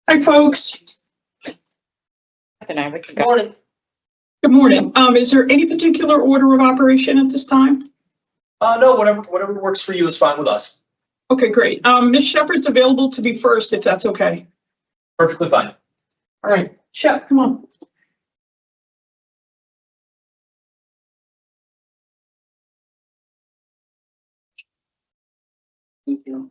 Hi, folks. Good morning. Good morning. Is there any particular order of operation at this time? No, whatever works for you is fine with us. Okay, great. Ms. Sheppard's available to be first, if that's okay. Perfectly fine. All right, Shep, come on. Thank you.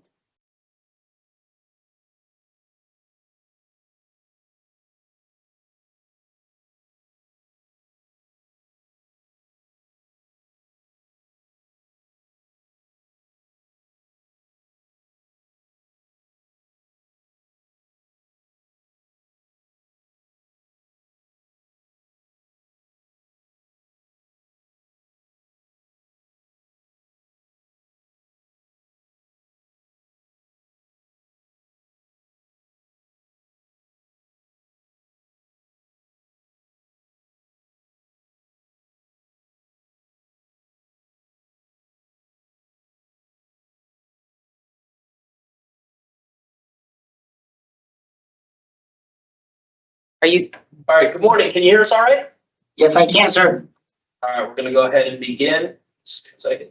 Are you? All right, good morning. Can you hear us all right? Yes, I can, sir. All right, we're going to go ahead and begin. Just a second.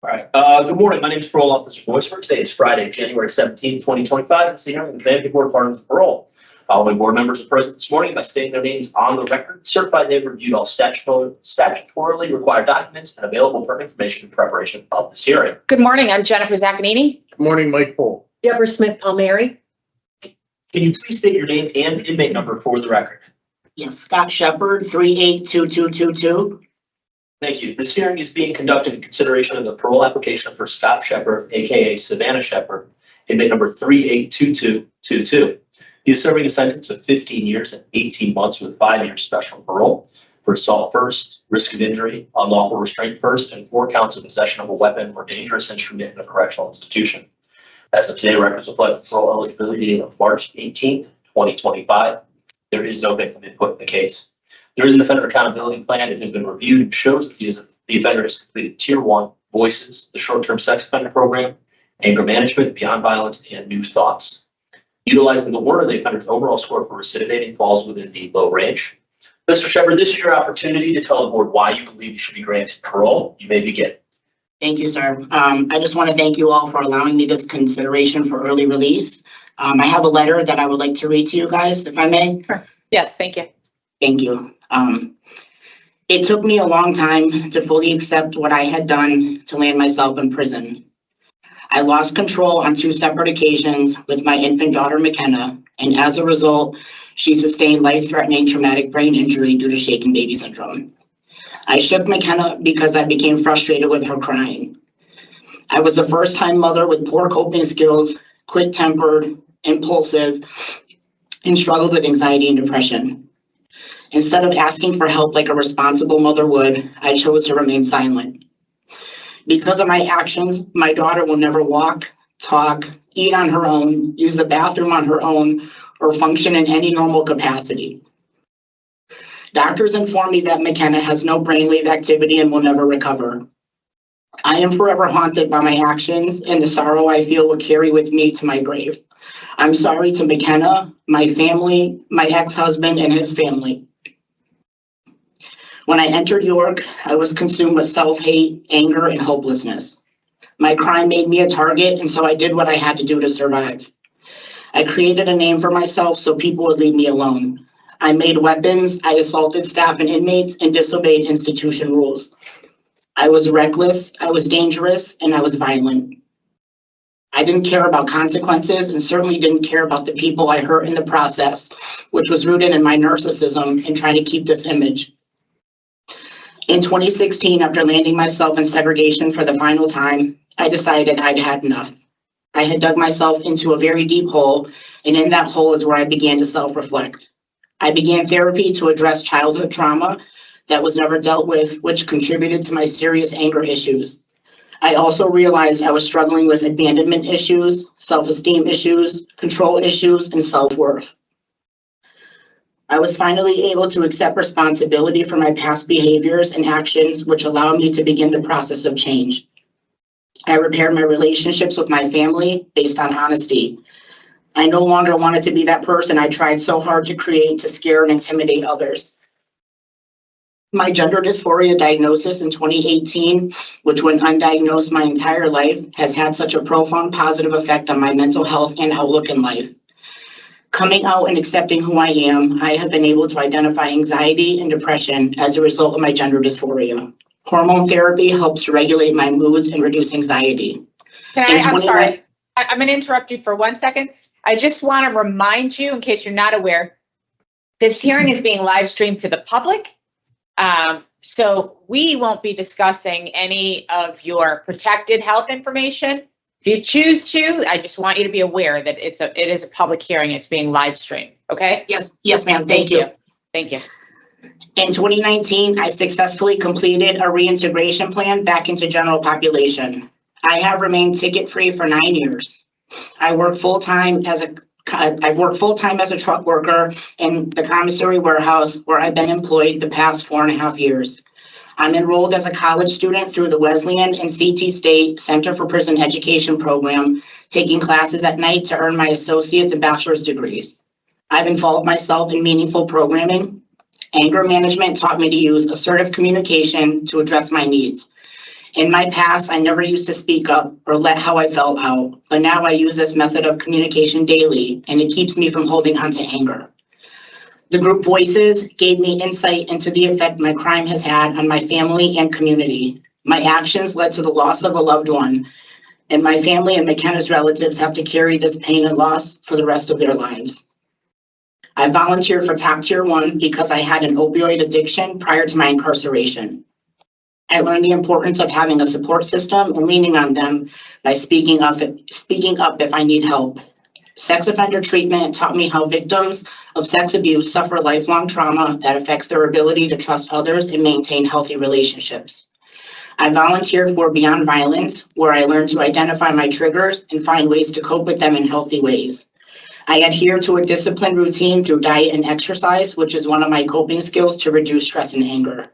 All right, good morning. My name is Parole Officer Vazquez. Today is Friday, January 17, 2025. This is the hearing of the Vanity Board Department of Parole. Following board members are present this morning by stating their names on the record. Certified they've reviewed all statutorily required documents and available pertinent information in preparation of this hearing. Good morning. I'm Jennifer Zaccanini. Good morning, Mike Poole. Deborah Smith Palmieri. Can you please state your name and inmate number for the record? Yes, Scott Shepard, 382222. Thank you. This hearing is being conducted in consideration of the parole application for Scott Shepard, aka Savannah Sheppard, inmate number 382222. He is serving a sentence of 15 years and 18 months with 5 years special parole for assault first, risk of injury, unlawful restraint first, and 4 counts of possession of a weapon or dangerous instrument in a correctional institution. As of today, records reflect parole eligibility of March 18th, 2025. There is no victim input in the case. There is an offender accountability plan. It has been reviewed and shows that the offender has completed Tier 1 Voices, the short-term sex offender program, anger management, beyond violence, and new thoughts. Utilizing the order, the offender's overall score for recidivating falls within the low range. Mr. Sheppard, this is your opportunity to tell the board why you believe you should be granted parole. You may begin. Thank you, sir. I just want to thank you all for allowing me this consideration for early release. I have a letter that I would like to read to you guys, if I may. Sure. Yes, thank you. Thank you. It took me a long time to fully accept what I had done to land myself in prison. I lost control on 2 separate occasions with my infant daughter, McKenna, and as a result, she sustained life-threatening traumatic brain injury due to shaken baby syndrome. I shook McKenna because I became frustrated with her crying. I was a first-time mother with poor coping skills, quick-tempered, impulsive, and struggled with anxiety and depression. Instead of asking for help like a responsible mother would, I chose to remain silent. Because of my actions, my daughter will never walk, talk, eat on her own, use the bathroom on her own, or function in any normal capacity. Doctors inform me that McKenna has no brainwave activity and will never recover. I am forever haunted by my actions and the sorrow I feel will carry with me to my grave. I'm sorry to McKenna, my family, my ex-husband, and his family. When I entered York, I was consumed with self-hate, anger, and hopelessness. My crime made me a target, and so I did what I had to do to survive. I created a name for myself so people would leave me alone. I made weapons, I assaulted staff and inmates, and disobeyed institution rules. I was reckless, I was dangerous, and I was violent. I didn't care about consequences and certainly didn't care about the people I hurt in the process, which was rooted in my narcissism and trying to keep this image. In 2016, after landing myself in segregation for the final time, I decided I'd had enough. I had dug myself into a very deep hole, and in that hole is where I began to self-reflect. I began therapy to address childhood trauma that was never dealt with, which contributed to my serious anger issues. I also realized I was struggling with abandonment issues, self-esteem issues, control issues, and self-worth. I was finally able to accept responsibility for my past behaviors and actions, which allowed me to begin the process of change. I repaired my relationships with my family based on honesty. I no longer wanted to be that person I tried so hard to create to scare and intimidate others. My gender dysphoria diagnosis in 2018, which went undiagnosed my entire life, has had such a profound positive effect on my mental health and outlook in life. Coming out and accepting who I am, I have been able to identify anxiety and depression as a result of my gender dysphoria. Hormone therapy helps to regulate my moods and reduce anxiety. I'm sorry. I'm going to interrupt you for 1 second. I just want to remind you, in case you're not aware, this hearing is being live streamed to the public. So we won't be discussing any of your protected health information. If you choose to, I just want you to be aware that it is a public hearing. It's being live streamed. Okay? Yes, ma'am. Thank you. Thank you. In 2019, I successfully completed a reintegration plan back into general population. I have remained ticket-free for 9 years. I've worked full-time as a truck worker in the commissary warehouse where I've been employed the past 4.5 years. I'm enrolled as a college student through the Wesleyan and CT State Center for Prison Education program, taking classes at night to earn my associate's and bachelor's degrees. I've involved myself in meaningful programming. Anger management taught me to use assertive communication to address my needs. In my past, I never used to speak up or let how I felt out, but now I use this method of communication daily, and it keeps me from holding on to anger. The group Voices gave me insight into the effect my crime has had on my family and community. My actions led to the loss of a loved one, and my family and McKenna's relatives have to carry this pain and loss for the rest of their lives. I volunteered for Top Tier 1 because I had an opioid addiction prior to my incarceration. I learned the importance of having a support system and leaning on them by speaking up if I need help. Sex offender treatment taught me how victims of sex abuse suffer lifelong trauma that affects their ability to trust others and maintain healthy relationships. I volunteered for Beyond Violence, where I learned to identify my triggers and find ways to cope with them in healthy ways. I adhere to a disciplined routine through diet and exercise, which is one of my coping skills to reduce stress and anger.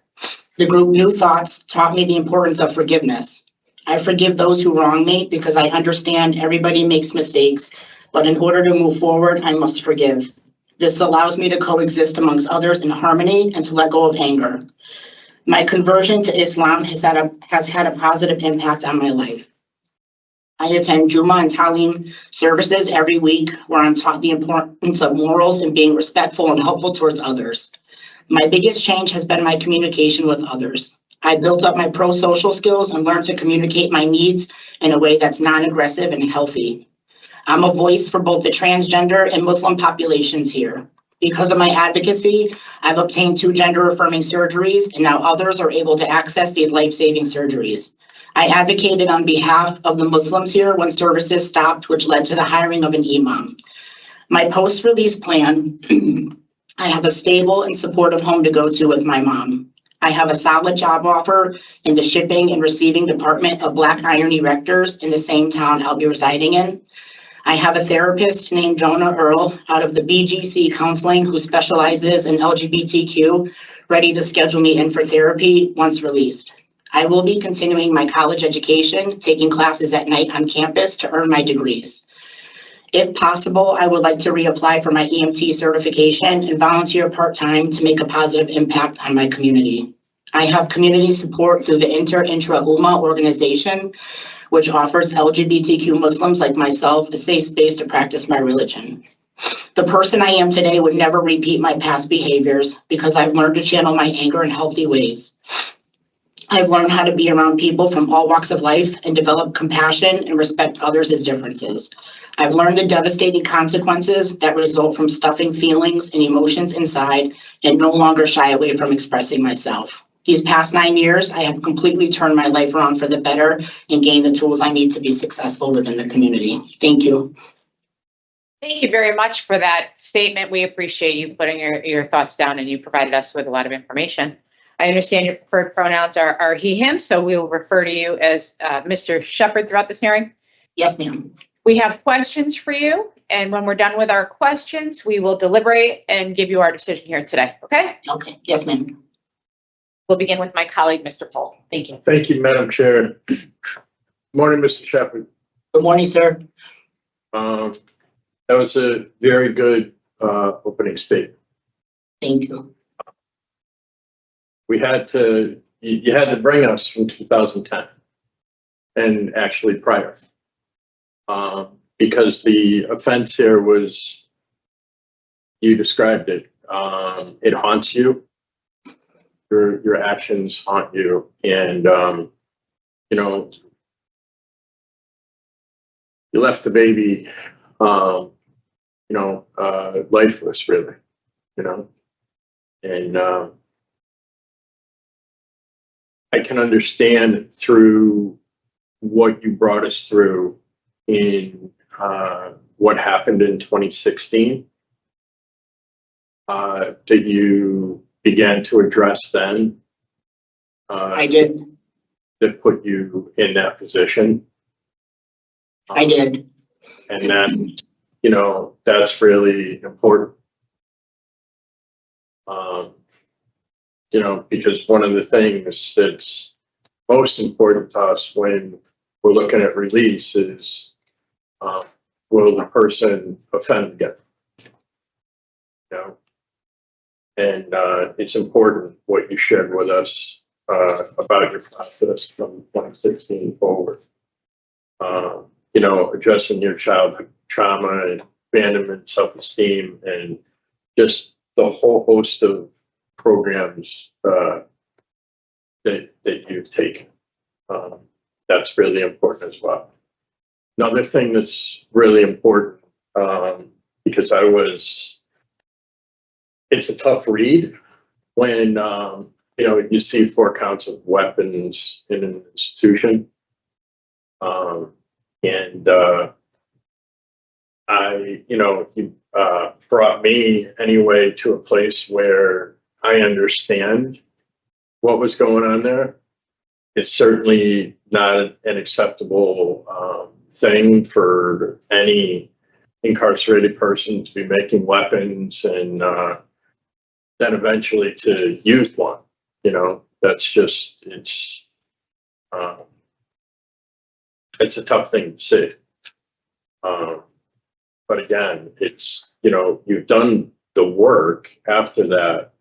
The group New Thoughts taught me the importance of forgiveness. I forgive those who wrong me because I understand everybody makes mistakes, but in order to move forward, I must forgive. This allows me to coexist amongst others in harmony and to let go of anger. My conversion to Islam has had a positive impact on my life. I attend Juma and Talim services every week where I'm taught the importance of morals and being respectful and helpful towards others. My biggest change has been my communication with others. I built up my pro-social skills and learned to communicate my needs in a way that's non-aggressive and healthy. I'm a voice for both the transgender and Muslim populations here. Because of my advocacy, I've obtained 2 gender-affirming surgeries, and now others are able to access these life-saving surgeries. I advocated on behalf of the Muslims here when services stopped, which led to the hiring of an imam. My post-release plan I have a stable and supportive home to go to with my mom. I have a solid job offer in the shipping and receiving department of Black Iron Erectors in the same town I'll be residing in. I have a therapist named Jonah Earl out of the BGC Counseling who specializes in LGBTQ, ready to schedule me in for therapy once released. I will be continuing my college education, taking classes at night on campus to earn my degrees. If possible, I would like to reapply for my EMT certification and volunteer part-time to make a positive impact on my community. I have community support through the Intra-UMA organization, which offers LGBTQ Muslims like myself a safe space to practice my religion. The person I am today would never repeat my past behaviors because I've learned to channel my anger in healthy ways. I've learned how to be around people from all walks of life and develop compassion and respect others' differences. I've learned the devastating consequences that result from stuffing feelings and emotions inside and no longer shy away from expressing myself. These past 9 years, I have completely turned my life around for the better and gained the tools I need to be successful within the community. Thank you. Thank you very much for that statement. We appreciate you putting your thoughts down, and you provided us with a lot of information. I understand your preferred pronouns are he, him, so we will refer to you as Mr. Sheppard throughout this hearing. Yes, ma'am. We have questions for you, and when we're done with our questions, we will deliberate and give you our decision here today, okay? Okay. Yes, ma'am. We'll begin with my colleague, Mr. Pohl. Thank you. Thank you, Madam Chair. Morning, Mr. Sheppard. Good morning, sir. That was a very good opening statement. Thank you. We had to, you had to bring us from 2010 and actually prior. Because the offense here was, you described it, it haunts you. Your actions haunt you, and you know, you left the baby, lifeless, really, and I can understand through what you brought us through in what happened in 2016 that you began to address then. I did. That put you in that position. I did. And then, that's really important. Because one of the things that's most important to us when we're looking at release is, will the person offend again? And it's important what you shared with us about your process from 2016 forward. Addressing your childhood trauma and abandonment, self-esteem, and just the whole host of programs that you've taken. That's really important as well. Another thing that's really important, because it's a tough read when, you see 4 counts of weapons in an institution. You brought me anyway to a place where I understand what was going on there. It's certainly not an acceptable thing for any incarcerated person to be making weapons and then eventually to use one. That's just, it's a tough thing to see. But again, it's, you've done the work after that.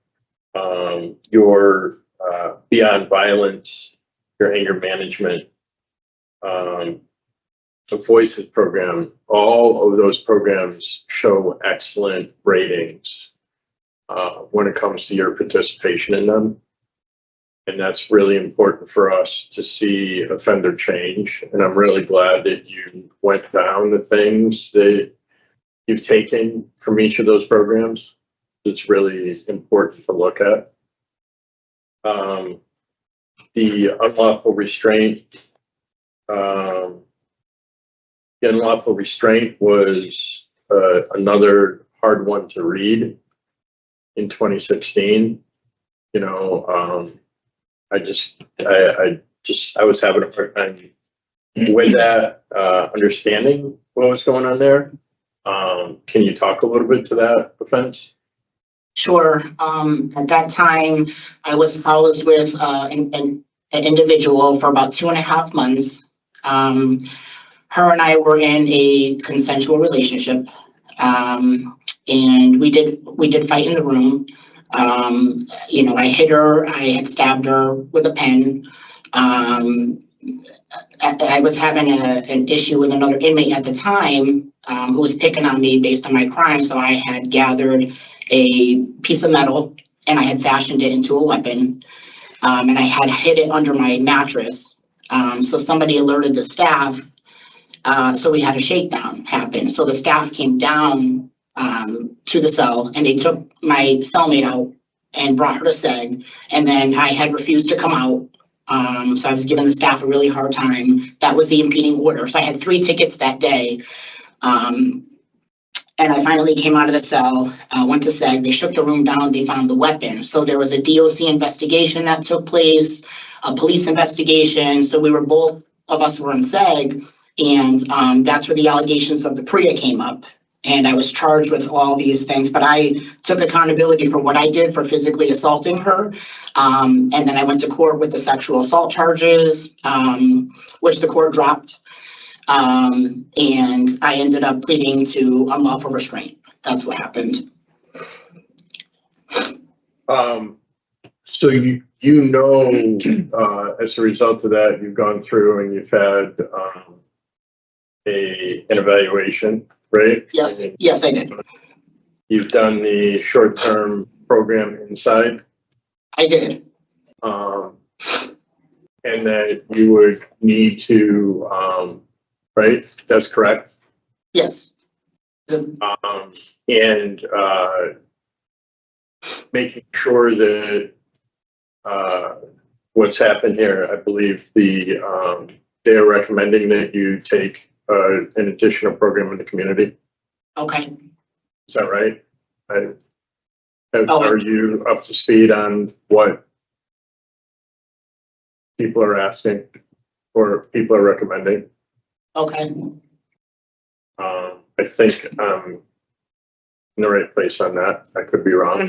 Your beyond violence, your anger management, the Voices program, all of those programs show excellent ratings when it comes to your participation in them. And that's really important for us to see offender change. And I'm really glad that you went down the things that you've taken from each of those programs. It's really important to look at. The unlawful restraint. The unlawful restraint was another hard one to read. in 2016. You know, I was having a hard time with that, understanding what was going on there. Can you talk a little bit to that offense? Sure. At that time, I was housed with an individual for about 2.5 months. Her and I were in a consensual relationship, and we did fight in the room. You know, I hit her. I had stabbed her with a pen. I was having an issue with another inmate at the time who was picking on me based on my crime. So I had gathered a piece of metal and I had fashioned it into a weapon, and I had hid it under my mattress. So somebody alerted the staff. So we had a shakedown happen. So the staff came down to the cell and they took my cellmate out and brought her to SEG. And then I had refused to come out. So I was giving the staff a really hard time. That was the impeding order. So I had 3 tickets that day. And I finally came out of the cell, went to SEG. They shook the room down. They found the weapon. So there was a DOC investigation that took place, a police investigation. So we were both of us were in SEG. And that's where the allegations of the PREA came up. And I was charged with all these things, but I took accountability for what I did for physically assaulting her. And then I went to court with the sexual assault charges, which the court dropped. And I ended up pleading to unlawful restraint. That's what happened. So you know, as a result of that, you've gone through and you've had an evaluation, right? Yes, yes, I did. You've done the short-term program inside. I did. And that you would need to, right? That's correct. Yes. And making sure that what's happened here, I believe they're recommending that you take an additional program in the community. Okay. Is that right? Are you up to speed on what people are asking or people are recommending? Okay. I think I'm in the right place on that. I could be wrong.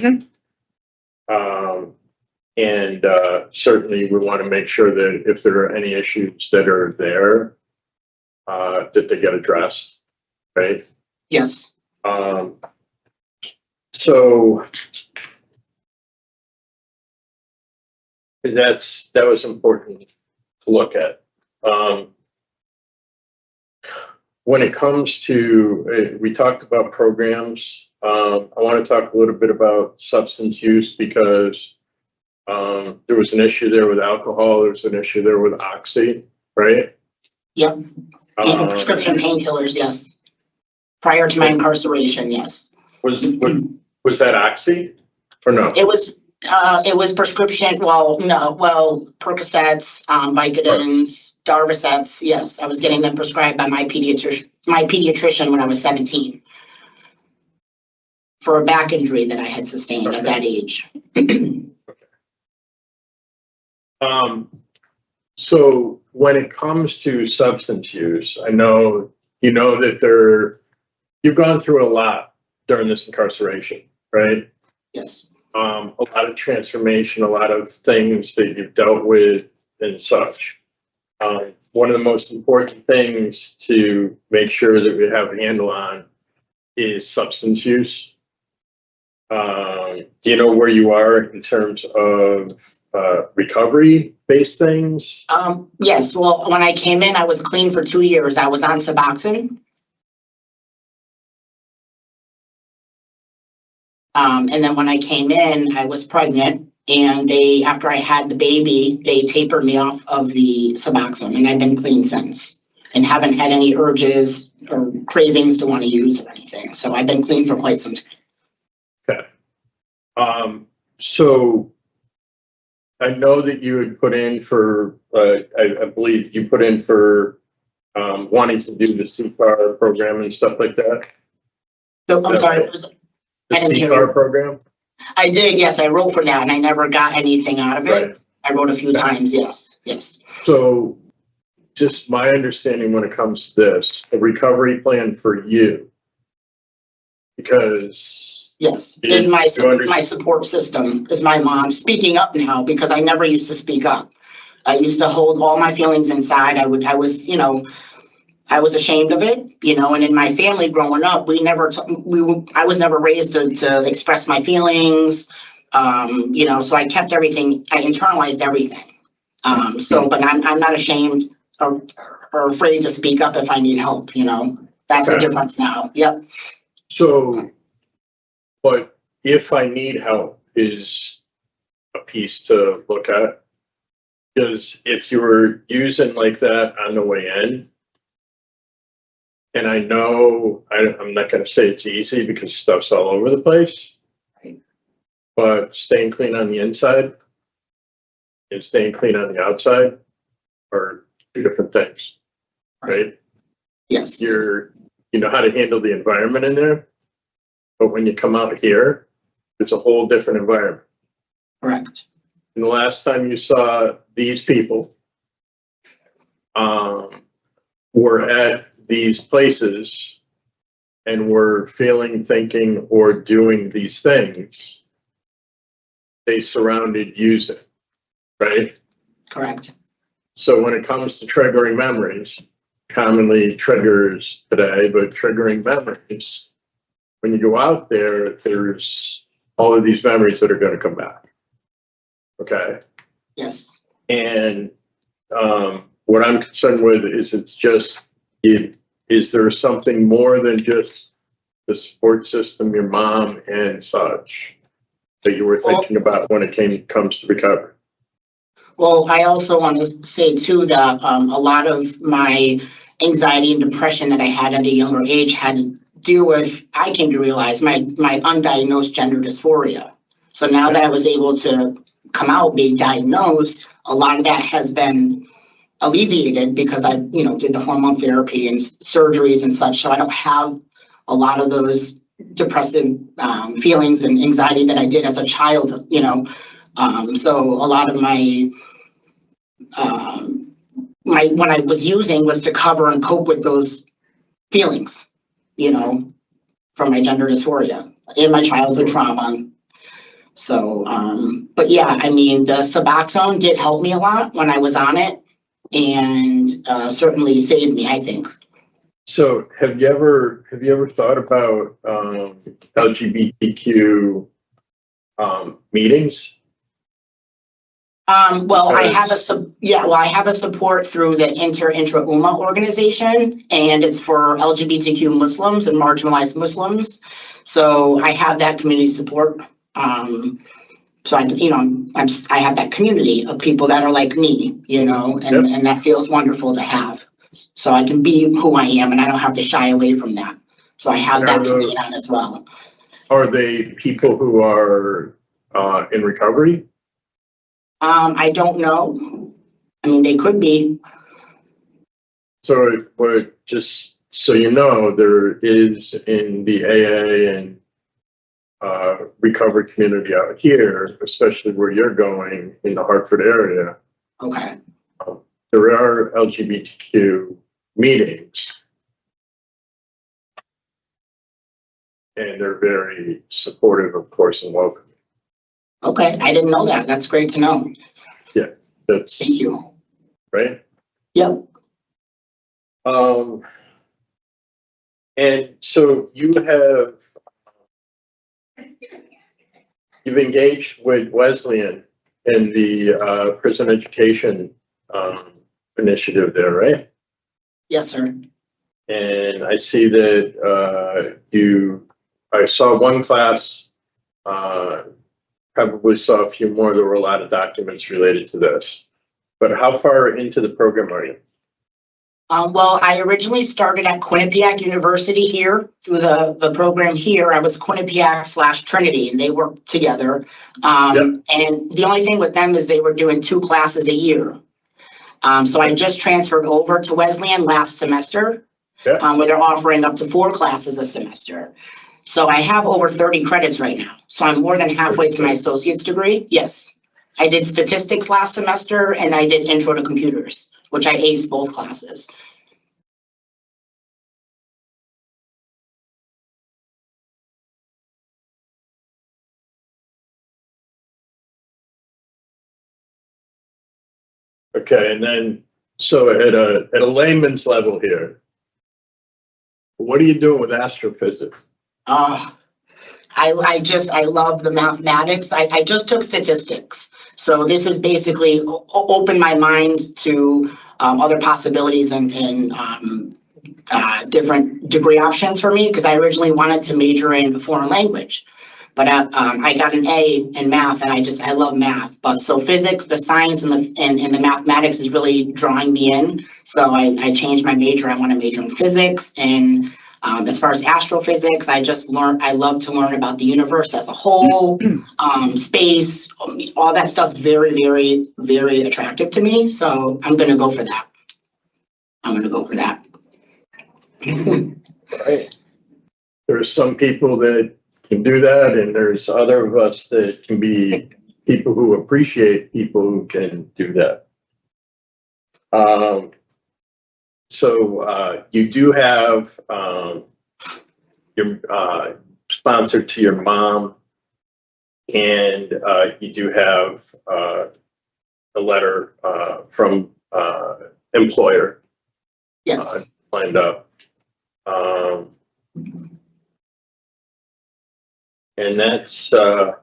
And certainly we want to make sure that if there are any issues that are there, that they get addressed, right? Yes. So that was important to look at. When it comes to, we talked about programs. I want to talk a little bit about substance use because there was an issue there with alcohol. There was an issue there with oxy, right? Yep. And prescription painkillers, yes. Prior to my incarceration, yes. Was that oxy or no? It was prescription, Percocets, Vicodins, Darvocets, yes. I was getting them prescribed by my pediatrician when I was 17 for a back injury that I had sustained at that age. So when it comes to substance use, I know, you know that you've gone through a lot during this incarceration, right? Yes. A lot of transformation, a lot of things that you've dealt with and such. One of the most important things to make sure that we have a handle on is substance use. Do you know where you are in terms of recovery-based things? Yes. Well, when I came in, I was clean for 2 years. I was on Suboxone. And then when I came in, I was pregnant, and after I had the baby, they tapered me off of the Suboxone, and I've been clean since and haven't had any urges or cravings to want to use or anything. So I've been clean for quite some time. Okay. So I know that you had put in for, I believe you put in for wanting to do the CCAR program and stuff like that. So, I'm sorry, it was The CCAR program? I did, yes, I wrote for that and I never got anything out of it. Right. I wrote a few times, yes, yes. So just my understanding when it comes to this, a recovery plan for you, because Yes, You- is my, you under- my support system, is my mom speaking up now because I never used to speak up. I used to hold all my feelings inside. I was, you know, I was ashamed of it, you know, and in my family growing up, I was never raised to express my feelings. You know, so I kept everything, I internalized everything. But I'm not ashamed or afraid to speak up if I need help, you know, that's the Okay. difference now. Yep. so, but if I need help is a piece to look at. Because if you were using like that on the way in, and I know I'm not going to say it's easy because stuff's all over the place, Right. but staying clean on the inside and staying clean on the outside are two different things, right? Yes. You know how to handle the environment in there, but when you come out here, it's a whole different environment. Correct. And the last time you saw these people were at these places and were feeling, thinking, or doing these things, they surrounded using, right? Correct. So when it comes to triggering memories, commonly triggers today, but triggering memories, when you go out there, there's all of these memories that are going to come back. Okay. Yes. And what I'm concerned with is is there something more than just the support system, your mom and such, that you were thinking about when it comes to recovery? Well, I also want to say too that a lot of my anxiety and depression that I had at a younger age had to deal with, I came to realize, my undiagnosed gender dysphoria. So now that I was able to come out, being diagnosed, a lot of that has been alleviated because I, you know, did the hormone therapy and surgeries and such. So I don't have a lot of those depressive feelings and anxiety that I did as a child, you know. So a lot of my what I was using was to cover and cope with those feelings, you know, from my gender dysphoria and my childhood trauma. So, but yeah, I mean, the Suboxone did help me a lot when I was on it, and certainly saved me, I think. So have you ever thought about LGBTQ meetings? Well, I have a support through the Intra-UMA organization, and it's for LGBTQ Muslims and marginalized Muslims. So I have that community support. So I, you know, I have that community of people that are like me, you know, and that feels wonderful to have. So I can be who I am, and I don't have to shy away from that. So I have that to lean on as well. Are they people who are in recovery? I don't know. I mean, they could be. So just so you know, there is in the AA and recovery community out here, especially where you're going in the Hartford area, Okay. there are LGBTQ meetings. And they're very supportive, of course, and welcoming. Okay, I didn't know that. That's great to know. Yeah, that's Thank you. right. Yep. And so you've engaged with Wesleyan in the prison education initiative there, right? Yes, sir. And I see that I saw one class, probably saw a few more. There were a lot of documents related to this. But how far into the program are you? Well, I originally started at Quinnipiac University here through the program here. I was Quinnipiac / Trinity, and they worked together. And the only thing with them is they were doing 2 classes a year. So I just transferred over to Wesleyan last semester, where they're offering up to 4 classes a semester. So I have over 30 credits right now. So I'm more than halfway to my associate's degree. Yes. I did statistics last semester and I did intro to computers, which I aced both classes. Okay, and then, so at a layman's level here, what are you doing with astrophysics? I love the mathematics. I just took statistics. So this is basically opened my mind to other possibilities and different degree options for me, because I originally wanted to major in foreign language. But I got an A in math, and I love math. But so physics, the science, and the mathematics is really drawing me in. So I changed my major. I want to major in physics. And as far as astrophysics, I love to learn about the universe as a whole, space, all that stuff's very, very, very attractive to me. So I'm going to go for that. Right. There's some people that can do that, and there's other of us that can be people who appreciate people who can do that. So you do have your sponsor to your mom, and you do have a letter from employer Yes. lined up. And that's, I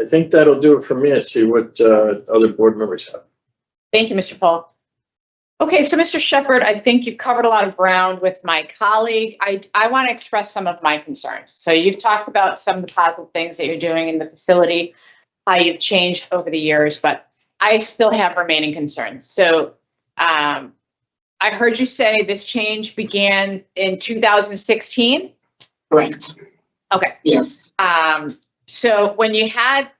think that'll do it for me. I see what other board members have. Thank you, Mr. Paul. Okay, so Mr. Sheppard, I think you've covered a lot of ground with my colleague. I want to express some of my concerns. So you've talked about some of the positive things that you're doing in the facility, how you've changed over the years, but I still have remaining concerns. So I heard you say this change began in 2016? Correct. Okay. Yes. So when you had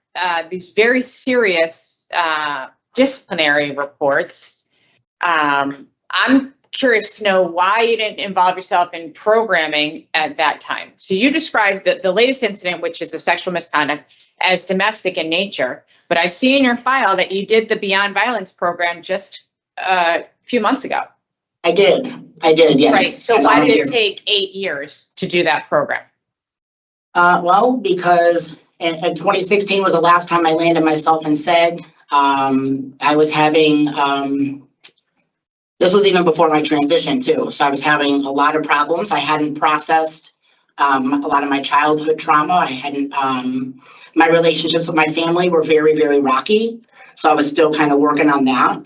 these very serious disciplinary reports, I'm curious to know why you didn't involve yourself in programming at that time. So you described the latest incident, which is a sexual misconduct, as domestic in nature, but I see in your file that you did the Beyond Violence program just a few months ago. I did, yes. Right, so why did it take 8 years to do that program? Well, because in 2016 was the last time I landed myself in SEG. I was having, this was even before my transition too. So I was having a lot of problems. I hadn't processed a lot of my childhood trauma. I hadn't, my relationships with my family were very, very rocky. So I was still kind of working on that.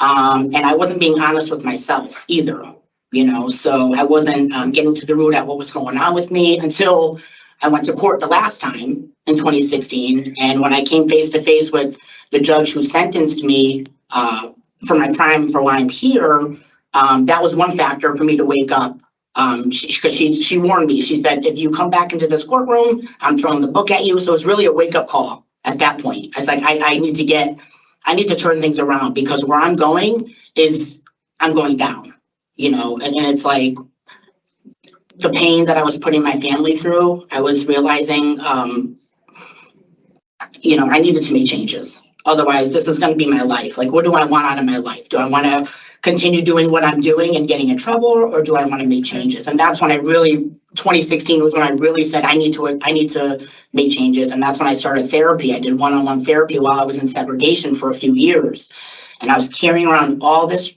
And I wasn't being honest with myself either, you know, so I wasn't getting to the root at what was going on with me until I went to court the last time in 2016. And when I came face to face with the judge who sentenced me for my crime for why I'm here, that was one factor for me to wake up. Because she warned me. She said, if you come back into this courtroom, I'm throwing the book at you. So it's really a wake up call at that point. I was like, I need to turn things around, because where I'm going is I'm going down, you know, and it's like the pain that I was putting my family through. I was realizing, you know, I needed to make changes. Otherwise, this is going to be my life. Like, what do I want out of my life? Do I want to continue doing what I'm doing and getting in trouble, or do I want to make changes? And that's when 2016 was when I really said, I need to make changes. And that's when I started therapy. I did one-on-one therapy while I was in segregation for a few years. And I was carrying around all this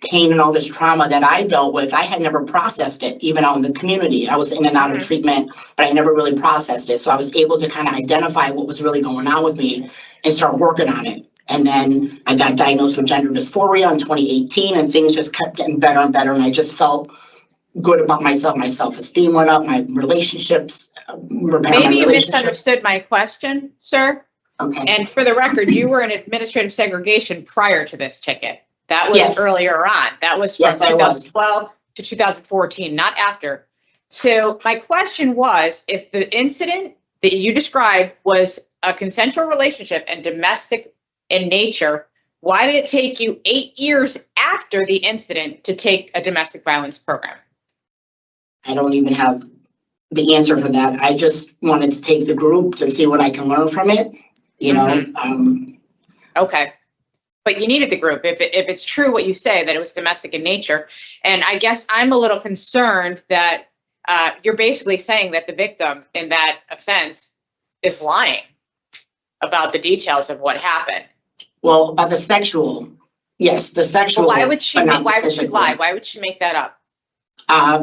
pain and all this trauma that I dealt with. I had never processed it, even out in the community. I was in and out of treatment, but I never really processed it. So I was able to kind of identify what was really going on with me and start working on it. And then I got diagnosed with gender dysphoria in 2018, and things just kept getting better and better. And I just felt good about myself. My self-esteem went up, my relationships. Maybe you misunderstood my question, sir. Okay. And for the record, you were in administrative segregation prior to this ticket. That was earlier on. That was from 2012 to 2014, not after. So my question was, if the incident that you described was a consensual relationship and domestic in nature, why did it take you 8 years after the incident to take a domestic violence program? I don't even have the answer for that. I just wanted to take the group to see what I can learn from it, you know. Okay. But you needed the group if it's true what you say, that it was domestic in nature. And I guess I'm a little concerned that you're basically saying that the victim in that offense is lying about the details of what happened. Well, about the sexual, yes, the sexual. Well, why would she but not lie? physical. Why would she make that up?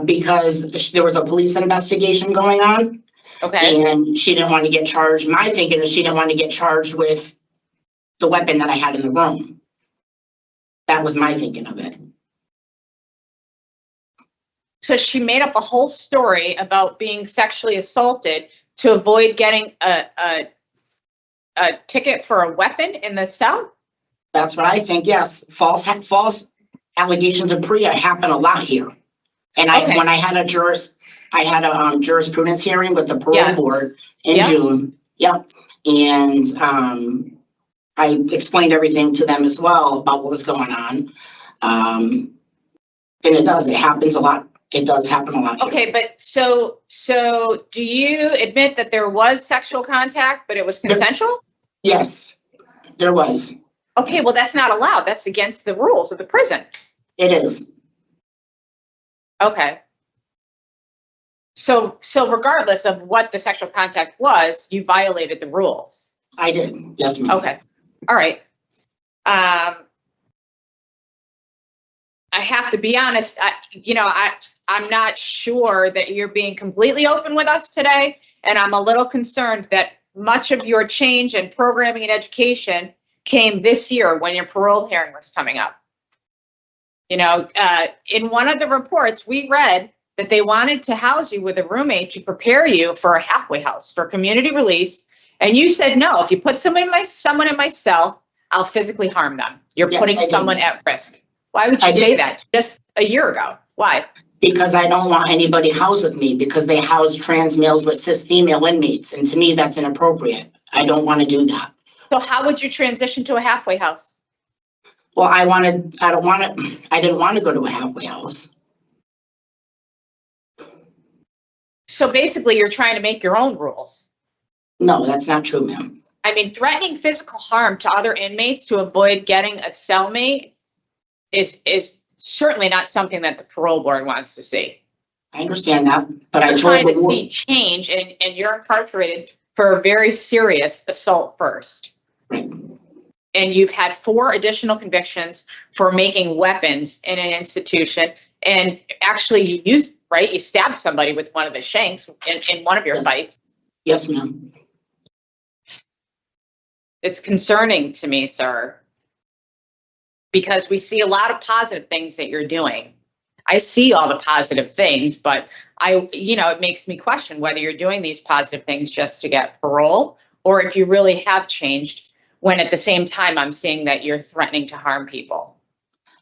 Because there was a police investigation going on. Okay. And she didn't want to get charged. My thinking is she didn't want to get charged with the weapon that I had in the room. That was my thinking of it. So she made up a whole story about being sexually assaulted to avoid getting a ticket for a weapon in the cell? That's what I think, yes. False allegations of PREA happen a lot here. And Okay. when I had a jurisprudence hearing with the parole board in June. Yep. And I explained everything to them as well about what was going on. And it happens a lot. It does happen a lot here. Okay, but so do you admit that there was sexual contact, but it was consensual? Yes, there was. Okay, well, that's not allowed. That's against the rules of the prison. It is. Okay. So regardless of what the sexual contact was, you violated the rules. I did. Yes, ma'am. Okay. All right. I have to be honest. I'm not sure that you're being completely open with us today, and I'm a little concerned that much of your change in programming and education came this year when your parole hearing was coming up. In one of the reports we read that they wanted to house you with a roommate to prepare you for a halfway house for community release. And you said, no, if you put someone in my cell, I'll physically harm them. You're putting someone at risk. Why would you say that just a year ago? Why? Because I don't want anybody housed with me because they house trans males with cis female inmates. And to me, that's inappropriate. I don't want to do that. So how would you transition to a halfway house? Well, I didn't want to go to a halfway house. So basically you're trying to make your own rules. No, that's not true, ma'am. I mean, threatening physical harm to other inmates to avoid getting a cellmate is certainly not something that the parole board wants to see. I understand that, but You're I told trying the to board. see change, and you're incarcerated for a very serious assault first. Right. And you've had 4 additional convictions for making weapons in an institution. And actually you stabbed somebody with one of the shanks in one of your fights. Yes, ma'am. It's concerning to me, sir, because we see a lot of positive things that you're doing. I see all the positive things, but it makes me question whether you're doing these positive things just to get parole or if you really have changed, when at the same time I'm seeing that you're threatening to harm people.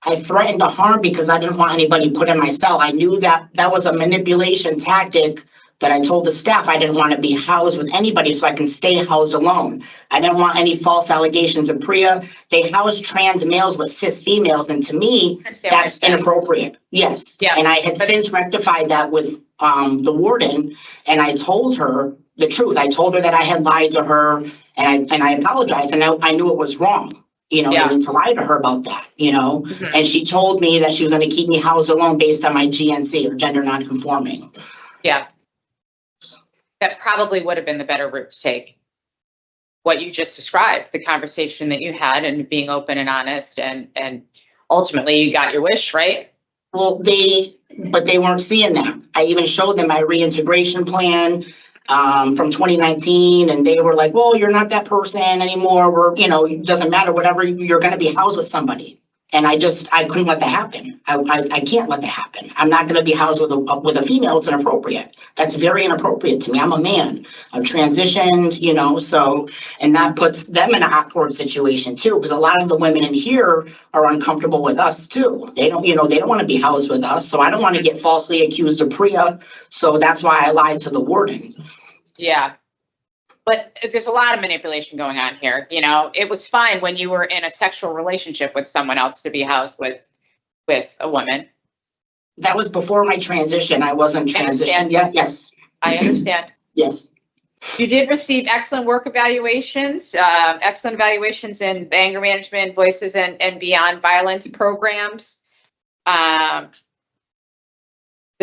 I threatened to harm because I didn't want anybody put in my cell. I knew that was a manipulation tactic that I told the staff I didn't want to be housed with anybody so I can stay housed alone. I didn't want any false allegations of PREA. They house trans males with cis females, and to me, that's inappropriate. Yes. Yeah. And I had since rectified that with the warden, and I told her the truth. I told her that I had lied to her, and I apologized, and I knew it was wrong. I need to lie to her about that, Mm-hmm. And she told me that she was going to keep me housed alone based on my GNC, or gender nonconforming. Yeah. That probably would have been the better route to take. What you just described, the conversation that you had and being open and honest, and ultimately you got your wish, right? Well, but they weren't seeing that. I even showed them my reintegration plan from 2019, and they were like, well, you're not that person anymore. It doesn't matter, whatever, you're going to be housed with somebody. And I couldn't let that happen. I can't let that happen. I'm not going to be housed with a female. It's inappropriate. That's very inappropriate to me. I'm a man. I've transitioned, and that puts them in an awkward situation too, because a lot of the women in here are uncomfortable with us too. They don't want to be housed with us. So I don't want to get falsely accused of PREA. So that's why I lied to the warden. Yeah. But there's a lot of manipulation going on here. It was fine when you were in a sexual relationship with someone else to be housed with a woman. That was before my transition. I wasn't transitioned yet. Yes. I understand. Yes, You did receive excellent work evaluations, in anger management, voices and beyond violence programs. The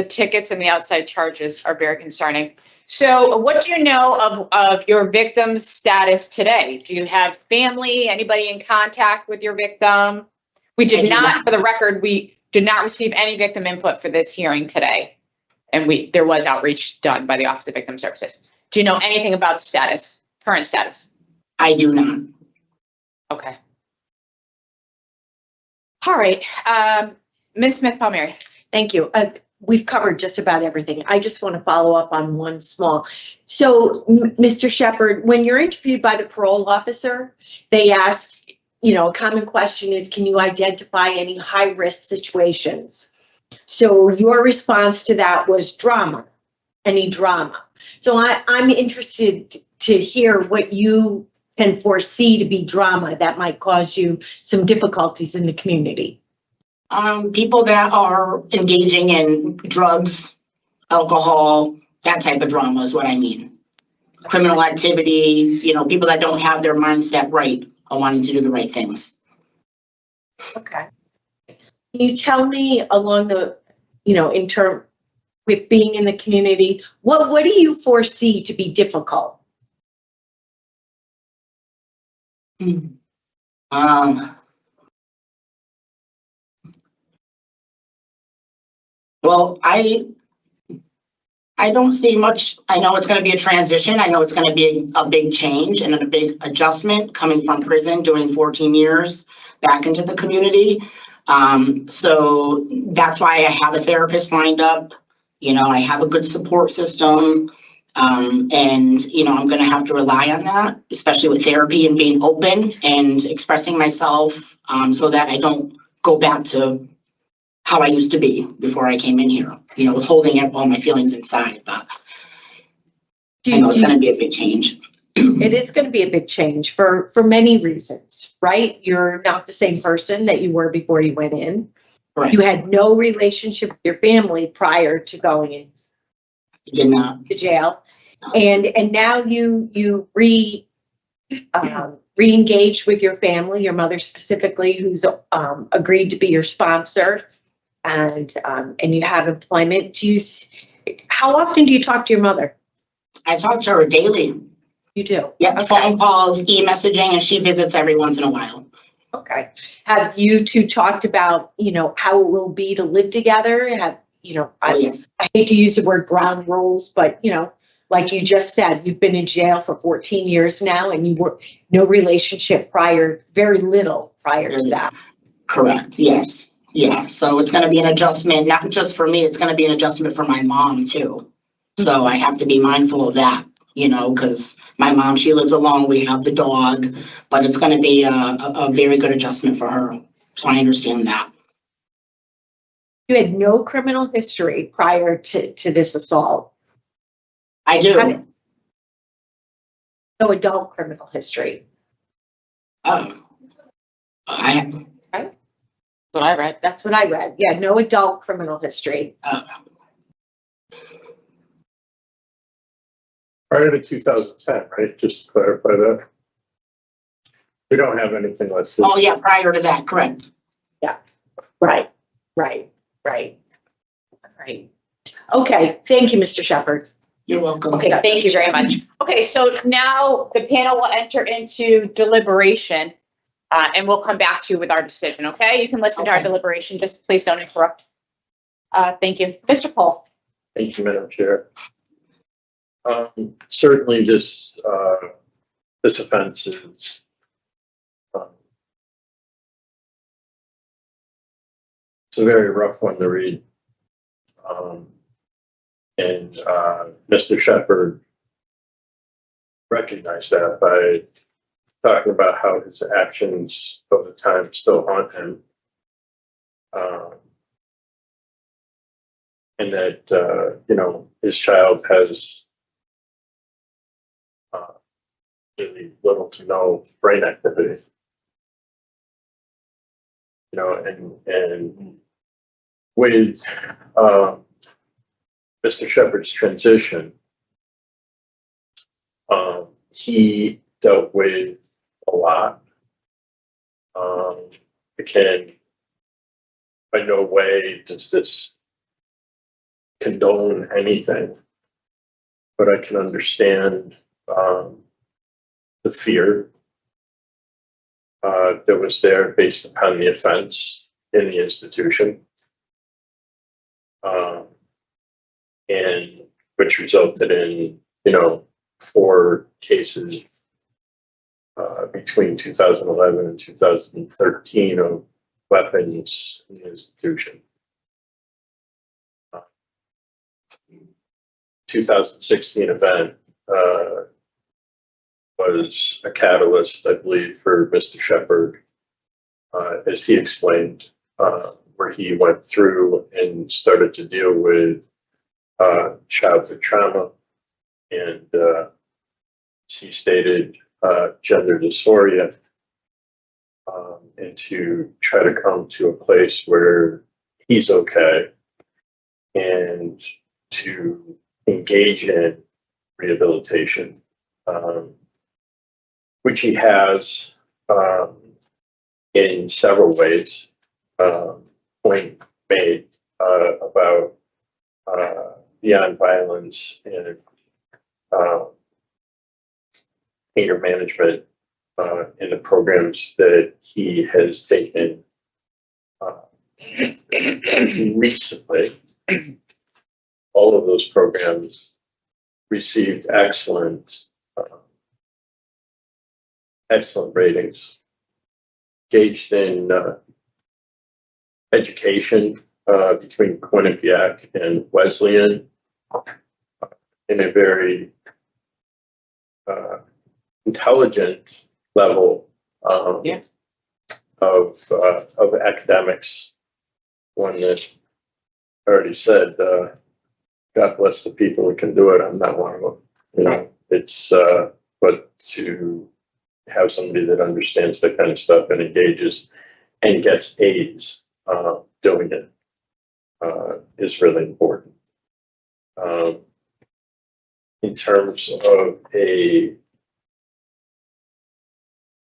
tickets and the outside charges are very concerning. So what do you know of your victim's status today? Do you have family, anybody in contact with your victim? We I did do not, not. for the record, we did not receive any victim input for this hearing today. And there was outreach done by the Office of Victim Services. Do you know anything about the status, current status? I do not. Okay. All right, Ms. Smith-Palmieri. Thank you. We've covered just about everything. I just want to follow up on one small. So, Mr. Sheppard, when you're interviewed by the parole officer, they ask, a common question is, can you identify any high-risk situations? So your response to that was drama, any drama. So I'm interested to hear what you can foresee to be drama that might cause you some difficulties in the community. People that are engaging in drugs, alcohol, that type of drama is what I mean. Criminal activity, people that don't have their mindset right or wanting to do the right things. Okay. Can you tell me along the, in term with being in the community, what do you foresee to be difficult? Well, I don't see much. I know it's going to be a transition. I know it's going to be a big change and a big adjustment coming from prison, doing 14 years back into the community. So that's why I have a therapist lined up. I have a good support system. And, I'm going to have to rely on that, especially with therapy and being open and expressing myself so that I don't go back to how I used to be before I came in here, holding up all my feelings inside. But I know it's going to be a big change. It is going to be a big change for many reasons, right? You're not the same person that you were before you went in. Right. You had no relationship with your family prior to going in I did not. to jail. And now you re-engaged with your family, your mother specifically, who's agreed to be your sponsor, and you have employment. How often do you talk to your mother? I talk to her daily. You do? Yep, Okay. phone calls, e-messaging, and she visits every once in a while. Okay. Have you two talked about, how it will be to live together? Oh, yes. I hate to use the word ground rules, but, like you just said, you've been in jail for 14 years now and you were no relationship prior, very little prior to that. Correct. Yes. Yeah. So it's going to be an adjustment, not just for me, it's going to be an adjustment for my mom too. So I have to be mindful of that, because my mom, she lives alone. We have the dog, but it's going to be a very good adjustment for her. So I understand that. You had no criminal history prior to this assault. I do. No adult criminal history. I That's what I read. That's what I read. Yeah, no adult criminal history. Prior to 2010, right? Just to clarify that. We don't have anything listed. Oh, yeah, prior to that, correct. Right. Okay, thank you, Mr. Sheppard. You're welcome. Okay, thank you very much. Okay, so now the panel will enter into deliberation, and we'll come back to you with our decision, okay? You can listen to our Okay. deliberation, just please don't interrupt. Thank you. Mr. Pohl. Thank you, Madam Chair. Certainly this offense is it's a very rough one to read. And Mr. Sheppard recognized that by talking about how his actions of the time still haunt him. And that, his child has really little to no brain activity. And with Mr. Sheppard's transition, he dealt with a lot. Again, by no way does this condone anything, but I can understand the fear that was there based upon the offense in the institution, and which resulted in, 4 cases between 2011 and 2013 of weapons in the institution. 2016 event was a catalyst, I believe, for Mr. Sheppard, as he explained, where he went through and started to deal with childhood trauma, and he stated gender dysphoria, and to try to come to a place where he's okay and to engage in rehabilitation, which he has in several ways. Point made about beyond violence and anger management in the programs that he has taken recently. All of those programs received excellent ratings. Engaged in education between Quinnipiac and Wesleyan in a very intelligent level of academics. One that I already said, God bless the people who can do it. I'm not one of them. It's but to have somebody that understands that kind of stuff and engages and gets A's doing it is really important. In terms of a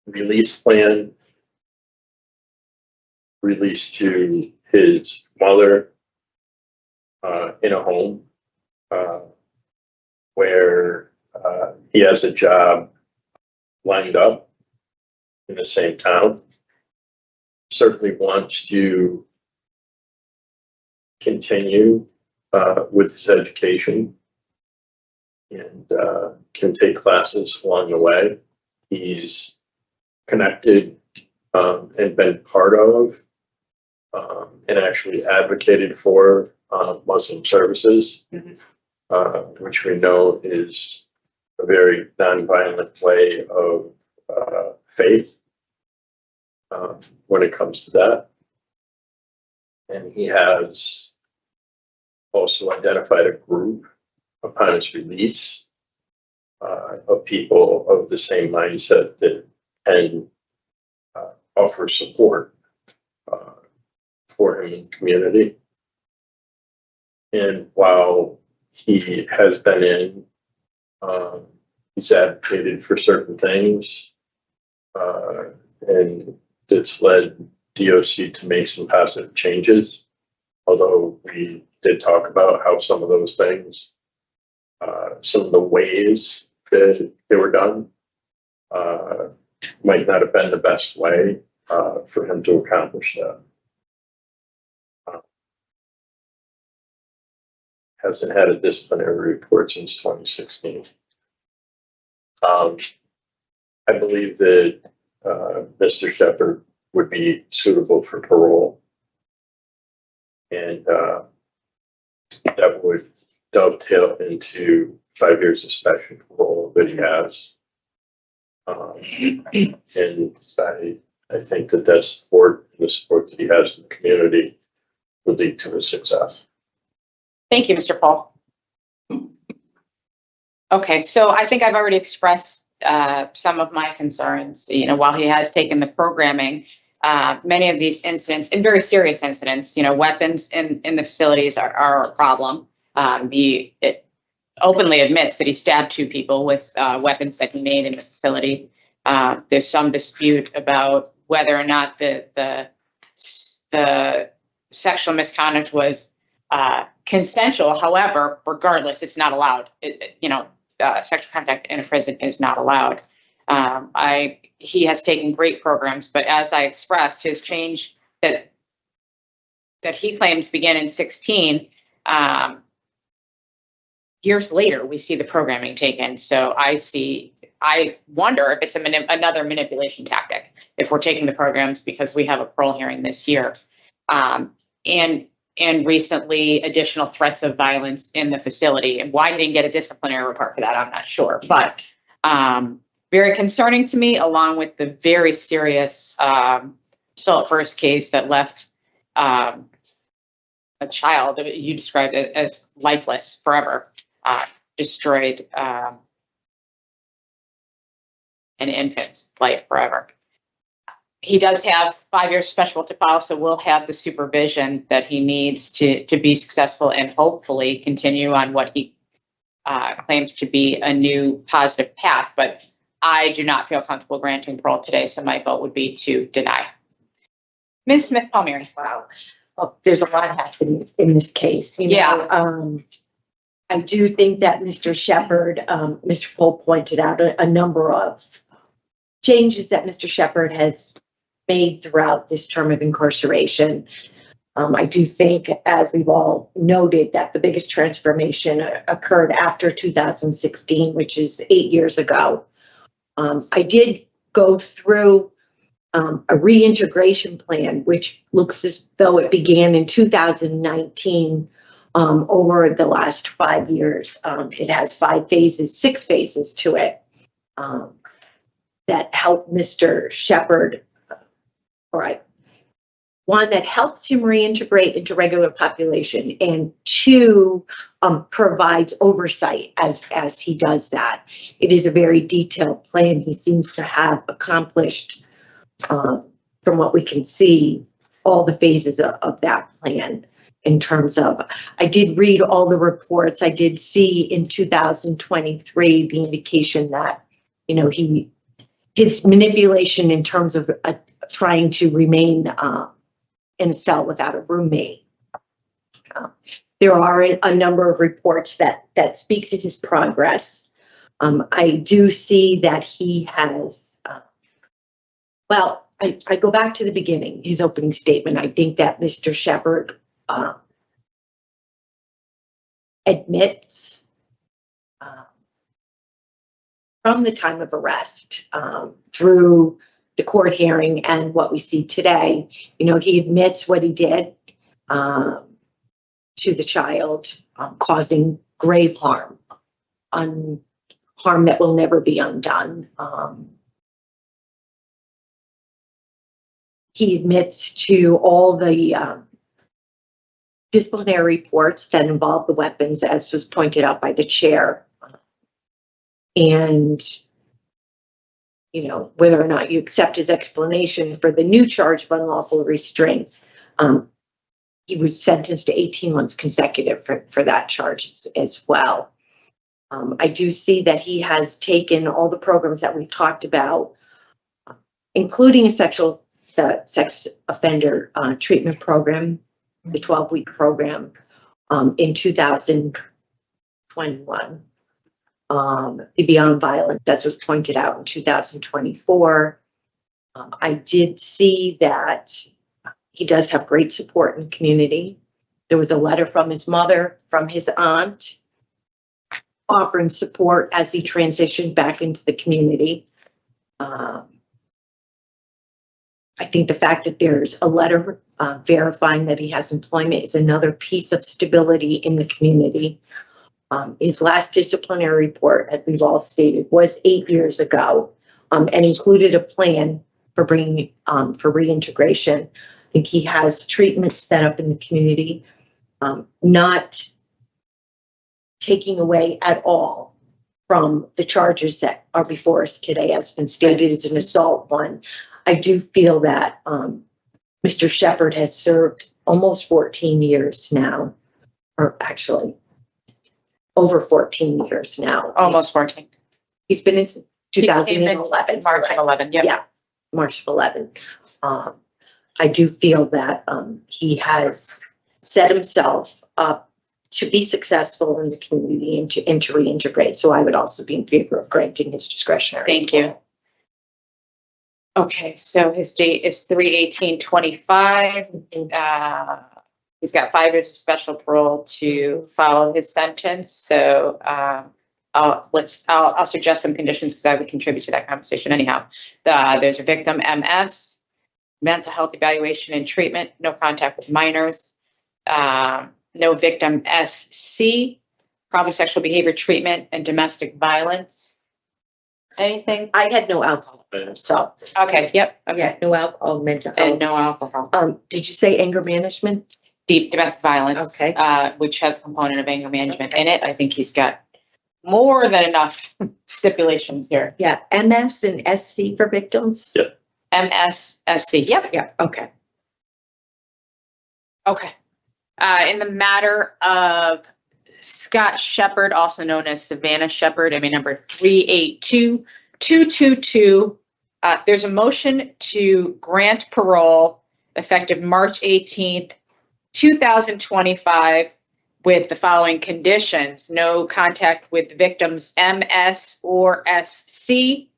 release plan, release to his mother in a home where he has a job lined up in the same town, certainly wants to continue with his education and can take classes along the way. He's connected and been part of and actually advocated for Muslim services, which we know is a very nonviolent way of faith when it comes to that. And he has also identified a group upon his release of people of the same mindset that can offer support for him in the community. And while he has been in, he's advocated for certain things, and it's led DOC to make some positive changes. Although we did talk about how some of those things, some of the ways that they were done, might not have been the best way for him to accomplish that. Hasn't had a disciplinary report since 2016. I believe that Mr. Sheppard would be suitable for parole, and that would dovetail into 5 years of special parole that he has. And I think that support and the support that he has in the community would lead to his success. Thank you, Mr. Paul. Okay, so I think I've already expressed some of my concerns. While he has taken the programming, many of these incidents, and very serious incidents, weapons in the facilities are a problem. openly admits that he stabbed 2 people with weapons that he made in the facility. There's some dispute about whether or not the sexual misconduct was consensual. However, regardless, it's not allowed. Sexual contact in a prison is not allowed. He has taken great programs, but as I expressed, his change that he claims began in 16. Years later, we see the programming taken. So I wonder if it's another manipulation tactic, if we're taking the programs because we have a parole hearing this year. And recently additional threats of violence in the facility, and why he didn't get a disciplinary report for that, I'm not sure, but very concerning to me, along with the very serious assault first case that left a child that you described it as lifeless forever. Destroyed an infant's life forever. He does have 5 years special to file, so we'll have the supervision that he needs to be successful and hopefully continue on what he claims to be a new positive path. But I do not feel comfortable granting parole today, so my vote would be to deny. Ms. Smith-Palmieri. Wow. Well, there's a lot happening in this case. I do think that Mr. Sheppard, Mr. Pohl pointed out a number of changes that Mr. Sheppard has made throughout this term of incarceration. I do think, as we've all noted, that the biggest transformation occurred after 2016, which is 8 years ago. I did go through a reintegration plan, which looks as though it began in 2019. Over the last 5 years. It has 6 phases to it that help Mr. Sheppard, one that helps him reintegrate into regular population, and 2, provides oversight as he does that. It is a very detailed plan. He seems to have accomplished, from what we can see, all the phases of that plan. In terms of, I did read all the reports. I did see in 2023 the indication that, his manipulation in terms of trying to remain in a cell without a roommate. There are a number of reports that speak to his progress. I do see that he has, I go back to the beginning, his opening statement. I think that Mr. Sheppard admits from the time of arrest through the court hearing and what we see today, he admits what he did to the child, causing grave harm that will never be undone. He admits to all the disciplinary reports that involve the weapons, as was pointed out by the chair. And, whether or not you accept his explanation for the new charge of unlawful restraint, he was sentenced to 18 months consecutive for that charge as well. I do see that he has taken all the programs that we've talked about, including a sex offender treatment program, the 12-week program, in 2021. The Beyond Violence, as was pointed out, in 2024. I did see that he does have great support in the community. There was a letter from his mother, from his aunt, offering support as he transitioned back into the community. I think the fact that there's a letter verifying that he has employment is another piece of stability in the community. His last disciplinary report, as we've all stated, was 8 years ago, and included a plan for bringing for reintegration. I think he has treatment set up in the community, not taking away at all from the charges that are before us today, as been stated as an assault one. I do feel that Mr. Sheppard has served almost 14 years now, or actually over 14 years now. Almost 14. He's been in 2011. March of 11, yep. Yeah, March of 11. I do feel that he has set himself up to be successful in the community and to reintegrate. So I would also be in favor of granting his discretionary. Thank you. Okay, so his date is 3/18/25. He's got 5 years of special parole to follow his sentence. So I'll suggest some conditions because I would contribute to that conversation anyhow. There's a victim MS, mental health evaluation and treatment, no contact with minors, no victim SC, probably sexual behavior treatment and domestic violence. Anything? I had no alcohol, so Okay, yep. Okay. yeah, no alcohol, mental And health. no alcohol. Did you say anger management? Deep domestic violence. Okay. Which has a component of anger management in it. I think he's got more than enough stipulations here. Yeah, MS and SC for victims? MSSC. Yep. Yeah, okay. Okay. In the matter of Scott Shepard, also known as Savannah Sheppard, I mean, number 382-222. There's a motion to grant parole effective March 18th, 2025 with the following conditions: no contact with victims MS or SC,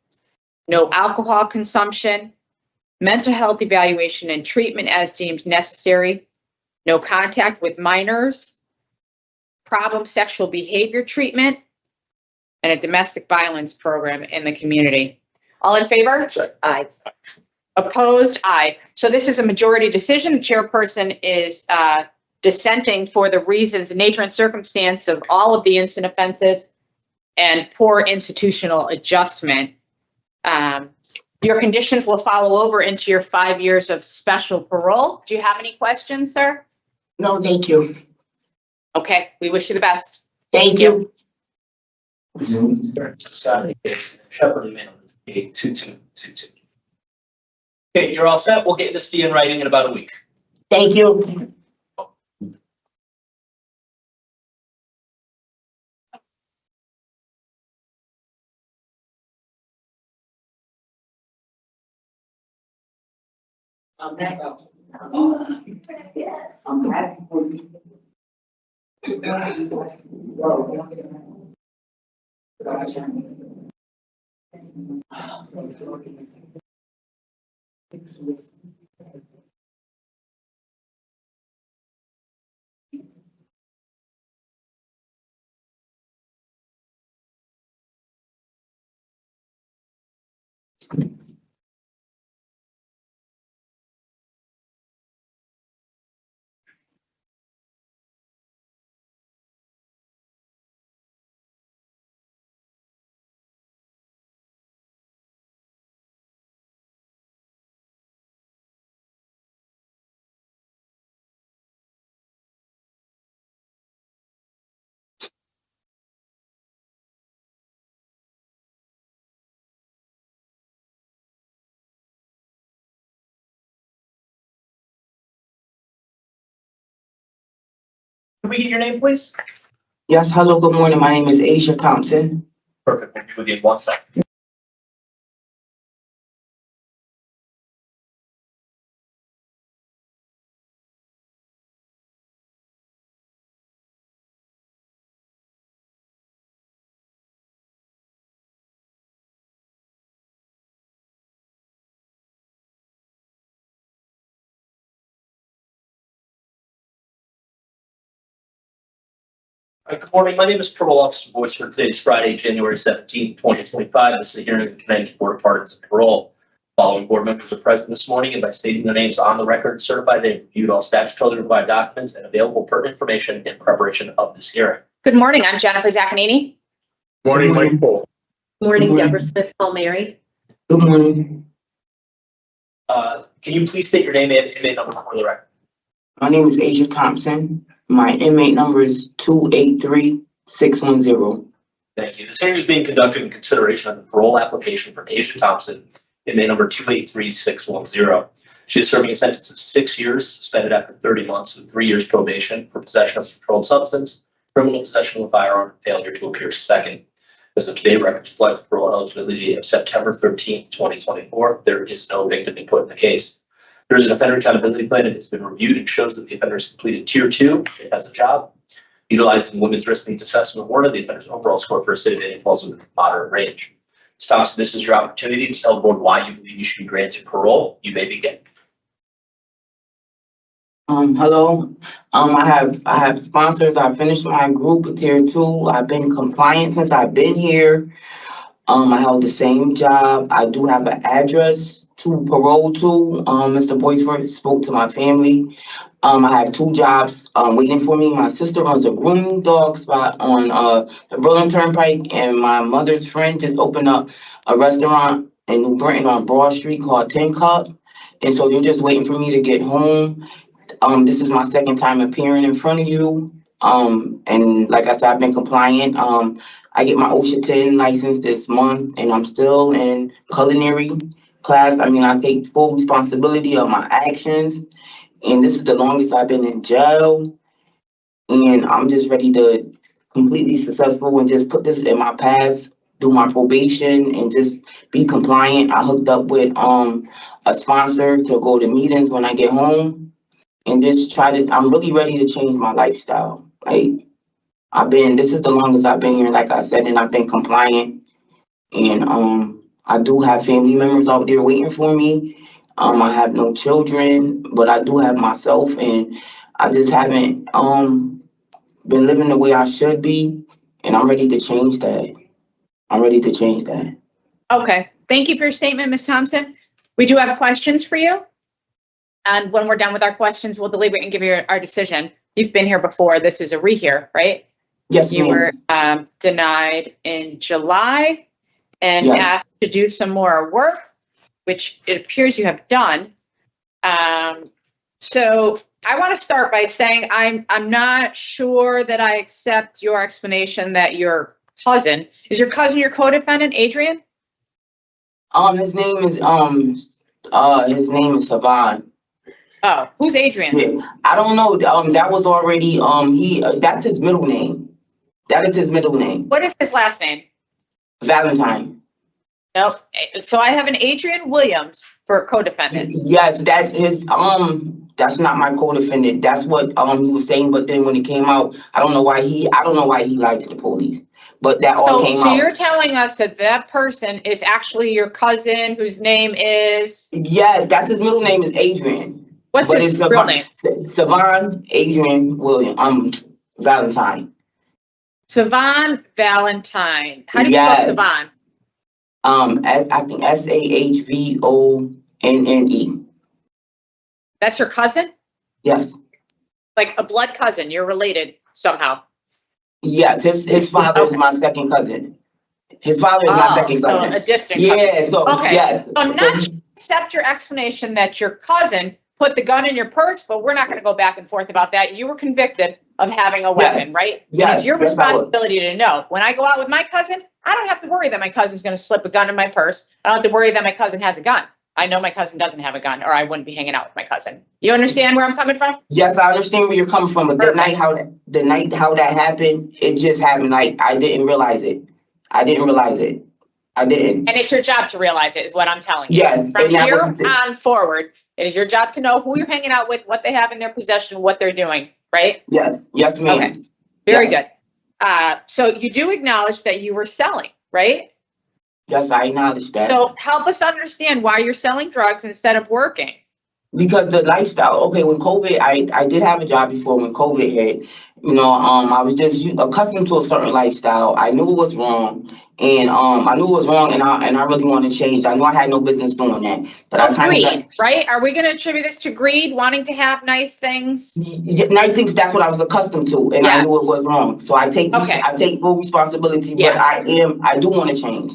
no alcohol consumption, mental health evaluation and treatment as deemed necessary, no contact with minors, problem sexual behavior treatment, and a domestic violence program in the community. All in favor? Aye. Opposed? Aye. So this is a majority decision. The chairperson is dissenting for the reasons, the nature and circumstance of all of the instant offenses and poor institutional adjustment. Your conditions will follow over into your 5 years of special parole. Do you have any questions, sir? No, thank you. Okay, we wish you the best. Thank you. Scott, it's Sheppard, man, 82222. Okay, you're all set. We'll get this to you in writing in about a week. Thank you. Yes. Can we get your name, please? Yes, hello, good morning. My name is Asia Thompson. Perfect. We'll be with you in 1 second. Good morning. My name is Parole Officer Boyce for today's Friday, January 17th, 2025. This is a hearing of the Connecticut Board of Pardons and Parole. Following board members are present this morning and by stating their names on the record, certify they have reviewed all statutorily required documents and available pertinent information in preparation of this hearing. Good morning. I'm Jennifer Zaccanini. Morning, Mike Paul. Morning, Morning. Deborah Smith Palmieri. Good morning. Can you please state your name and inmate number for the record? My name is Asia Thompson. My inmate number is 283610. Thank you. This hearing is being conducted in consideration of the parole application for Asia Thompson, inmate number 283610. She is serving a sentence of 6 years, suspended after 30 months with 3 years probation for possession of a controlled substance criminal possession of a firearm, and failure to appear second. As of today, records reflect the parole eligibility of September 13th, 2024. There is no victim input in the case. There is an offender accountability plan, and it's been reviewed and shows that the offender has completed tier 2. It has a job. Utilizing women's risk needs assessment of one, the offender's overall score for a city falls within the moderate range. Ms. Thompson, this is your opportunity to tell the board why you believe you should be granted parole. You may begin. Hello. I have sponsors. I finished my group with tier 2. I've been compliant since I've been here. I held the same job. I do have an address to parole to. Mr. Boyce spoke to my family. I have 2 jobs waiting for me. My sister runs a grooming dog spot on the Berlin Turnpike, and my mother's friend just opened up a restaurant in New Britain on Broad Street called Tin Cup. And so they're just waiting for me to get home. This is my second time appearing in front of you. And like I said, I've been compliant. I get my OSHA 10 license this month, and I'm still in culinary class. I mean, I take full responsibility of my actions. And this is the longest I've been in jail. And I'm just ready to completely successful and just put this in my past, do my probation, and just be compliant. I hooked up with a sponsor to go to meetings when I get home. And just I'm really ready to change my lifestyle. Like, this is the longest I've been here, like I said, and I've been compliant. And I do have family members out there waiting for me. I have no children, but I do have myself, and I just haven't been living the way I should be, and I'm ready to change that. Okay, thank you for your statement, Ms. Thompson. We do have questions for you. And when we're done with our questions, we'll deliberate and give you our decision. You've been here before. This is a rehear, right? Yes, You ma'am. were denied in July and Yes. asked to do some more work, which it appears you have done. So I want to start by saying I'm not sure that I accept your explanation that your cousin, is your cousin your co-defendant, Adrian? His name is Savannah. Oh, who's Adrian? Yeah, I don't know. That was already that's his middle name. That is his middle name. What is his last name? Valentine. Nope. So I have an Adrian Williams for co-defendant. Yes, that's his. That's not my co-defendant. That's what he was saying. But then when it came out, I don't know why he lied to the police. But that all came out. So you're telling us that that person is actually your cousin whose name is? Yes, that's his middle name is Adrian. What's his real name? Savannah Adrian William. Valentine. Savannah Valentine. How do you Yes. spell Savannah? I think SAHVONNE. That's your cousin? Yes. Like a blood cousin. You're related somehow. Yes, his father is my second cousin. His father is my second cousin. A distant cousin. Yeah, so Okay. yes. So I'm not sure I accept your explanation that your cousin put the gun in your purse, but we're not going to go back and forth about that. You were convicted of having a weapon, Yes. right? Yes, It's your yes, I was. responsibility to know. When I go out with my cousin, I don't have to worry that my cousin's going to slip a gun in my purse. I don't have to worry that my cousin has a gun. I know my cousin doesn't have a gun, or I wouldn't be hanging out with my cousin. You understand where I'm coming from? Yes, I understand where you're coming from, but Perfect. the night how that happened, it just happened. Like I didn't realize it. I didn't. And it's your job to realize it, is what I'm telling you. Yes, From and that here was on forward, it is your job to know who you're hanging out with, what they have in their possession, what they're doing, right? yes, ma'am. Okay. Very Yes. good. So you do acknowledge that you were selling, right? Yes, I acknowledge that. So help us understand why you're selling drugs instead of working. Because the lifestyle, okay, when COVID, I did have a job before when COVID hit, I was just accustomed to a certain lifestyle. I knew it was wrong, and I really wanted to change. I knew I had no business doing that, but I kind of Greed, right? Are we going to attribute this to greed, wanting to have nice things? nice things. That's what I was accustomed to, and Yeah. I knew it was wrong. So I take full responsibility, Yeah. but I do want to change,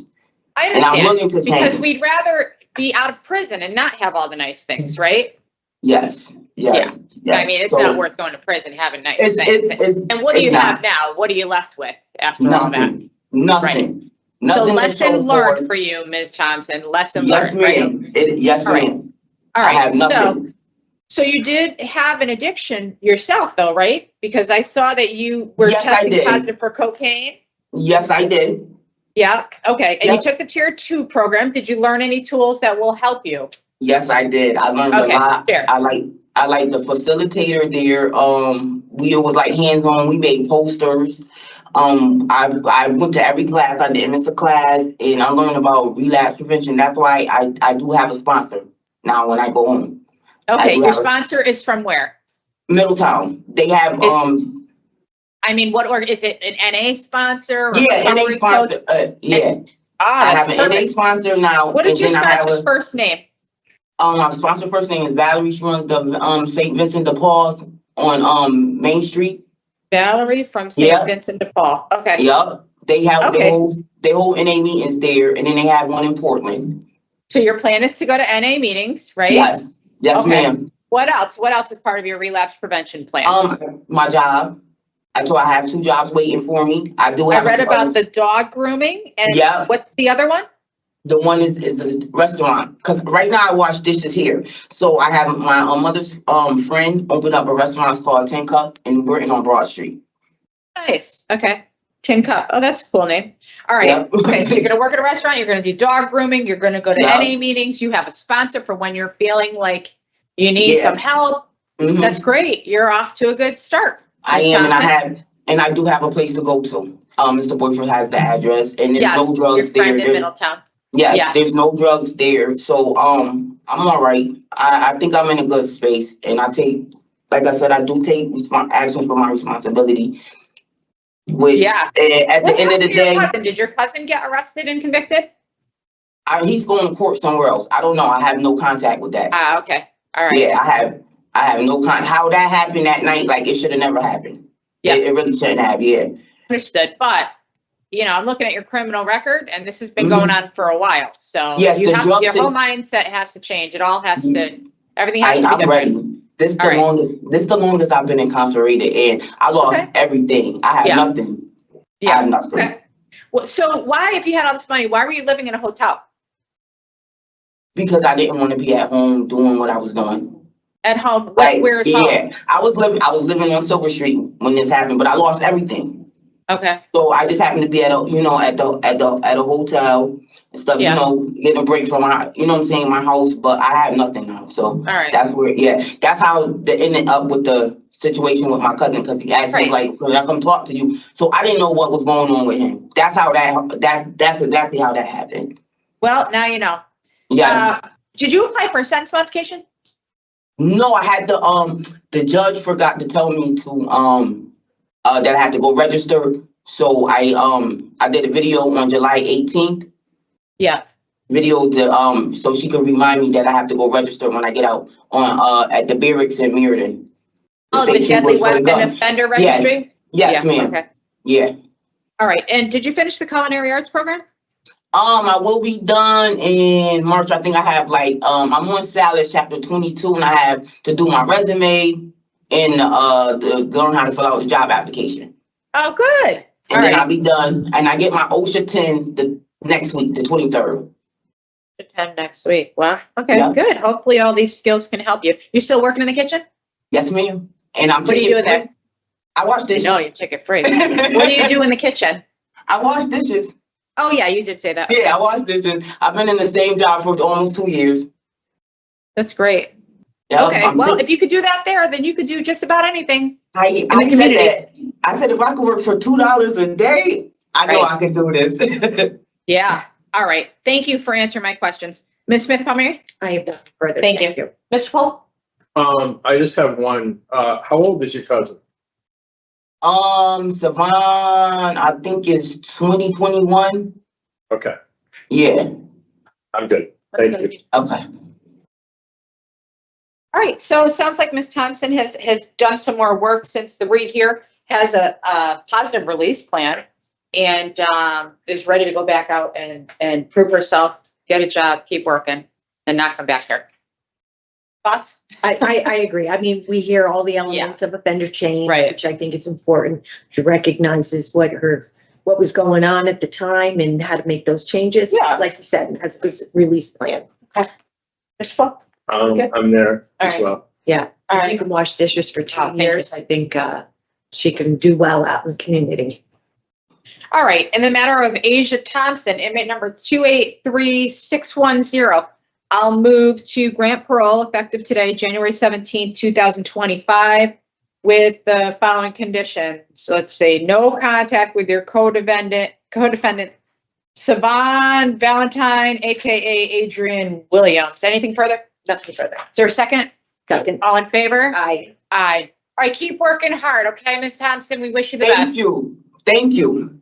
I and I'm understand, willing to because change. we'd rather be out of prison and not have all the nice things, right? Yes. I mean, it's So, not worth going to prison having nice It's, things. it's, And what do it's you not. have now? What are you left with after all that? Nothing. Nothing. So Nothing to lesson show learned for for you, Ms. Thompson. Lesson Yes, learned, right? ma'am. Yes, All right. ma'am. All I right. have So nothing. So you did have an addiction yourself though, right? Because I saw that you were Yes, I testing did. positive for cocaine. Yes, I did. Yeah, okay. And you Yep. took the tier 2 program. Did you learn any tools that will help you? Yes, I did. I learned Okay, a lot. share. I like the facilitator there. It was like hands-on. We made posters. I went to every class. I didn't miss a class, and I learned about relapse prevention. That's why I do have a sponsor now when I go home. Okay, do your have a- sponsor is from where? Middletown. They have I mean, is it an NA sponsor? Or yeah, NA recovery sponsor. coach? Yeah, Ah, I that's have an NA perfect. sponsor now. What is and your then I have sponsor's first name? my sponsor first name is Valerie. She runs the St. Vincent de Paul's on Main Street. Valerie from St. Yeah. Vincent de Paul. Okay. Yep. They have Okay. they hold NA meetings there, and then they have one in Portland. So your plan is to go to NA meetings, right? Yes. Yes, Okay. ma'am. What else? What else is part of your relapse prevention plan? My job. I told I have 2 jobs waiting for me. I do I have read about the dog grooming and Yeah. what's the other one? the one is the restaurant, because right now I wash dishes here. So I have my mother's friend opened up a restaurant. It's called 10 Cup in Britain on Broad Street. Nice. Okay. Tin Cup. Oh, that's a cool name. All right. Yep. Okay. So you're going to work at a restaurant. You're going to do dog grooming. You're going to go to Yep. NA meetings. You have a sponsor for when you're feeling like you need Yeah. some help. Mhm. That's great. You're off to a good start. I Ms. am, Thompson? and I do have a place to go to. Mr. Boyfriend has the address, and there's Yes, no your drugs friend there. in Middletown. Yes, Yeah. there's no drugs there. So I'm all right. I think I'm in a good space, and I take, like I said, I do take action for my responsibility. Which Yeah. at the What end of happened the to your day, cousin? Did your cousin get arrested and convicted? he's going to court somewhere else. I don't know. I have no contact with that. Ah, okay. All right. Yeah, I have no how that happened that night. Like it should have never happened. Yeah. It really shouldn't have. Yeah. Understood. But, I'm looking at your criminal record and this has been going on for a while. So Yes, you the have, drug your whole mindset has to change. It all has to, everything has to be I'm different. ready. This All right. the longest I've been incarcerated, and I lost Okay. everything. I have Yeah. nothing. I Yeah. have nothing. Okay. Well, so why, if you had all this money, why were you living in a hotel? Because I didn't want to be at home doing what I was doing. At home? Like, Where is yeah, home? I was living on Silver Street when this happened, but I lost everything. Okay. So I just happened to be at a hotel and stuff, Yeah. getting a break from my, what I'm saying, my house, but I have nothing now. So All right. that's how they ended up with the situation with my cousin, because he asked me, Right. like, "Can I come talk to you?" So I didn't know what was going on with him. That's how that's exactly how that happened. Well, now you know. Yes. Did you apply for a sentence modification? No, I had the judge forgot to tell me to that I had to go register. So I did a video on July 18th. Yeah. Video to so she could remind me that I have to go register when I get out on at the barracks in Meriden. Oh, the state deadly troopers for the weapon gun. offender registry? Yes, Yeah, ma'am. Okay. Yeah. All right. And did you finish the culinary arts program? I will be done in March. I think I have I'm on Salad chapter 22, and I have to do my resume and learn how to fill out the job application. Oh, good. And All then right. I'll be done. And I get my OSHA 10 the next week, the 23rd. 10 next week. Wow. Okay, Yeah. good. Hopefully all these skills can help you. You still working in the kitchen? Yes, ma'am. And I'm What are you doing ticket-free. there? I wash I dishes. know you're ticket free. What do you do in the kitchen? I wash dishes. Oh, yeah, you did say that. Yeah, I wash dishes. I've been in the same job for almost 2 years. That's great. Yeah, Okay, well, if you could do that there, then you could do just about anything. I the said community. that. I said if I could work for $2 a day, I know Right. I could do this. Yeah. All right. Thank you for answering my questions. Ms. Smith-Palmieri? I have nothing further. Thank you. Mr. Pohl? I just have one. How old is your cousin? Savannah, I think it's 2021. Okay, Yeah. I'm good. Thank you. Okay. All right, so it sounds like Ms. Thompson has done some more work since the read here, has a positive release plan, and is ready to go back out and prove herself, get a job, keep working, and not come back here. Thoughts? I agree. I mean, we hear all the elements of offender change, Right. which I think is important. She recognizes what was going on at the time and how to make those changes. Yeah. Like you said, and has a good release plan. Mr. Pohl? Okay. I'm there All as right. well. Yeah, All if you right. can wash dishes for Oh, thank 2 years, I think, she can do well out in the community. All right, in the matter of Asia Thompson, inmate number 283610, I'll move to grant parole effective today, January 17th, 2025, with the following conditions. So let's say no contact with your co-defendant, Savannah Valentine, AKA Adrian Williams. Anything further? Nothing further. Is there a second? Second. All in favor? Aye. Aye. All right, keep working hard, okay, Ms. Thompson? We wish you the Thank best. you. Thank you.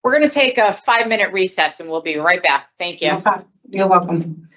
We're going to take a 5-minute recess and we'll be right back. Thank you. You're welcome.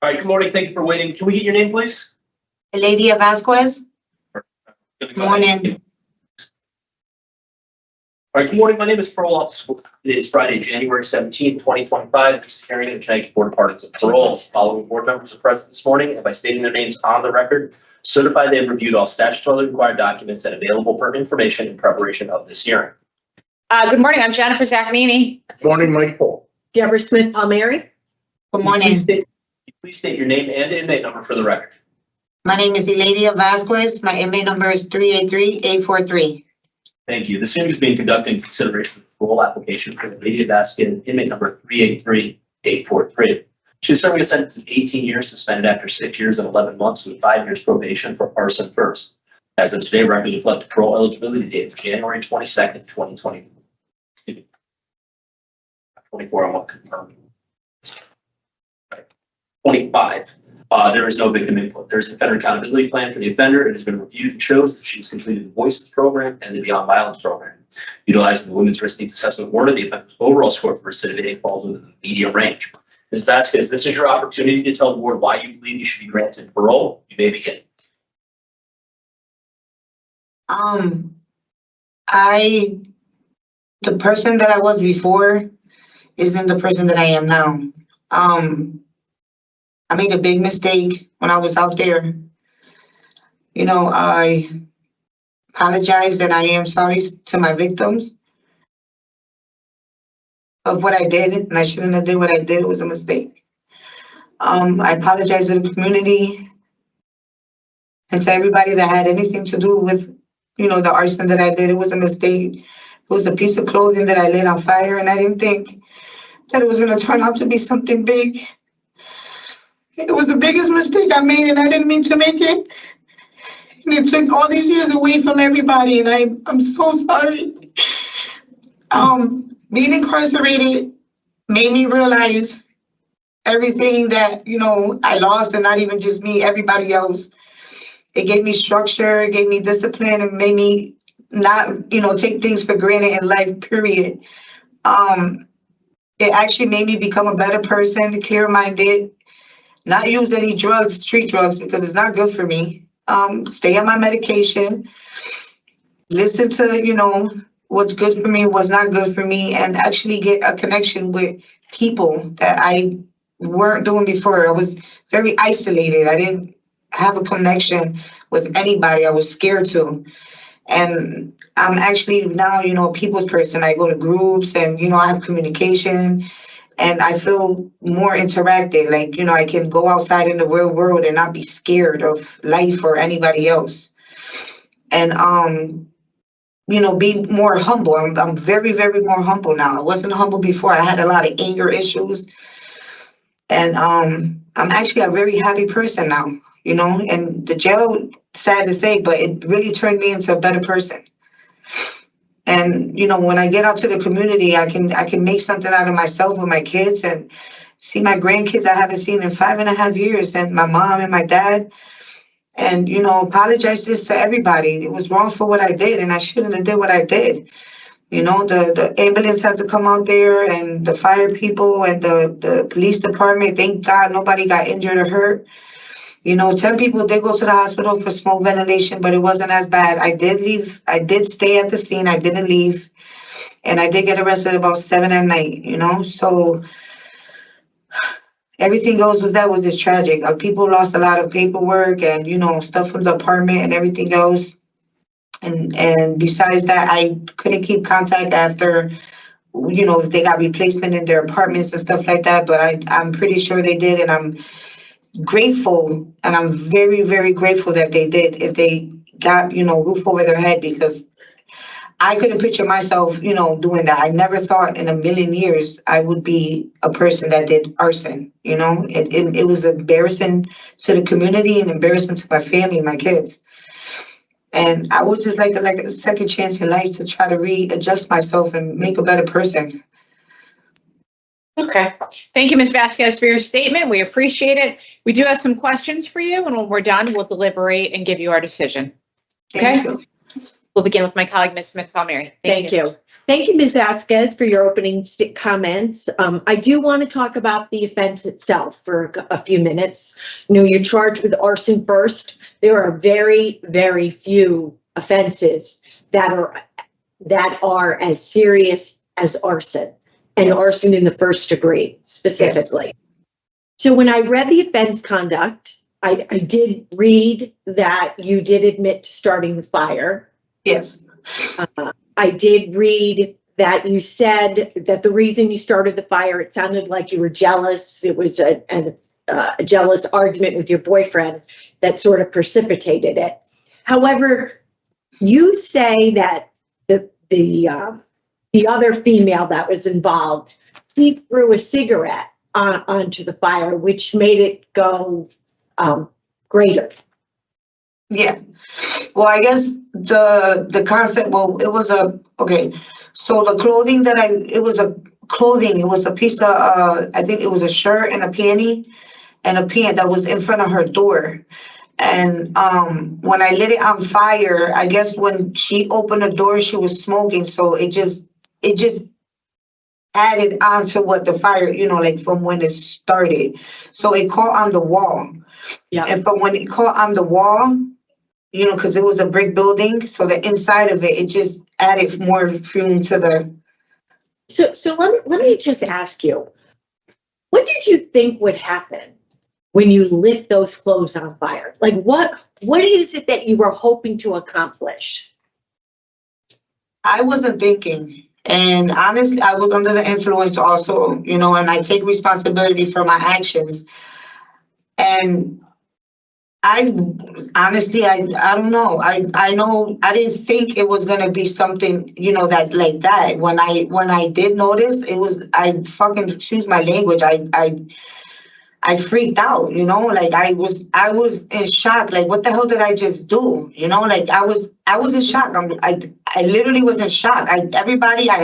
All right, good morning. Thank you for waiting. Can we get your name, please? Elady Vasquez. Good Morning. All right, good morning. My name is Parole Officer. It is Friday, January 17th, 2025. This is hearing of the Connecticut Board of Pardons and Parole. Following board members are present this morning and by stating their names on the record, certify they have reviewed all statutorily required documents and available pertinent information in preparation of this hearing. Good morning. I'm Jennifer Zaccanini. Morning, Michael. Deborah Smith Palmieri. Good morning. Please state your name and inmate number for the record. My name is Elady Vasquez. My inmate number is 383-843. Thank you. This hearing is being conducted in consideration of the parole application for Elady Vasquez, inmate number 383-843. She is serving a sentence of 18 years suspended after 6 years and 11 months with 5 years probation for arson first. As of today, record reflect parole eligibility date of January 22nd, 2020. 24, I want to confirm. 25. There is no victim input. There is an offender accountability plan for the offender. It has been reviewed and shows that she has completed the Voices program and the Beyond Violence program. Utilizing the Women's Risk Needs Assessment Order, the offender's overall score for recidivity falls within the medium range. Ms. Vazquez, this is your opportunity to tell the board why you believe you should be granted parole. You may begin. The person that I was before isn't the person that I am now. I made a big mistake when I was out there. You know, I apologize and I am sorry to my victims of what I did, and I shouldn't have did what I did. It was a mistake. I apologize to the community and to everybody that had anything to do with, you know, the arson that I did. It was a mistake. It was a piece of clothing that I lit on fire, and I didn't think that it was going to turn out to be something big. It was the biggest mistake I made, and I didn't mean to make it. And it took all these years away from everybody, and I'm so sorry. Being incarcerated made me realize everything that, you know, I lost, and not even just me, everybody else. It gave me structure, it gave me discipline, and made me not, you know, take things for granted in life, period. It actually made me become a better person, clear-minded, not use any drugs, street drugs, because it's not good for me. Stay on my medication, listen to, you know, what's good for me, what's not good for me, and actually get a connection with people that I weren't doing before. I was very isolated. I didn't have a connection with anybody. I was scared to. And I'm actually now, you know, a people's person. I go to groups and, you know, I have communication and I feel more interacted. Like, you know, I can go outside in the real world and not be scared of life or anybody else. And, you know, be more humble. I'm very, very more humble now. I wasn't humble before. I had a lot of anger issues. And I'm actually a very happy person now, you know, and the jail, sad to say, but it really turned me into a better person. And, you know, when I get out to the community, I can make something out of myself with my kids and see my grandkids I haven't seen in 5.5 years, and my mom and my dad. And, you know, apologize this to everybody. It was wrong for what I did, and I shouldn't have did what I did. You know, the ambulance had to come out there, and the fire people and the police department. Thank God nobody got injured or hurt. You know, 10 people did go to the hospital for smoke ventilation, but it wasn't as bad. I did leave. I did stay at the scene. I didn't leave. And I did get arrested about 7 at night, you know. So everything else was just tragic. People lost a lot of paperwork and, you know, stuff from the apartment and everything else. And besides that, I couldn't keep contact after, you know, if they got replacement in their apartments and stuff like that. But I'm pretty sure they did. And I'm grateful, and I'm very, very grateful that they did, if they got, you know, roof over their head, because I couldn't picture myself, you know, doing that. I never thought in a million years I would be a person that did arson, you know. It was embarrassing to the community and embarrassing to my family, my kids. And I would just like a second chance in life to try to readjust myself and make a better person. Okay. Thank you, Ms. Vasquez, for your statement. We appreciate it. We do have some questions for you, and when we're done, we'll deliberate and give you our decision. Okay? Thank you. We'll begin with my colleague, Ms. Smith Palmieri. Thank you. Thank you, Ms. Vasquez, for your opening comments. I do want to talk about the offense itself for a few minutes. You know, you're charged with arson first. There are very, very few offenses that are as serious as arson, and arson in the first degree specifically. Yes. So when I read the offense conduct, I did read that you did admit to starting the fire. Yes. I did read that you said that the reason you started the fire, it sounded like you were jealous. It was a jealous argument with your boyfriend that sort of precipitated it. However, you say that the other female that was involved, she threw a cigarette onto the fire, which made it go greater. Yeah. Well, I guess the concept, well, it was okay. So the clothing that it was a piece of, I think it was a shirt and a panty and a pant that was in front of her door. And when I lit it on fire, I guess when she opened the door, she was smoking. So it just added on to what the fire, you know, like from when it started. So it caught on the wall. Yeah. And from when it caught on the wall, you know, because it was a brick building, so the inside of it, it just added more fume to the. So let me just ask you, what did you think would happen when you lit those clothes on fire? Like what is it that you were hoping to accomplish? I wasn't thinking. And honestly, I was under the influence also, you know, and I take responsibility for my actions. And I honestly, I don't know. I know I didn't think it was gonna be something, you know, that like that. When I did notice, it was, I fucking, excuse my language, I freaked out, you know, like I was in shock. Like, what the hell did I just do? You know, like I was in shock. I literally was in shock. I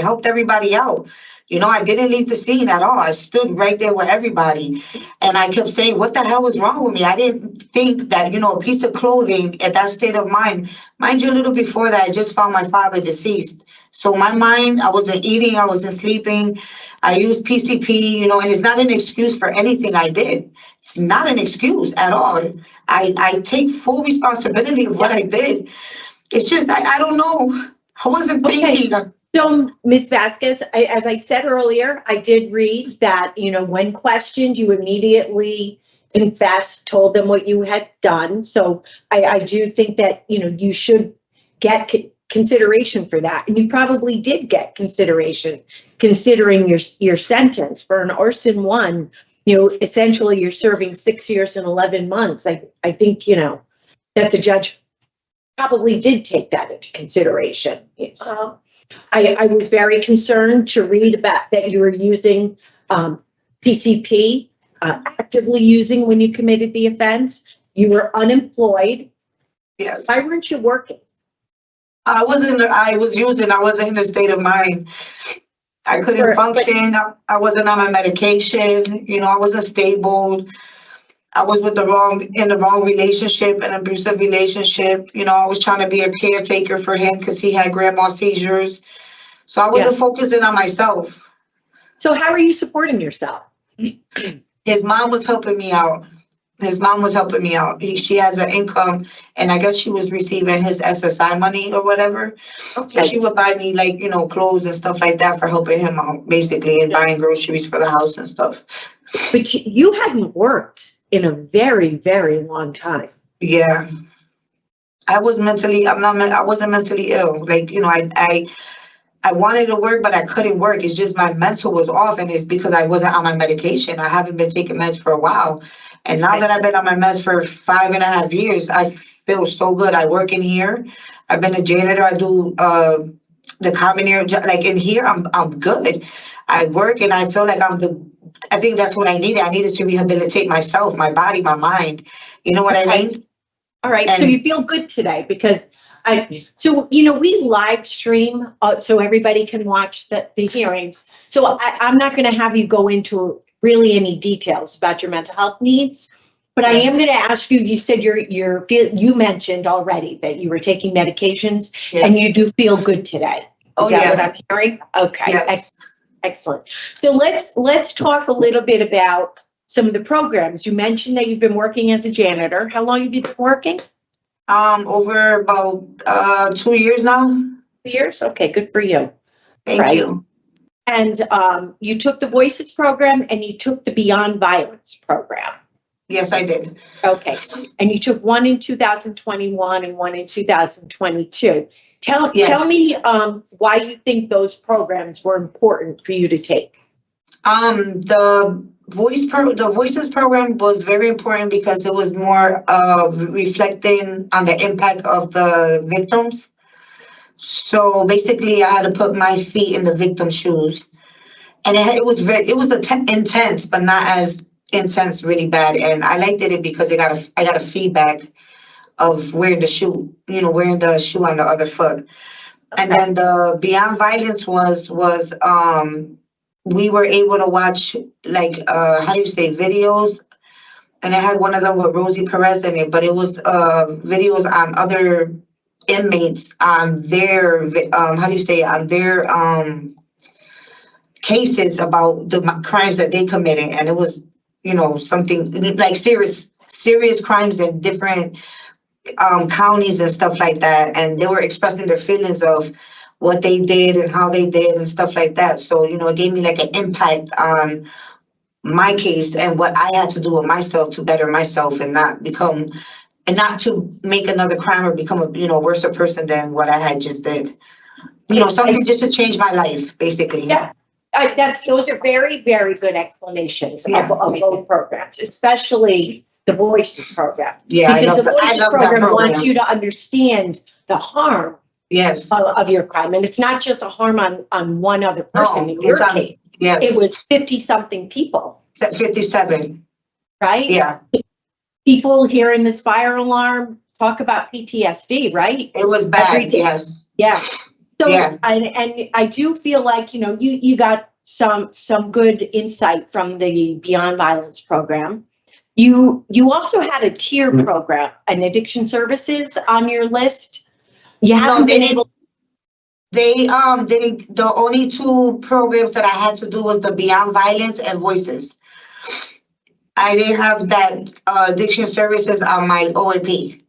helped everybody out. You know, I didn't leave the scene at all. I stood right there with everybody. And I kept saying, what the hell was wrong with me? I didn't think that, you know, a piece of clothing at that state of mind you, a little before that, I just found my father deceased. So my mind, I wasn't eating, I wasn't sleeping. I used PCP, you know, and it's not an excuse for anything I did. It's not an excuse at all. I take full responsibility of what I did. It's just, I don't know. I wasn't thinking. So, Ms. Vasquez, as I said earlier, I did read that, you know, when questioned, you immediately confessed, told them what you had done. So I do think that, you know, you should get consideration for that. And you probably did get consideration considering your sentence for an arson one. You know, essentially you're serving 6 years and 11 months. I think, you know, that the judge probably did take that into consideration. I was very concerned to read about that you were using PCP, actively using when you committed the offense. You were unemployed. Yes. Why weren't you working? I was in a state of mind. I couldn't function. I wasn't on my medication. You know, I wasn't stable. I was in the wrong relationship, an abusive relationship. You know, I was trying to be a caretaker for him because he had grandma seizures. So I wasn't focusing on myself. So how are you supporting yourself? His mom was helping me out. She has an income, and I guess she was receiving his SSI money or whatever. Okay. So she would buy me, like, you know, clothes and stuff like that for helping him out, basically, and buying groceries for the house and stuff. But you hadn't worked in a very, very long time. Yeah. I wasn't mentally ill. Like, you know, I wanted to work, but I couldn't work. It's just my mental was off, and it's because I wasn't on my medication. I haven't been taking meds for a while. And now that I've been on my meds for 5.5 years, I feel so good. I work in here. I've been a janitor. I do the common area, like in here, I'm good. I work and I feel like I think that's what I needed. I needed to rehabilitate myself, my body, my mind. You know what I mean? All right. So you feel good today because so, you know, we live stream so everybody can watch the hearings. So I'm not going to have you go into really any details about your mental health needs, but I am going to ask you, you said you mentioned already that you were taking medications and you do feel good today. Oh, Is that yeah. what I'm hearing? Okay. Yes. Excellent. So let's talk a little bit about some of the programs. You mentioned that you've been working as a janitor. How long have you been working? Over about 2 years now. 2 years? Okay, good for you. Thank Right. you. And you took the Voices program and you took the Beyond Violence program. Yes, I did. Okay. And you took one in 2021 and one in 2022. Tell me why you think those programs were important for you to take. The Voices program was very important because it was more reflecting on the impact of the victims. So basically, I had to put my feet in the victim's shoes, and it was intense, but not as intense, really bad. And I liked it because I got a feedback of wearing the shoe, wearing the shoe on the other foot. And then the Beyond Violence was we were able to watch videos, and I had one of them with Rosie Perez in it, but it was videos on other inmates on their on their cases about the crimes that they committed, and it was something like serious crimes in different counties and stuff like that, and they were expressing their feelings of what they did and how they did and stuff like that. So it gave me like an impact on my case and what I had to do with myself to better myself and not to make another crime or become a worse person than what I had just did. Something just to change my life, basically. Yeah. Those are very, very good explanations of both programs, especially the Voices program. Yeah, because the I Voices love that program wants program. you to understand the harm Yes. of your crime. And it's not just a harm on one other person. In your case, yes. it was 50-something people. 57. Right? Yeah. People hearing this fire alarm talk about PTSD, right? It was bad. Every day. Yes. Yeah. So, Yeah. and I do feel like, you got some good insight from the Beyond Violence program. You also had a tier program, an addiction services on your list. You haven't been able. The only two programs that I had to do was the Beyond Violence and Voices. I didn't have that addiction services on my OAP.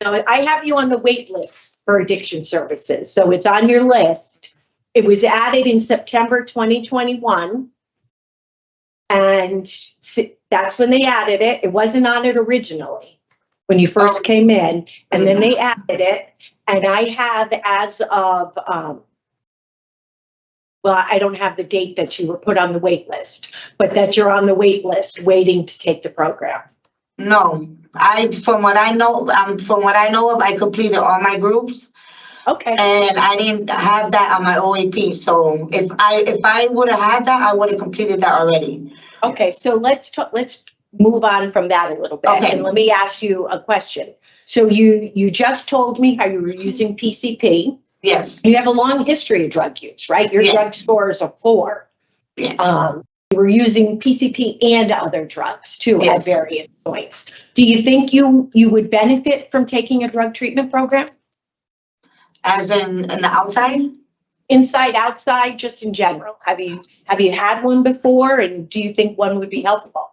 No, I have you on the wait list for addiction services. So it's on your list. It was added in September 2021. And that's when they added it. It wasn't on it originally when you first came in. And then they added it. And I have as of, I don't have the date that you were put on the wait list, but that you're on the wait list waiting to take the program. No, from what I know of, I completed all my groups. Okay. And I didn't have that on my OAP. So if I would have had that, I would have completed that already. Okay, so let's move on from that a little bit. Okay. And let me ask you a question. So you just told me how you were using PCP. Yes. You have a long history of drug use, right? Your drug score is a 4. Yeah. You were using PCP and other drugs too at Yes. various points. Do you think you would benefit from taking a drug treatment program? As in the outside? Inside, outside, just in general. Have you had one before, and do you think one would be helpful?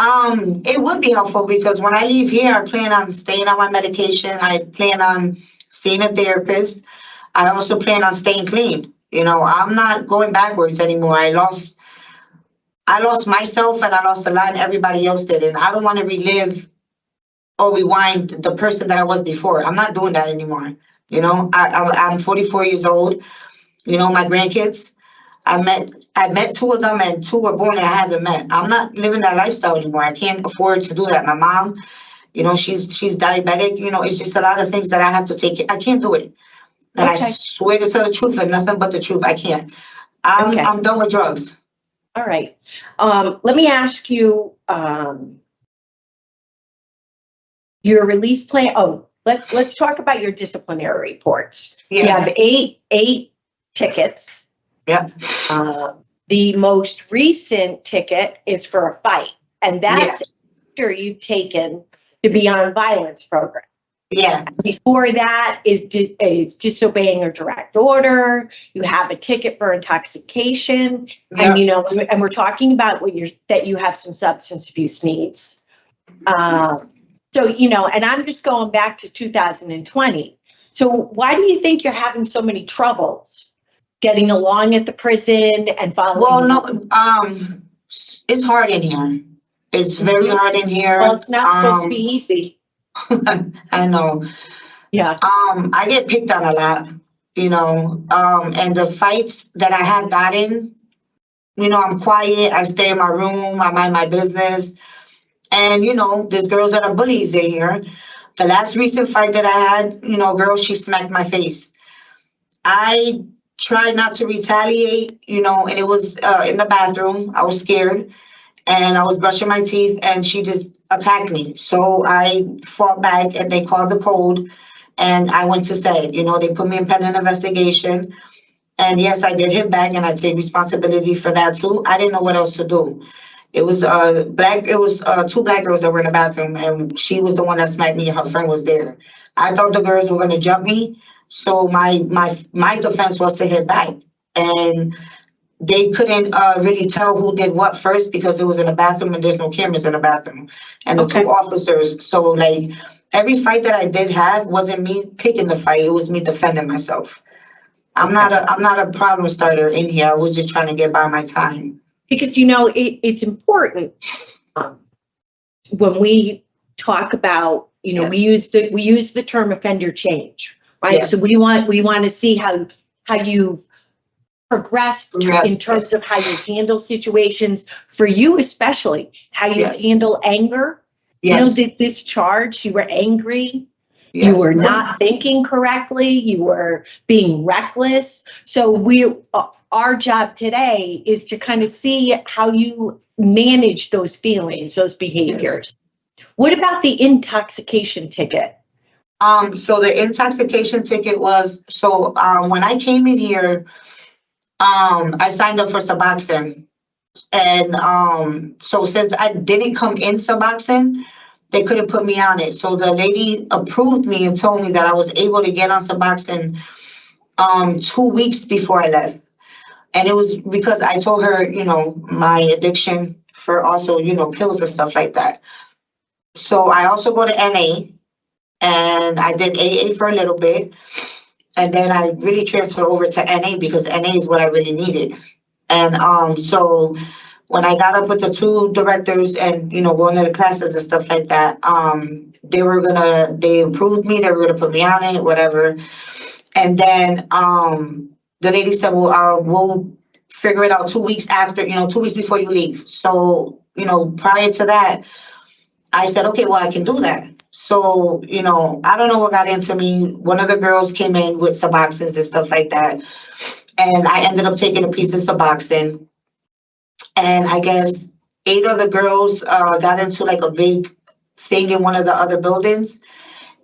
It would be helpful because when I leave here, I plan on staying on my medication. I plan on seeing a therapist. I also plan on staying clean. I'm not going backwards anymore. I lost myself and I lost a lot, and everybody else did. And I don't want to relive or rewind the person that I was before. I'm not doing that anymore. I'm 44 years old. My grandkids, I met 2 of them, and 2 were born and I haven't met. I'm not living that lifestyle anymore. I can't afford to do that. My mom, she's diabetic. It's just a lot of things that I have to take. I can't do it. And Okay. I swear to tell the truth and nothing but the truth. I can't. I'm done with drugs. All right. Let me ask you, your release plan. Oh, let's talk about your disciplinary reports. Yeah. You have eight tickets. Yep. The most recent ticket is for a fight, and that's after you've taken the Beyond Violence program. Yeah, Before that is disobeying a direct order. You have a ticket for intoxication, yeah. and and we're talking about that you have some substance abuse needs. So and I'm just going back to 2020. So why do you think you're having so many troubles getting along at the prison and following? Well, no, it's hard in here. It's very hard in here. Well, it's not supposed to be easy. I know. Yeah. I get picked on a lot, and the fights that I have gotten, I'm quiet. I stay in my room. I mind my business. And, there's girls that are bullies in here. The last recent fight that I had, girl, she smacked my face. I tried not to retaliate, and it was in the bathroom. I was scared and I was brushing my teeth and she just attacked me. So I fought back and they called the code and I went to say, they put me in pending investigation. And yes, I did hit back and I take responsibility for that too. I didn't know what else to do. It was two black girls that were in the bathroom and she was the one that smacked me and her friend was there. I thought the girls were going to jump me. So my defense was to hit back. And they couldn't really tell who did what first because it was in the bathroom and there's no cameras in the bathroom. And the two officers. So like every fight that I did have wasn't me picking the fight. It was me defending myself. I'm not a problem starter in here. I was just trying to get by my time. Because it's important when we talk about Yes. we use the term offender change, right? Yes. So we want to see how you've progressed in terms of how you handle situations. For you especially, how you handle anger. Yes. This charge, you were angry. Yes. You were not thinking correctly. You were being reckless. So our job today is to kind of see how you manage those feelings, those behaviors. Yes. What about the intoxication ticket? So the intoxication ticket was, when I came in here, I signed up for Suboxone. And so since I didn't come in Suboxone, they couldn't put me on it. So the lady approved me and told me that I was able to get on Suboxone 2 weeks before I left. And it was because I told her, my addiction for also, pills and stuff like that. So I also go to NA and I did AA for a little bit. And then I really transferred over to NA because NA is what I really needed. And so when I got up with the two directors and, going to the classes and stuff like that, they approved me, they were gonna put me on it, whatever. And then the lady said, well, we'll figure it out 2 weeks after, 2 weeks before you leave. So, prior to that, I said, okay, well, I can do that. So, I don't know what got into me. One of the girls came in with Suboxones and stuff like that. And I ended up taking a piece of Suboxone. And I guess 8 of the girls got into like a big thing in one of the other buildings.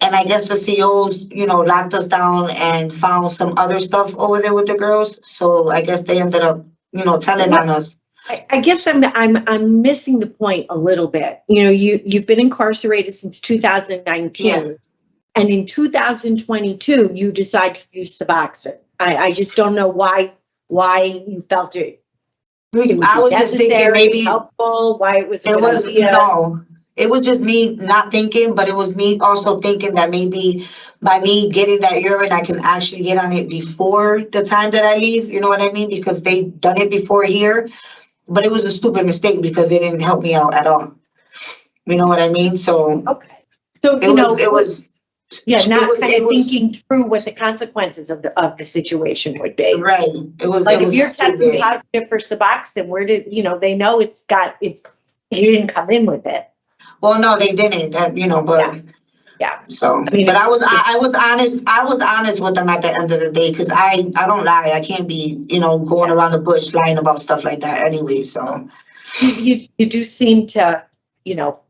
And I guess the COs, locked us down and found some other stuff over there with the girls. So I guess they ended up, telling on us. I guess I'm missing the point a little bit. You've been incarcerated since 2019. Yeah. And in 2022, you decide to use Suboxone. I just don't know why you felt it. I was just thinking maybe helpful. Why it was. It was just me not thinking, but it was me also thinking that maybe by me getting that urine, I can actually get on it before the time that I leave. You know what I mean? Because they done it before here, but it was a stupid mistake because it didn't help me out at all. You know what I mean? So okay. So it was. Yeah, thinking through what the consequences of the situation would be. Right. It was like if you're testing positive for Suboxone, where did they know you didn't come in with it. Well, no, they didn't. But yeah. So, but I was honest. I was honest with them at the end of the day because I don't lie. I can't be going around the bush lying about stuff like that anyway. So you do seem to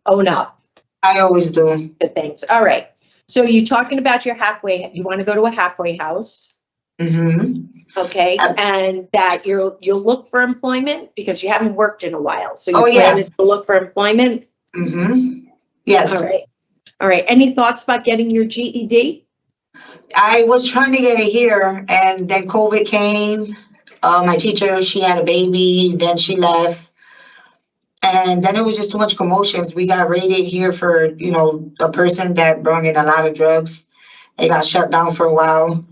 own up. I always do the things. All right. So you're talking about you want to go to a halfway house. Mm-hmm. Okay. And that you'll look for employment because you haven't worked in a while. So your plan is to look for employment. Mm-hmm. Yes. All right. All right. Any thoughts about getting your GED? I was trying to get it here and then COVID came. My teacher, she had a baby, then she left. And then it was just too much commotions. We got raided here for, you know, a person that brought in a lot of drugs. It got shut down for a while.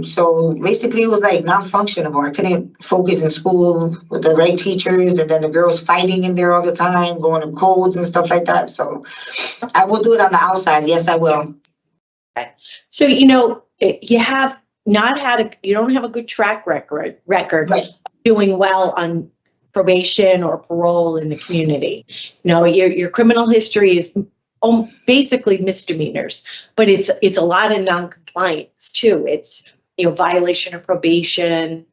So basically it was like non-functionable. I couldn't focus in school with the right teachers, and then the girls fighting in there all the time, going to codes and stuff like that. So I will do it on the outside. Yes, I will. So, you know, you have not had you don't have a good track record Right. doing well on probation or parole in the community. You know, your criminal history is basically misdemeanors, but it's a lot of non-compliance too. It's, you know, violation of probation.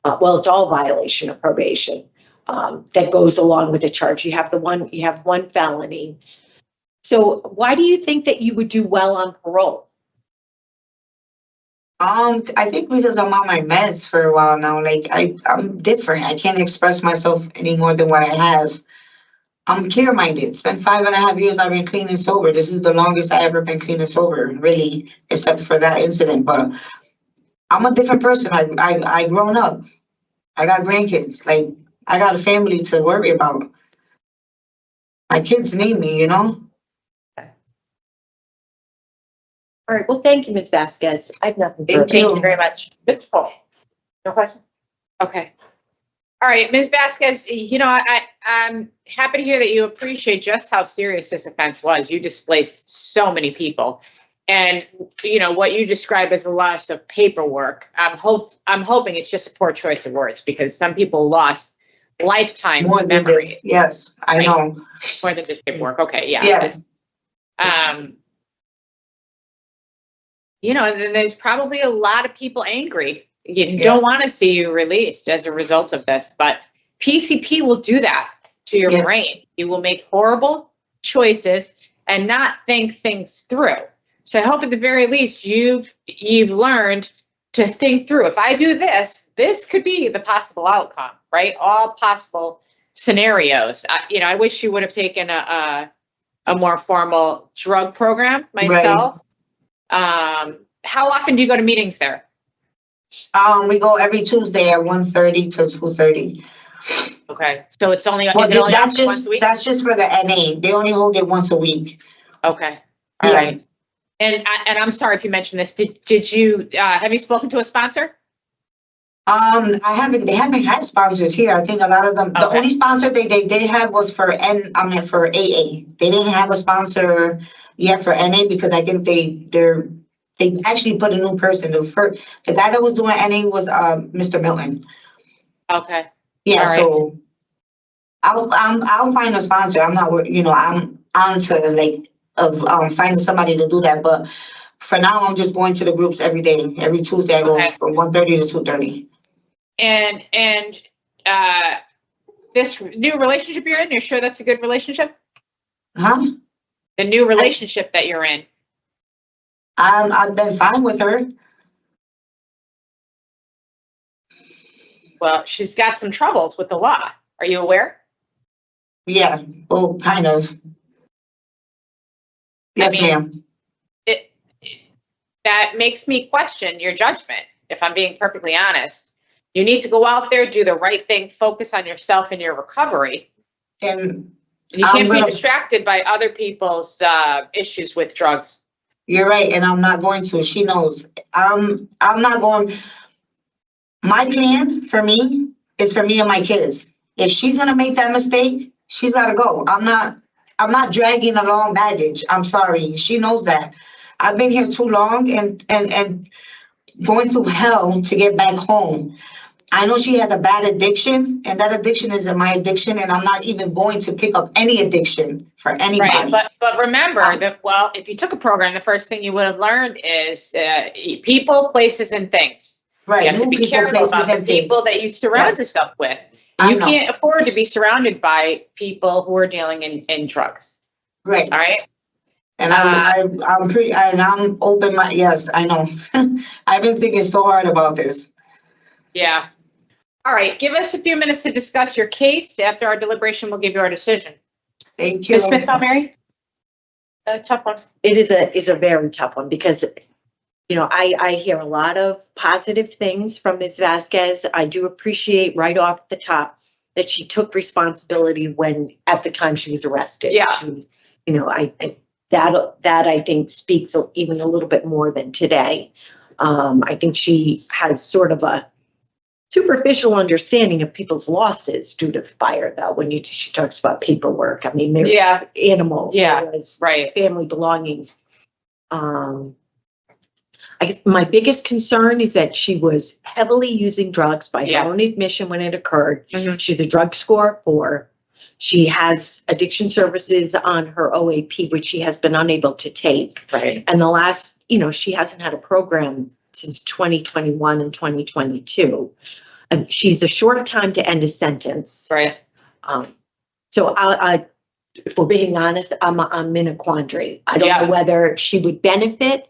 Well, it's all violation of probation that goes along with the charge. You have one felony. So why do you think that you would do well on parole? I think because I'm on my meds for a while now, like I'm different. I can't express myself any more than what I have. I'm clear-minded. Spent 5.5 years I've been clean and sober. This is the longest I ever been clean and sober, really, except for that incident. But I'm a different person. I grown up. I got grandkids. Like, I got a family to worry about. My kids need me, you know? All right. Well, thank you, Ms. Vasquez. I have nothing further. Thank you. Thank you very much. Mr. Paul? No questions? Okay. All right, Ms. Vasquez, you know, I'm happy to hear that you appreciate just how serious this offense was. You displaced so many people. And, you know, what you described as a loss of paperwork, I'm hoping it's just a poor choice of words, because some people lost lifetime More than memories. this. Yes, I know. More than just paperwork. Okay, yeah. Yes. You know, and then there's probably a lot of people angry. You don't want to see you released as a result of this, but PCP will do that to your Yes. brain. You will make horrible choices and not think things through. So I hope at the very least you've learned to think through. If I do this, this could be the possible outcome, right? All possible scenarios. You know, I wish you would have taken a more formal drug program myself. How often do you go to meetings there? We go every Tuesday at 1:30 to 2:30. Okay, so it's only, Well, is it only that's once a week? just for the NA. They only hold it once a week. Okay, all Yeah. right. And I'm sorry if you mentioned this. Did you have you spoken to a sponsor? They haven't had sponsors here. I think a lot of them, the Okay. only sponsor they did have was for for AA. They didn't have a sponsor yet for NA because I think they actually put a new person. The guy that was doing NA was Mr. Milton. Okay, Yeah, All right. so I'll find a sponsor. I'm not, you know, I'm on to like finding somebody to do that. But for now, I'm just going to the groups every day. Every Tuesday, I go Okay. from 1:30 to 2:30. and this new relationship you're in, you're sure that's a good relationship? Huh? The new relationship that you're in. I've been fine with her. Well, she's got some troubles with the law. Are you aware? Yeah, well, kind of. Yes, mean- ma'am. That makes me question your judgment, if I'm being perfectly honest. You need to go out there, do the right thing, focus on yourself and your recovery. And You I'm can't be gonna- distracted by other people's issues with drugs. you're right, and I'm not going to. She knows. I'm not going. My plan for me is for me and my kids. If she's gonna make that mistake, she's gotta go. I'm not dragging along baggage. I'm sorry. She knows that. I've been here too long and going through hell to get back home. I know she has a bad addiction, and that addiction isn't my addiction, and I'm not even going to pick up any addiction for anybody. Right, but remember that, well, if you took a program, the first thing you would have learned is people, places, and things. Right, You have to new be people, careful places, about the and things. people that you surround Yes. yourself with. I You know. can't afford to be surrounded by people who are dealing in drugs, Right. all right? And I'm open yes, I know. I've been thinking so hard about this. Yeah. All right, give us a few minutes to discuss your case. After our deliberation, we'll give you our decision. Thank you. Ms. Smith, Mary? A tough one. It is a very tough one because, you know, I hear a lot of positive things from Ms. Vasquez. I do appreciate right off the top that she took responsibility when, at the time she was arrested. Yeah. She, you know, that I think speaks even a little bit more than today. I think she has sort of a superficial understanding of people's losses due to fire, though, when she talks about paperwork. I mean, there's Yeah. animals, Yeah. there's Right. family belongings. I guess my biggest concern is that she was heavily using drugs by Yeah. her own admission when it occurred. Mhm. She's a drug score of 4. She has addiction services on her OAP, which she has been unable to take. Right. And the last, you know, she hasn't had a program since 2021 and 2022. And she's a short time to end a sentence. Right. So if we're being honest, I'm in a quandary. I don't Yeah. know whether she would benefit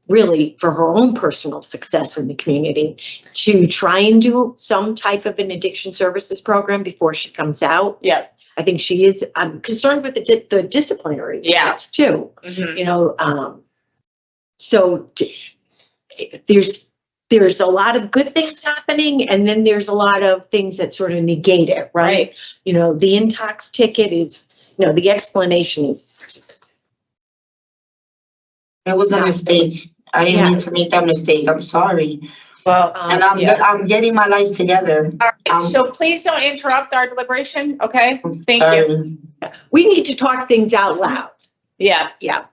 really for her own personal success in the community to try and do some type of an addiction services program before she comes out. Yeah. I think she is, I'm concerned with the disciplinary Yeah. efforts too, Mhm. you know, so there's a lot of good things happening, and then there's a lot of things that sort of negate it, right? You know, the intox ticket is, you know, the explanation is just, It was a Yeah. mistake. I didn't Yeah. mean to make that mistake. I'm sorry. Well, And yeah. I'm getting my life together. All right. So please don't interrupt our deliberation. Okay. Thank you. we need to talk things out loud. Yeah. Yeah.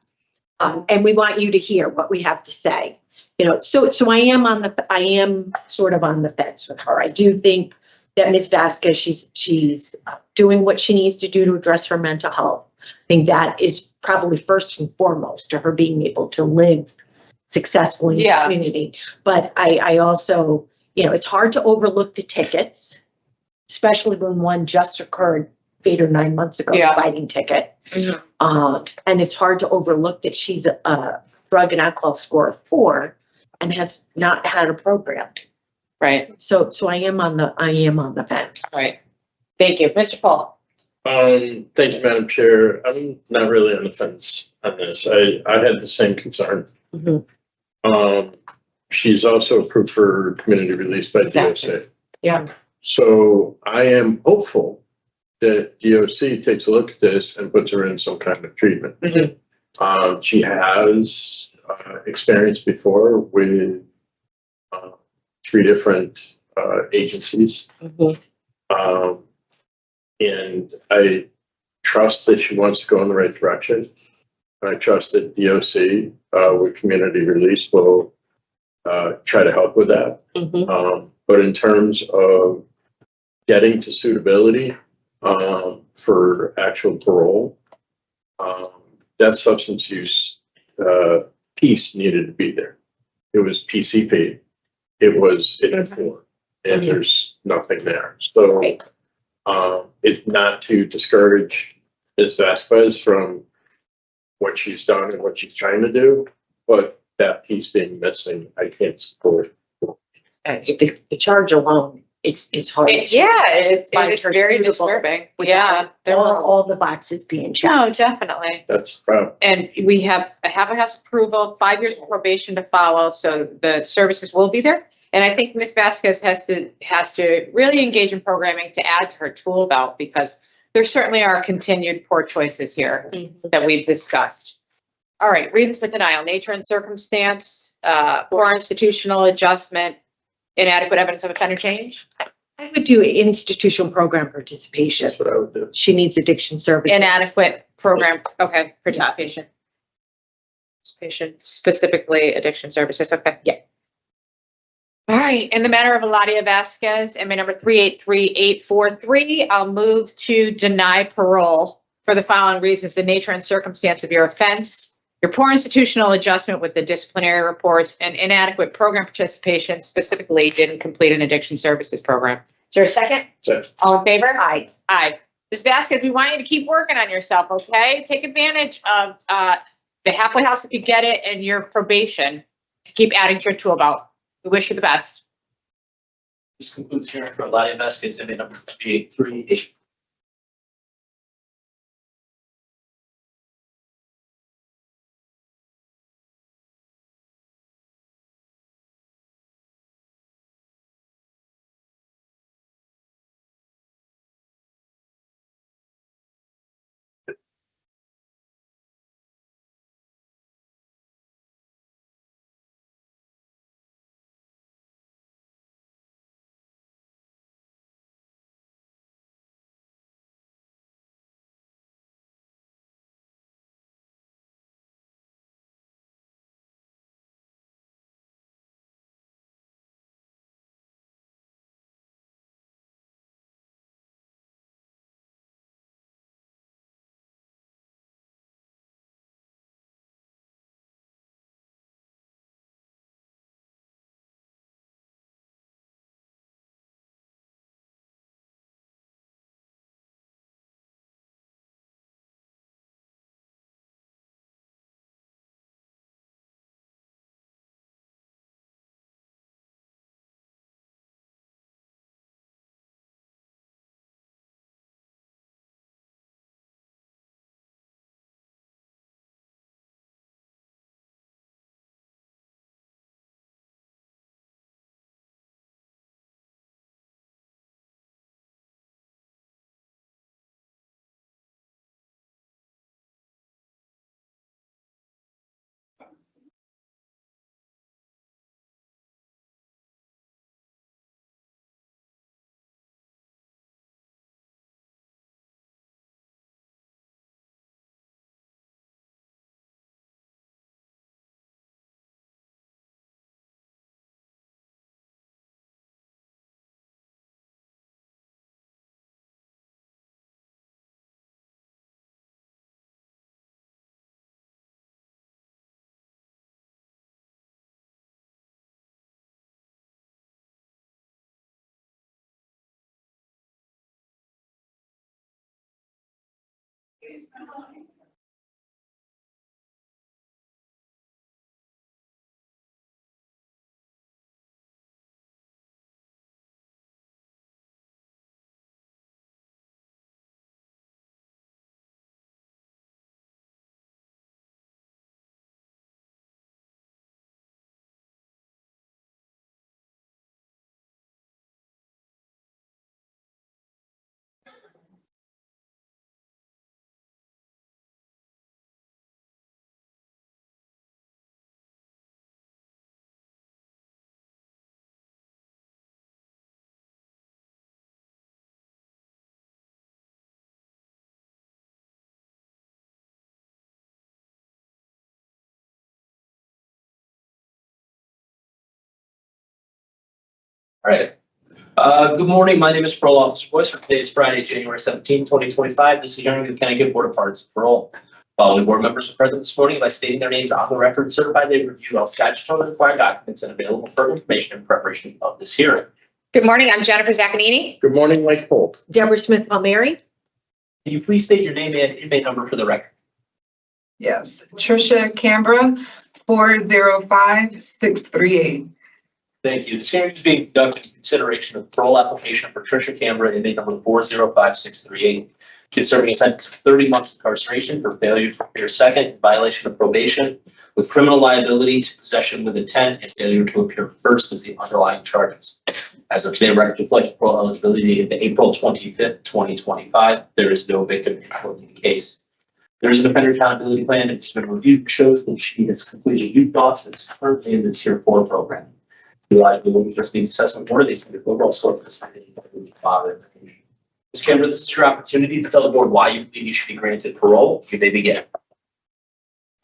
And we want you to hear what we have to say. You know, so I am sort of on the fence with her. I do think that Ms. Vasquez, she's doing what she needs to do to address her mental health. I think that is probably first and foremost to her being able to live successfully in Yeah. the community. But I also, you know, it's hard to overlook the tickets, especially when one just occurred 8 or 9 months ago, Yeah. the fighting ticket. Mhm. And it's hard to overlook that she's a drug and alcohol score of 4 and has not had a program. Right. So I am on the fence. Right. Thank you. Mr. Paul. Thank you, Madam Chair. I'm not really on the fence on this. I had the same concern. Mhm. She's also approved for community release by Exactly. DOC. Yeah. So I am hopeful that DOC takes a look at this and puts her in some kind of treatment. Mhm. She has experience before with 3 different agencies. Mhm. And I trust that she wants to go in the right direction. I trust that DOC with community release will try to help with that. Mhm. But in terms of getting to suitability for actual parole, that substance use piece needed to be there. It was PCP. It was informed, and Mhm. there's nothing there. So Right. it's not to discourage Ms. Vazquez from what she's done and what she's trying to do, but that piece being missing, I can't support. The charge alone, it's hard. Yeah, it's Find very suitable disturbing. without Yeah. There were all the boxes being checked. No, definitely. That's the problem. And we have a house approval, 5 years of probation to follow, so the services will be there. And I think Ms. Vasquez has to really engage in programming to add to her tool belt, because there certainly are continued poor choices here Mhm. that we've discussed. All right, reasons for denial: nature and circumstance, poor institutional adjustment, inadequate evidence of offender change, I would do institutional program participation. That's what I would do. She needs addiction services. inadequate program, okay, participation. Participation, specifically addiction services, okay. Yeah. All right, in the matter of Eladia Vasquez, MA number 383843, I'll move to deny parole for the following reasons: the nature and circumstance of your offense, your poor institutional adjustment with the disciplinary reports, and inadequate program participation, specifically didn't complete an addiction services program. Is there a second? So, All in favor? Aye. Aye. Ms. Vasquez, we want you to keep working on yourself, okay? Take advantage of the halfway house if you get it, and your probation to keep adding to your tool belt. We wish you the best. This concludes hearing for Elady Vasquez, MA number 3838. All right. Good morning. My name is Parole Officer Boyce. Today is Friday, January 17, 2025. This is hearing of the Connecticut Board of Pardons and Parole. Following board members are present this morning by stating their names on the record, certified they review all statutory required documents and available for information in preparation of this hearing. Good morning, I'm Jennifer Zaccanini. Good morning, Mike Holt. Deborah Smith Palmieri. Can you please state your name and inmate number for the record? Yes, Trisha Cambra, 405638. Thank you. This hearing is being conducted in consideration of the parole application for Trisha Cambra, inmate number 405638. She is serving a sentence of 30 months incarceration for failure to appear second in violation of probation with criminal liability to possession with intent and failure to appear first as the underlying charges. As of today, record reflects parole eligibility of April 25th, 2025. There is no victim in the case. There is an offender accountability plan and it's been reviewed, shows that she has completed youth talks and is currently in the Tier 4 program. The eligibility for needs assessment board, they see the overall score for the second father. Ms. Cambra, this is your opportunity to tell the board why you believe you should be granted parole. You may begin.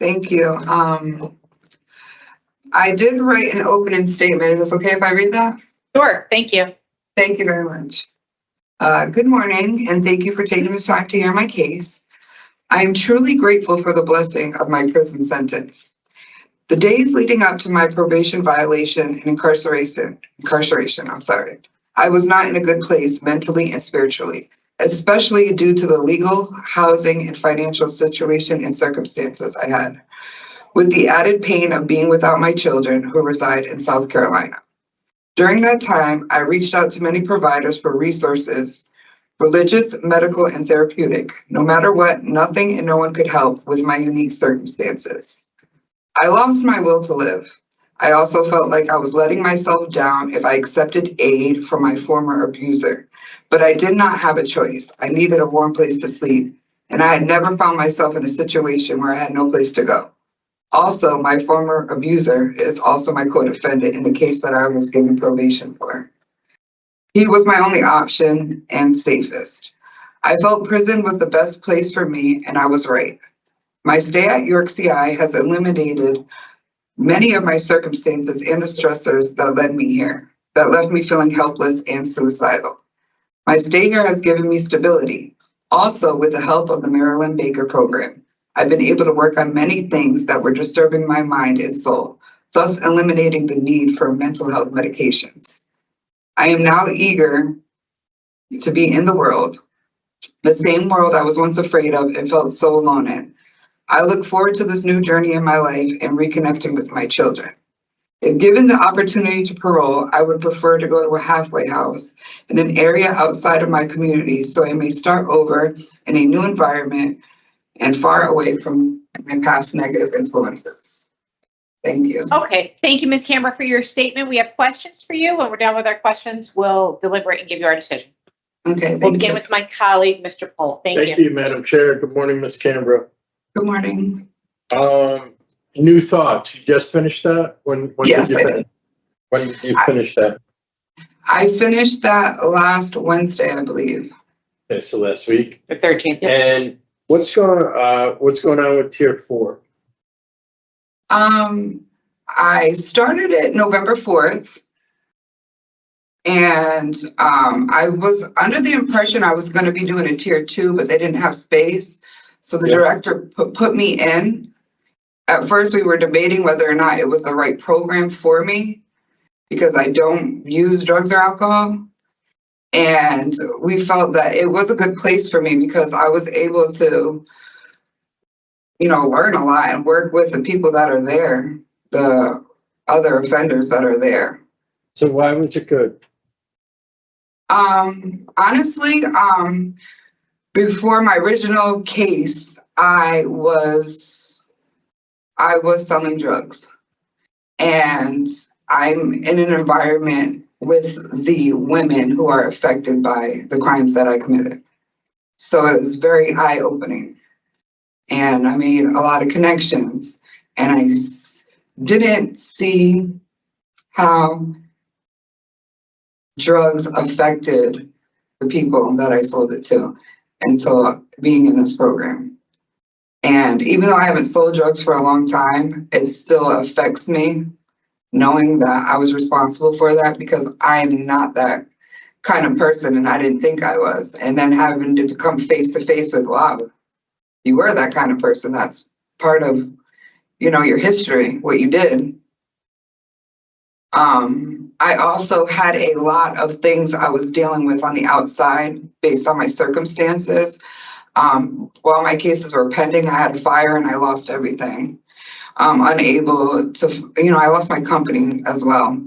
Thank you. I did write an opening statement. Is it okay if I read that? Sure, thank you. Thank you very much. Good morning, and thank you for taking this time to hear my case. I am truly grateful for the blessing of my prison sentence. The days leading up to my probation violation and incarceration, I was not in a good place mentally and spiritually, especially due to the legal, housing, and financial situation and circumstances I had, with the added pain of being without my children who reside in South Carolina. During that time, I reached out to many providers for resources, religious, medical, and therapeutic. No matter what, nothing and no one could help with my unique circumstances. I lost my will to live. I also felt like I was letting myself down if I accepted aid from my former abuser, but I did not have a choice. I needed a warm place to sleep, and I had never found myself in a situation where I had no place to go. Also, my former abuser is also my co-defendant in the case that I was given probation for. He was my only option and safest. I felt prison was the best place for me, and I was right. My stay at York CI has eliminated many of my circumstances and the stressors that led me here, that left me feeling helpless and suicidal. My stay here has given me stability. Also, with the help of the Marilyn Baker program, I've been able to work on many things that were disturbing my mind and soul, thus eliminating the need for mental health medications. I am now eager to be in the world, the same world I was once afraid of and felt so alone in. I look forward to this new journey in my life and reconnecting with my children. If given the opportunity to parole, I would prefer to go to a halfway house in an area outside of my community so I may start over in a new environment and far away from my past negative influences. Thank you. Okay, thank you, Ms. Cambra, for your statement. We have questions for you. When we're done with our questions, we'll deliberate and give you our decision. Okay, We'll thank begin you. with my colleague, Mr. Pohl. Thank you. Madam Chair. Good morning, Ms. Cambra. Good morning. New thoughts. You just finished that? When Yes, did I you did. finish? When did you finish that? I finished that last Wednesday, I believe. Okay, so last week. The 13th. And what's going on with Tier 4? I started it November 4th. And I was under the impression I was going to be doing a Tier 2, but they didn't have space. So the director put me in. At first, we were debating whether or not it was the right program for me because I don't use drugs or alcohol. And we felt that it was a good place for me because I was able to, you know, learn a lot and work with the people that are there, the other offenders that are there. So why was it good? Honestly, before my original case, I was selling drugs, and I'm in an environment with the women who are affected by the crimes that I committed. So it was very eye-opening, and I made a lot of connections, and I didn't see how drugs affected the people that I sold it to until being in this program. And even though I haven't sold drugs for a long time, it still affects me knowing that I was responsible for that, because I am not that kind of person and I didn't think I was. And then having to come face to face with, wow, you were that kind of person. That's part of, you know, your history, what you did. I also had a lot of things I was dealing with on the outside based on my circumstances. While my cases were pending, I had a fire and I lost everything. Unable to, you know, I lost my company as well.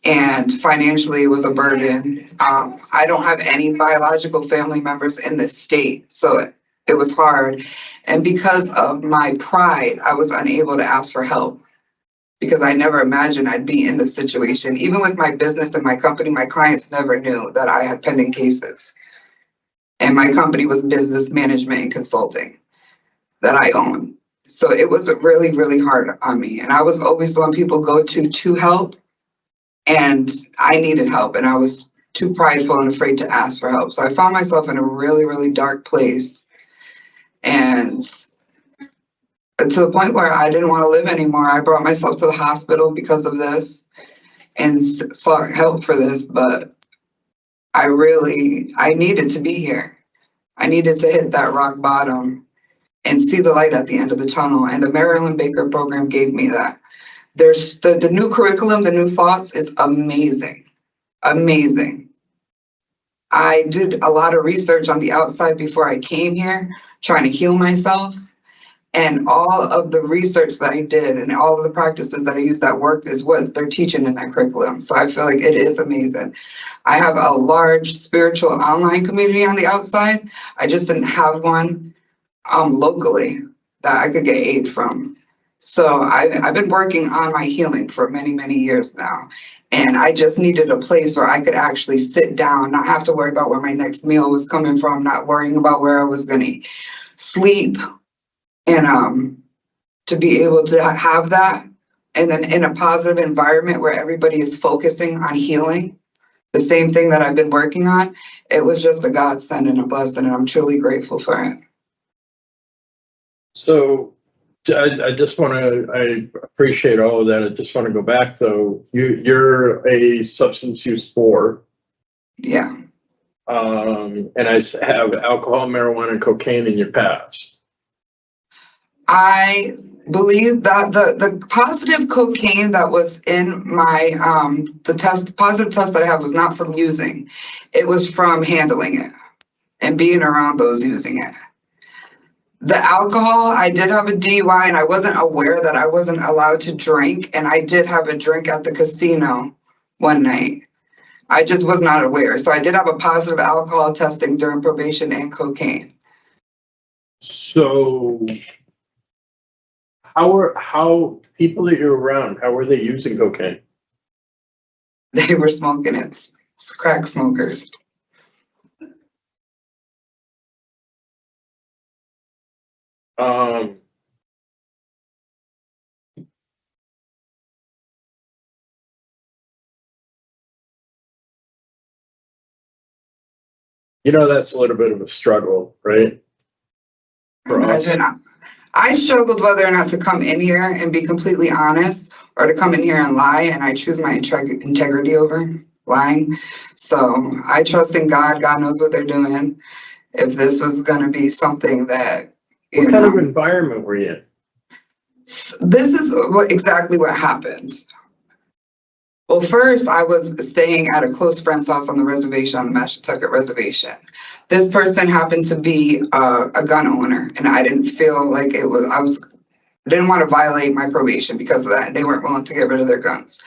And financially it was a burden. I don't have any biological family members in this state, so it was hard. And because of my pride, I was unable to ask for help, because I never imagined I'd be in this situation. Even with my business and my company, my clients never knew that I had pending cases. And my company was business management and consulting that I own. So it was really, really hard on me. And I was always the one people go to help. And I needed help, and I was too prideful and afraid to ask for help. So I found myself in a really, really dark place. And to the point where I didn't want to live anymore. I brought myself to the hospital because of this and sought help for this, but I needed to be here. I needed to hit that rock bottom and see the light at the end of the tunnel. And the Marilyn Baker program gave me that. There's the new curriculum, the new thoughts is amazing, amazing. I did a lot of research on the outside before I came here, trying to heal myself. And all of the research that I did and all of the practices that I used that worked is what they're teaching in that curriculum. So I feel like it is amazing. I have a large spiritual online community on the outside. I just didn't have one locally that I could get aid from. So I've been working on my healing for many, many years now. And I just needed a place where I could actually sit down, not have to worry about where my next meal was coming from, not worrying about where I was going to sleep. And to be able to have that, and then in a positive environment where everybody is focusing on healing, the same thing that I've been working on, it was just a godsend and a blessing, and I'm truly grateful for it. So I just want to, I appreciate all of that. I just want to go back though. You're a substance use 4. Yeah. And I have alcohol, marijuana, and cocaine in your past. I believe that the positive cocaine that was in my positive test that I have was not from using. It was from handling it and being around those using it. The alcohol, I did have a DUI and I wasn't aware that I wasn't allowed to drink. And I did have a drink at the casino one night. I just was not aware. So I did have a positive alcohol testing during probation and cocaine. So how people that you're around, how were they using cocaine? They were smoking it, crack smokers. You know, that's a little bit of a struggle, right? For us. I struggled whether or not to come in here and be completely honest or to come in here and lie, and I choose my integrity over lying. So I trust in God. God knows what they're doing. If this was going to be something that, what kind of environment were you in? This is exactly what happened. Well, first I was staying at a close friend's house on the reservation, on the Mashantucket Reservation. This person happened to be a gun owner, and I didn't feel like didn't want to violate my probation because of that. They weren't willing to get rid of their guns.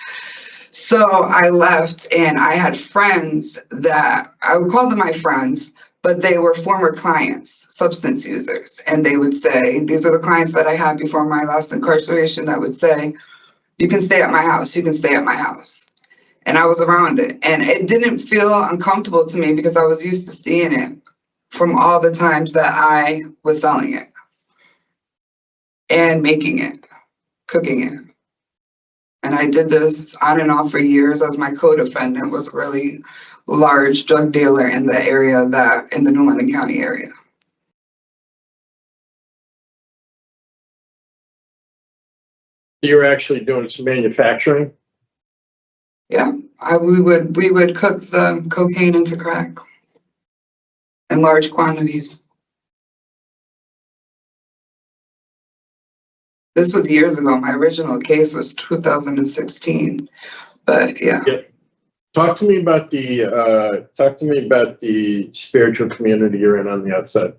So I left, and I had friends that I would call them my friends, but they were former clients, substance users. And they would say, these are the clients that I had before my last incarceration that would say, you can stay at my house, you can stay at my house. And I was around it. And it didn't feel uncomfortable to me because I was used to seeing it from all the times that I was selling it and making it, cooking it. And I did this on and off for years as my co-defendant was a really large drug dealer in the area in the New London County area. You were actually doing some manufacturing? Yeah, we would cook the cocaine into crack in large quantities. This was years ago. My original case was 2016, but yeah. Talk to me about the spiritual community you're in on the outside.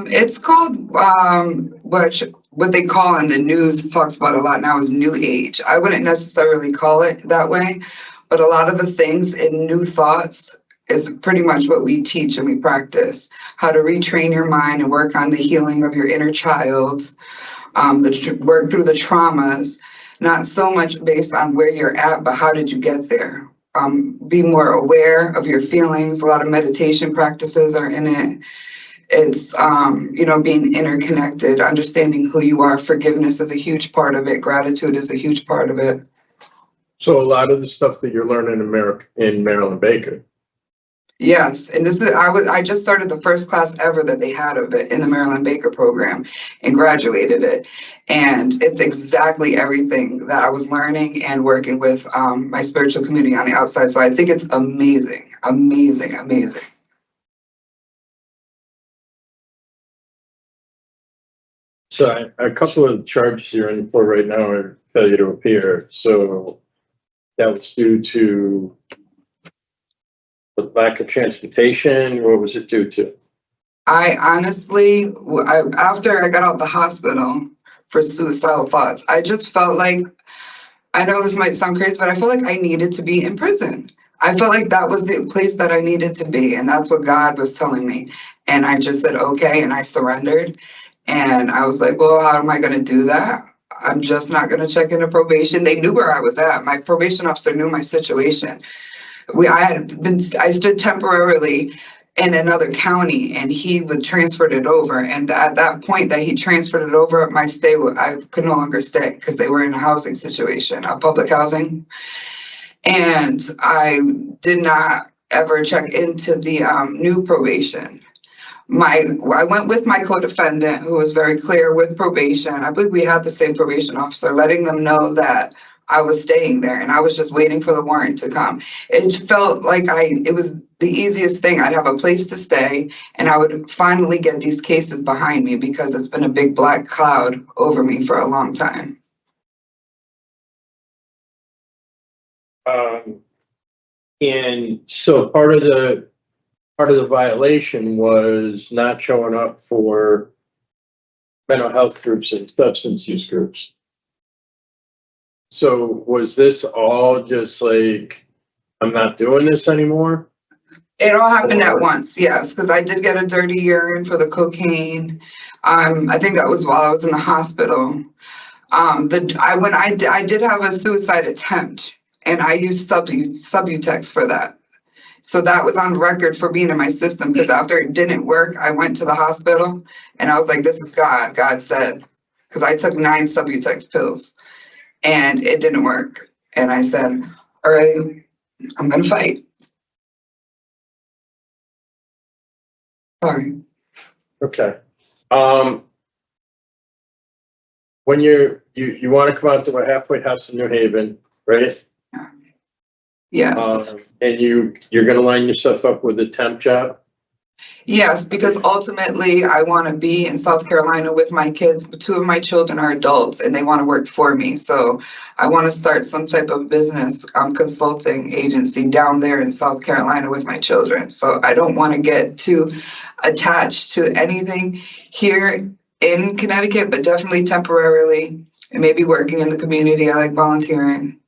It's called what they call in the news, talks about a lot now, is New Age. I wouldn't necessarily call it that way, but a lot of the things in New Thoughts is pretty much what we teach and we practice. How to retrain your mind and work on the healing of your inner child, work through the traumas, not so much based on where you're at, but how did you get there? Be more aware of your feelings. A lot of meditation practices are in it. It's, being interconnected, understanding who you are. Forgiveness is a huge part of it. Gratitude is a huge part of it. So a lot of the stuff that you're learning in Maryland Baker. Yes, and I just started the first class ever that they had of it in the Maryland Baker program and graduated it. And it's exactly everything that I was learning and working with my spiritual community on the outside. So I think it's amazing, amazing, amazing. So a couple of charges you're in for right now are failure to appear. So that was due to the lack of transportation. What was it due to? I honestly, after I got out of the hospital for suicidal thoughts, I just felt like, I know this might sound crazy, but I felt like I needed to be in prison. I felt like that was the place that I needed to be. And that's what God was telling me. And I just said, okay. And I surrendered. And I was like, well, how am I going to do that? I'm just not going to check into probation. They knew where I was at. My probation officer knew my situation. I stood temporarily in another county, and he would transferred it over. And at that point that he transferred it over, I could no longer stay because they were in a housing situation, a public housing. And I did not ever check into the new probation. I went with my co-defendant, who was very clear with probation. I believe we had the same probation officer, letting them know that I was staying there and I was just waiting for the warrant to come. It felt like it was the easiest thing. I'd have a place to stay and I would finally get these cases behind me because it's been a big black cloud over me for a long time. And so part of the violation was not showing up for mental health groups and substance use groups. So was this all just like, I'm not doing this anymore? It all happened at once, yes, because I did get a dirty urine for the cocaine. I think that was while I was in the hospital. I did have a suicide attempt, and I used Subutex for that. So that was on record for being in my system, because after it didn't work, I went to the hospital, and I was like, this is God. God said, because I took 9 Subutex pills, and it didn't work. And I said, all right, I'm going to fight. Sorry. Okay. When you want to come out to a halfway house in New Haven, right? Yes. And you're going to line yourself up with a temp job? Yes, because ultimately I want to be in South Carolina with my kids. Two of my children are adults and they want to work for me. So I want to start some type of business consulting agency down there in South Carolina with my children. So I don't want to get too attached to anything here in Connecticut, but definitely temporarily, and maybe working in the community. I like volunteering.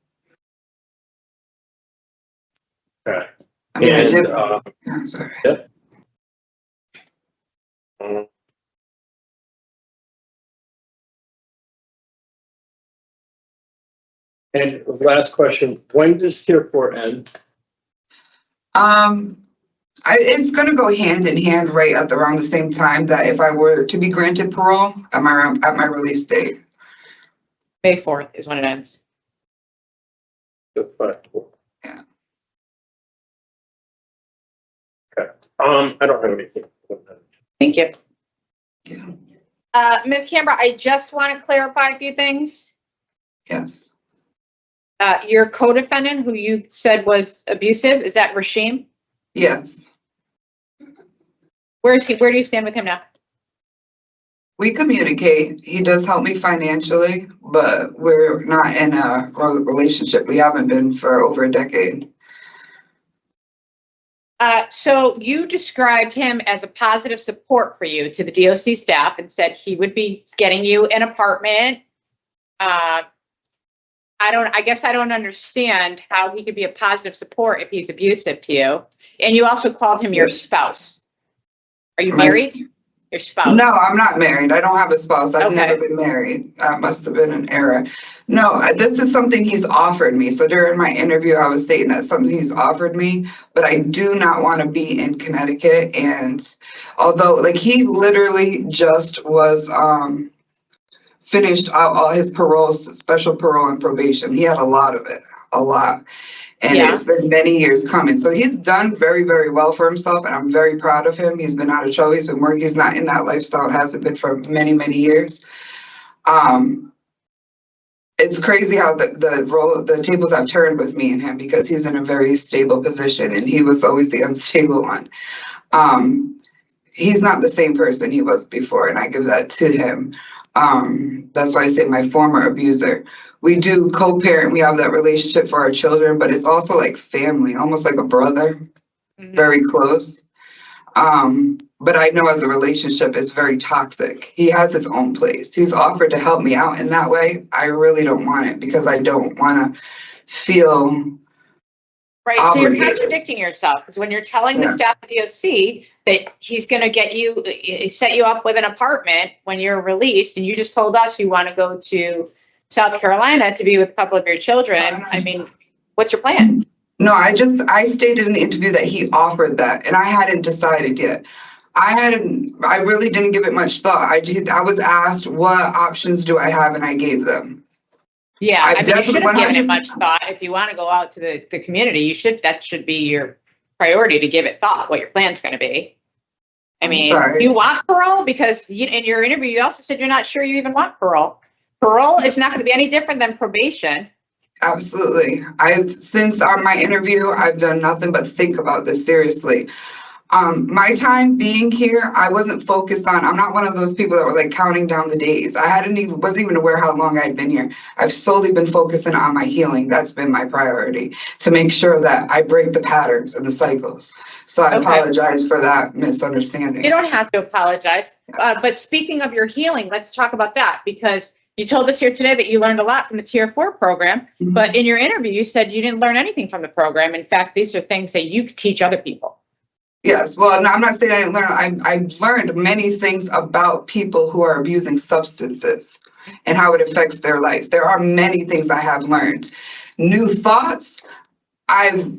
Okay. I mean, I And, did. I'm sorry. And last question, when does tier 4 end? It's gonna go hand in hand right at around the same time that if I were to be granted parole at my release date. May 4th is when it ends. Yeah. Okay, I don't have anything. Thank you. Yeah. Ms. Cambra, I just want to clarify a few things. Yes. Your co-defendant, who you said was abusive, is that Rashim? Yes. Where is he? Where do you stand with him now? We communicate. He does help me financially, but we're not in a relationship. We haven't been for over a decade. So you described him as a positive support for you to the DOC staff and said he would be getting you an apartment. I guess I don't understand how he could be a positive support if he's abusive to you. And you also called him your spouse. Are you married? Your spouse? No, I'm not married. I don't have a spouse. I've Okay. never been married. That must have been an error. No, this is something he's offered me. So during my interview, I was stating that's something he's offered me, but I do not want to be in Connecticut. And although like he literally just was finished all his paroles, special parole and probation. He had a lot of it, a lot. And Yeah. It's been many years coming. So he's done very, very well for himself. And I'm very proud of him. He's been out of trouble. He's been working. He's not in that lifestyle. Hasn't been for many, many years. It's crazy how the tables have turned with me and him because he's in a very stable position and he was always the unstable one. He's not the same person he was before, and I give that to him. That's why I say my former abuser. We do co-parent, we have that relationship for our children, but it's also like family, almost like a brother, very close. But I know as a relationship it's very toxic. He has his own place. He's offered to help me out in that way. I really don't want it because I don't want to feel Right, so you're obligated. contradicting yourself because when you're telling the Yeah. staff at DOC that he's going to set you up with an apartment when you're released, and you just told us you want to go to South Carolina to be with a couple of your children. I mean, what's your plan? No, I stated in the interview that he offered that and I hadn't decided yet. I really didn't give it much thought. I was asked what options do I have and I gave them. Yeah, I mean, you should have given it 100%. much thought. If you want to go out to the community, that should be your priority to give it thought, what your plan's going to be. I mean, sorry. you want parole? Because in your interview, you also said you're not sure you even want parole. Parole is not going to be any different than probation. Absolutely. Since my interview, I've done nothing but think about this seriously. My time being here, I wasn't focused on, I'm not one of those people that were like counting down the days. Wasn't even aware how long I'd been here. I've solely been focusing on my healing. That's been my priority, to make sure that I break the patterns and the cycles. So I apologize for that misunderstanding. You don't have to apologize. But speaking of your healing, let's talk about that, because you told us here today that you learned a lot from the Tier 4 program, but in your interview, you said you didn't learn anything from the program. In fact, these are things that you teach other people. Yes, well, no, I'm not saying I didn't learn. I've learned many things about people who are abusing substances and how it affects their lives. There are many things I have learned. New thoughts, it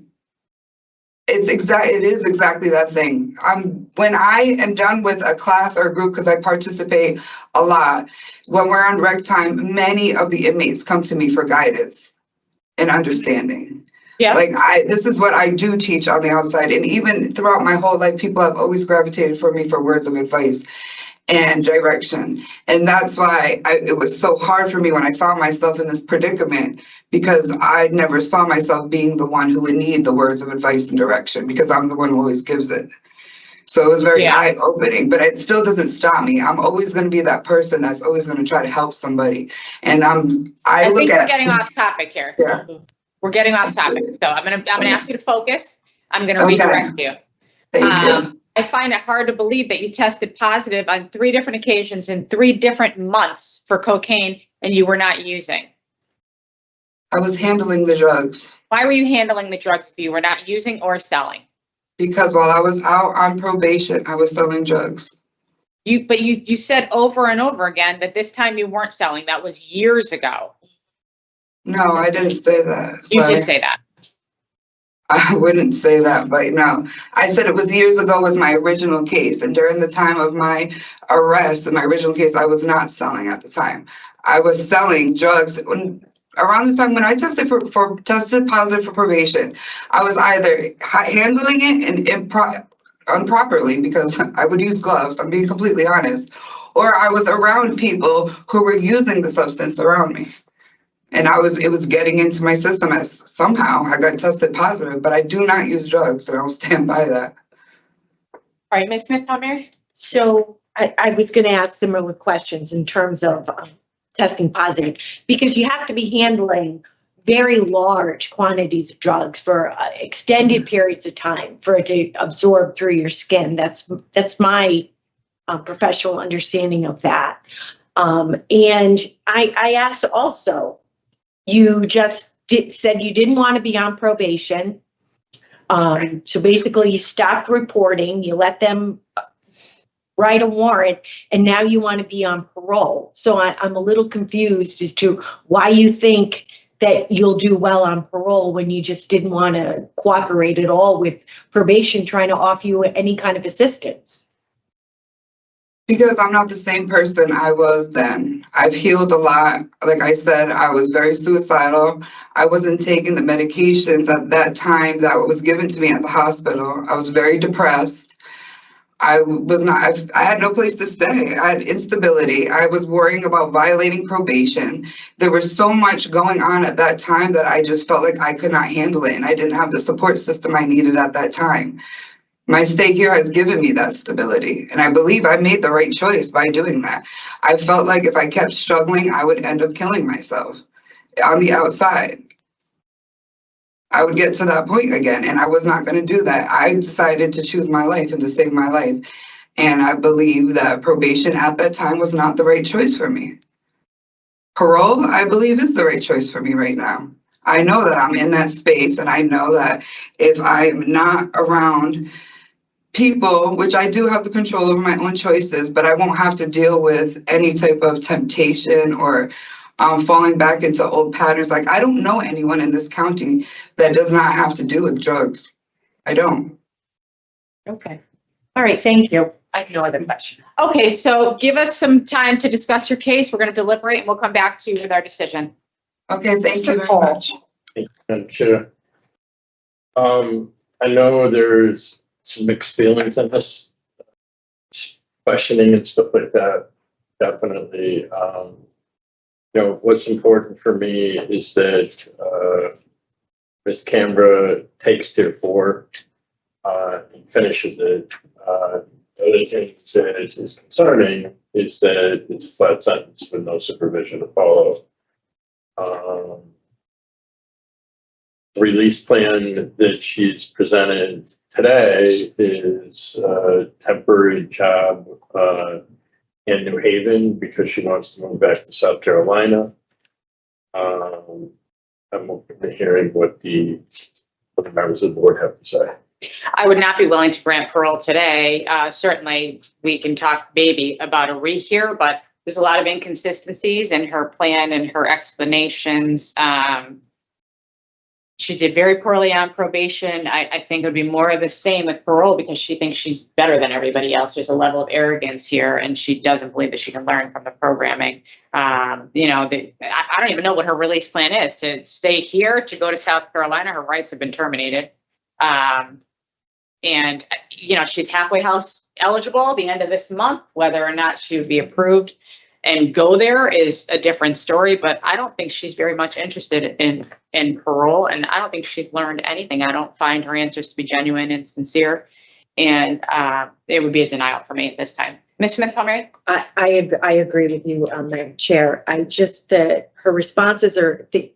is exactly that thing. When I am done with a class or a group, because I participate a lot, when we're on rec time, many of the inmates come to me for guidance and understanding. Yeah. Like this is what I do teach on the outside. And even throughout my whole life, people have always gravitated for me for words of advice and direction. And that's why it was so hard for me when I found myself in this predicament, because I never saw myself being the one who would need the words of advice and direction, because I'm the one who always gives it. So it was very Yeah. eye-opening, but it still doesn't stop me. I'm always going to be that person that's always going to try to help somebody. And I think look we're at, getting off topic here. yeah, We're getting off topic. So I'm gonna ask you to focus. I'm gonna Okay. redirect you. thank you. I find it hard to believe that you tested positive on 3 different occasions in 3 different months for cocaine and you were not using. I was handling the drugs Why were you handling the drugs if you were not using or selling? because while I was out on probation, I was selling drugs. But you said over and over again that this time you weren't selling. That was years ago. No, I didn't say that. You Sorry. did say that. I wouldn't say that, but no. I said it was years ago was my original case. And during the time of my arrest in my original case, I was not selling at the time. I was selling drugs around the time when I tested tested positive for probation. I was either handling it and improperly because I would use gloves. I'm being completely honest. Or I was around people who were using the substance around me. And it was getting into my system as somehow I got tested positive, but I do not use drugs, and I'll stand by that. All right, Ms. Smith, come here. So I was going to ask similar questions in terms of testing positive, because you have to be handling very large quantities of drugs for extended periods of time for it to absorb through your skin. That's my professional understanding of that. And I asked also, you just said you didn't want to be on probation. So basically you stopped reporting, you let them write a warrant, and now you want to be on parole. So I'm a little confused as to why you think that you'll do well on parole when you just didn't want to cooperate at all with probation trying to offer you any kind of assistance. Because I'm not the same person I was then. I've healed a lot. Like I said, I was very suicidal. I wasn't taking the medications at that time that was given to me at the hospital. I was very depressed. I had no place to stay. I had instability. I was worrying about violating probation. There was so much going on at that time that I just felt like I could not handle it, and I didn't have the support system I needed at that time. My stay here has given me that stability, and I believe I made the right choice by doing that. I felt like if I kept struggling, I would end up killing myself on the outside. I would get to that point again, and I was not going to do that. I decided to choose my life and to save my life, and I believe that probation at that time was not the right choice for me. Parole, I believe, is the right choice for me right now. I know that I'm in that space, and I know that if I'm not around people, which I do have the control over my own choices, but I won't have to deal with any type of temptation or falling back into old patterns. Like, I don't know anyone in this county that does not have to do with drugs. I don't. Okay. All right. Thank you. I have no other questions. Okay, so give us some time to discuss your case. We're going to deliberate and we'll come back to you with our decision. Okay, thank you very Paul. much. Thank you, Madam Chair. I know there's some mixed feelings on this, questioning and stuff like that. Definitely. What's important for me is that Ms. Cambra takes tier 4 and finishes it. The other thing that is concerning is that it's a flat sentence with no supervision to follow. The release plan that she's presented today is a temporary job in New Haven because she wants to move back to South Carolina. I'm open to hearing what the members of the board have to say. I would not be willing to grant parole today. Certainly, we can talk maybe about a rehear, but there's a lot of inconsistencies in her plan and her explanations. She did very poorly on probation. I think it would be more of the same with parole because she thinks she's better than everybody else. There's a level of arrogance here, and she doesn't believe that she can learn from the programming. I don't even know what her release plan is, to stay here, to go to South Carolina. Her rights have been terminated. And she's halfway house eligible the end of this month. Whether or not she would be approved and go there is a different story, but I don't think she's very much interested in parole, and I don't think she's learned anything. I don't find her answers to be genuine and sincere. And it would be a denial for me at this time. Ms. Smith Palmieri? I agree with you, Madam Chair. I just, her responses are, they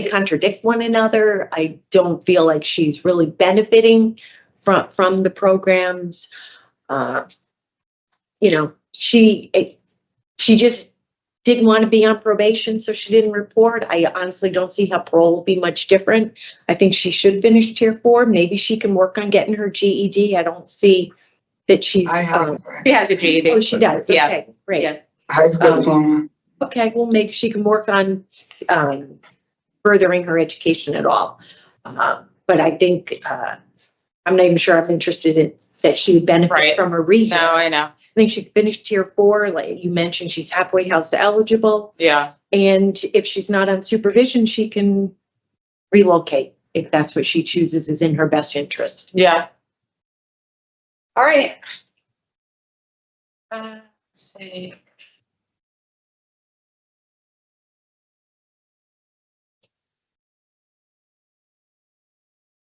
contradict one another. I don't feel like she's really benefiting from the programs. You know, she just didn't want to be on probation, so she didn't report. I honestly don't see how parole will be much different. I think she should finish tier 4. Maybe she can work on getting her GED. I don't see that she's. I have She has a GED. Oh, she does. Yeah. Okay, great. Yeah. high school diploma. Okay, well, maybe she can work on furthering her education at all. But I think I'm not even sure I'm interested in that she would benefit Right. from a rehab. No, I know. I think she finished tier 4, like you mentioned, she's halfway house eligible. Yeah. And if she's not on supervision, she can relocate if that's what she chooses is in her best interest. Yeah. All right. Let's see.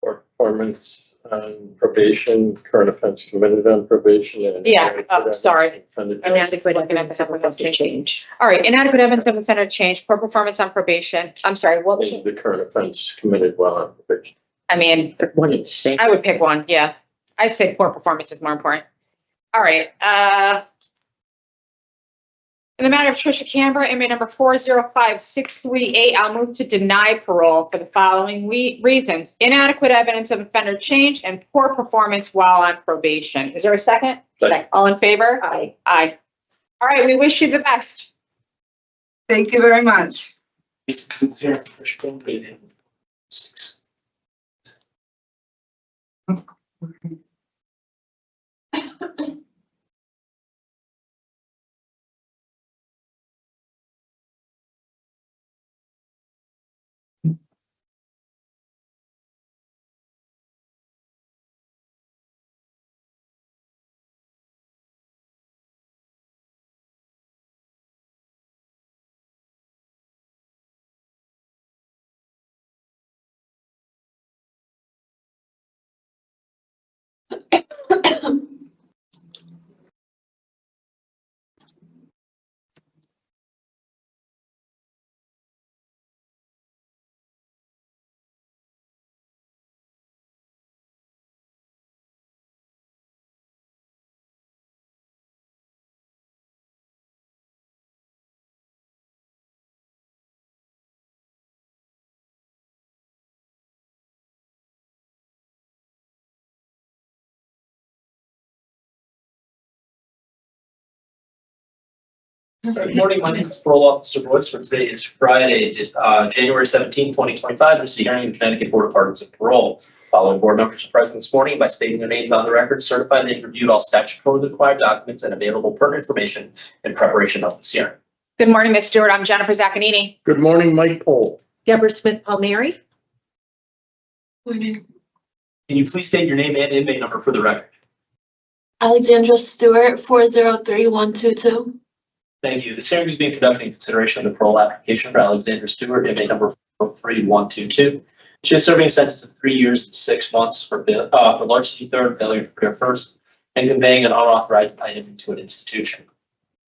Performance on probation, current offense committed on probation. And Yeah, oh, sorry. Offended- Inadequate looking at evidence the of offense change. All right, inadequate evidence of offender change, poor performance on probation. I'm sorry, what was and it? The current offense committed while on probation. I mean, They're one and the same. I would pick one, yeah. I'd say poor performance is more important. All right, in the matter of Trisha Cambra, inmate number 405638, I'll move to deny parole for the following reasons: inadequate evidence of offender change and poor performance while on probation. Is there a second? Second. All in favor? Aye. Aye. All right, we wish you the best. Thank you very much. This concludes here. Trisha Cambra, 6. Good morning, my name is Parole Officer Royce. For today is Friday, January 17, 2025. This is the hearing of the Connecticut Board of Pardons and Parole. Following board members are present this morning by stating their names on the record, certify they've reviewed all statutorily required documents and available pertinent information in preparation of this hearing. Good morning, Ms. Stewart. I'm Jennifer Zaccanini. Good morning, Mike Pohl. Deborah Smith Palmieri. Morning. Can you please state your name and inmate number for the record? Alexandra Stewart, 403122. Thank you. This hearing is being conducted in consideration of the parole application for Alexandra Stewart, inmate number 403122. She is serving a sentence of 3 years and 6 months for larceny third, failure to prepare first, and conveying an unauthorized item into an institution.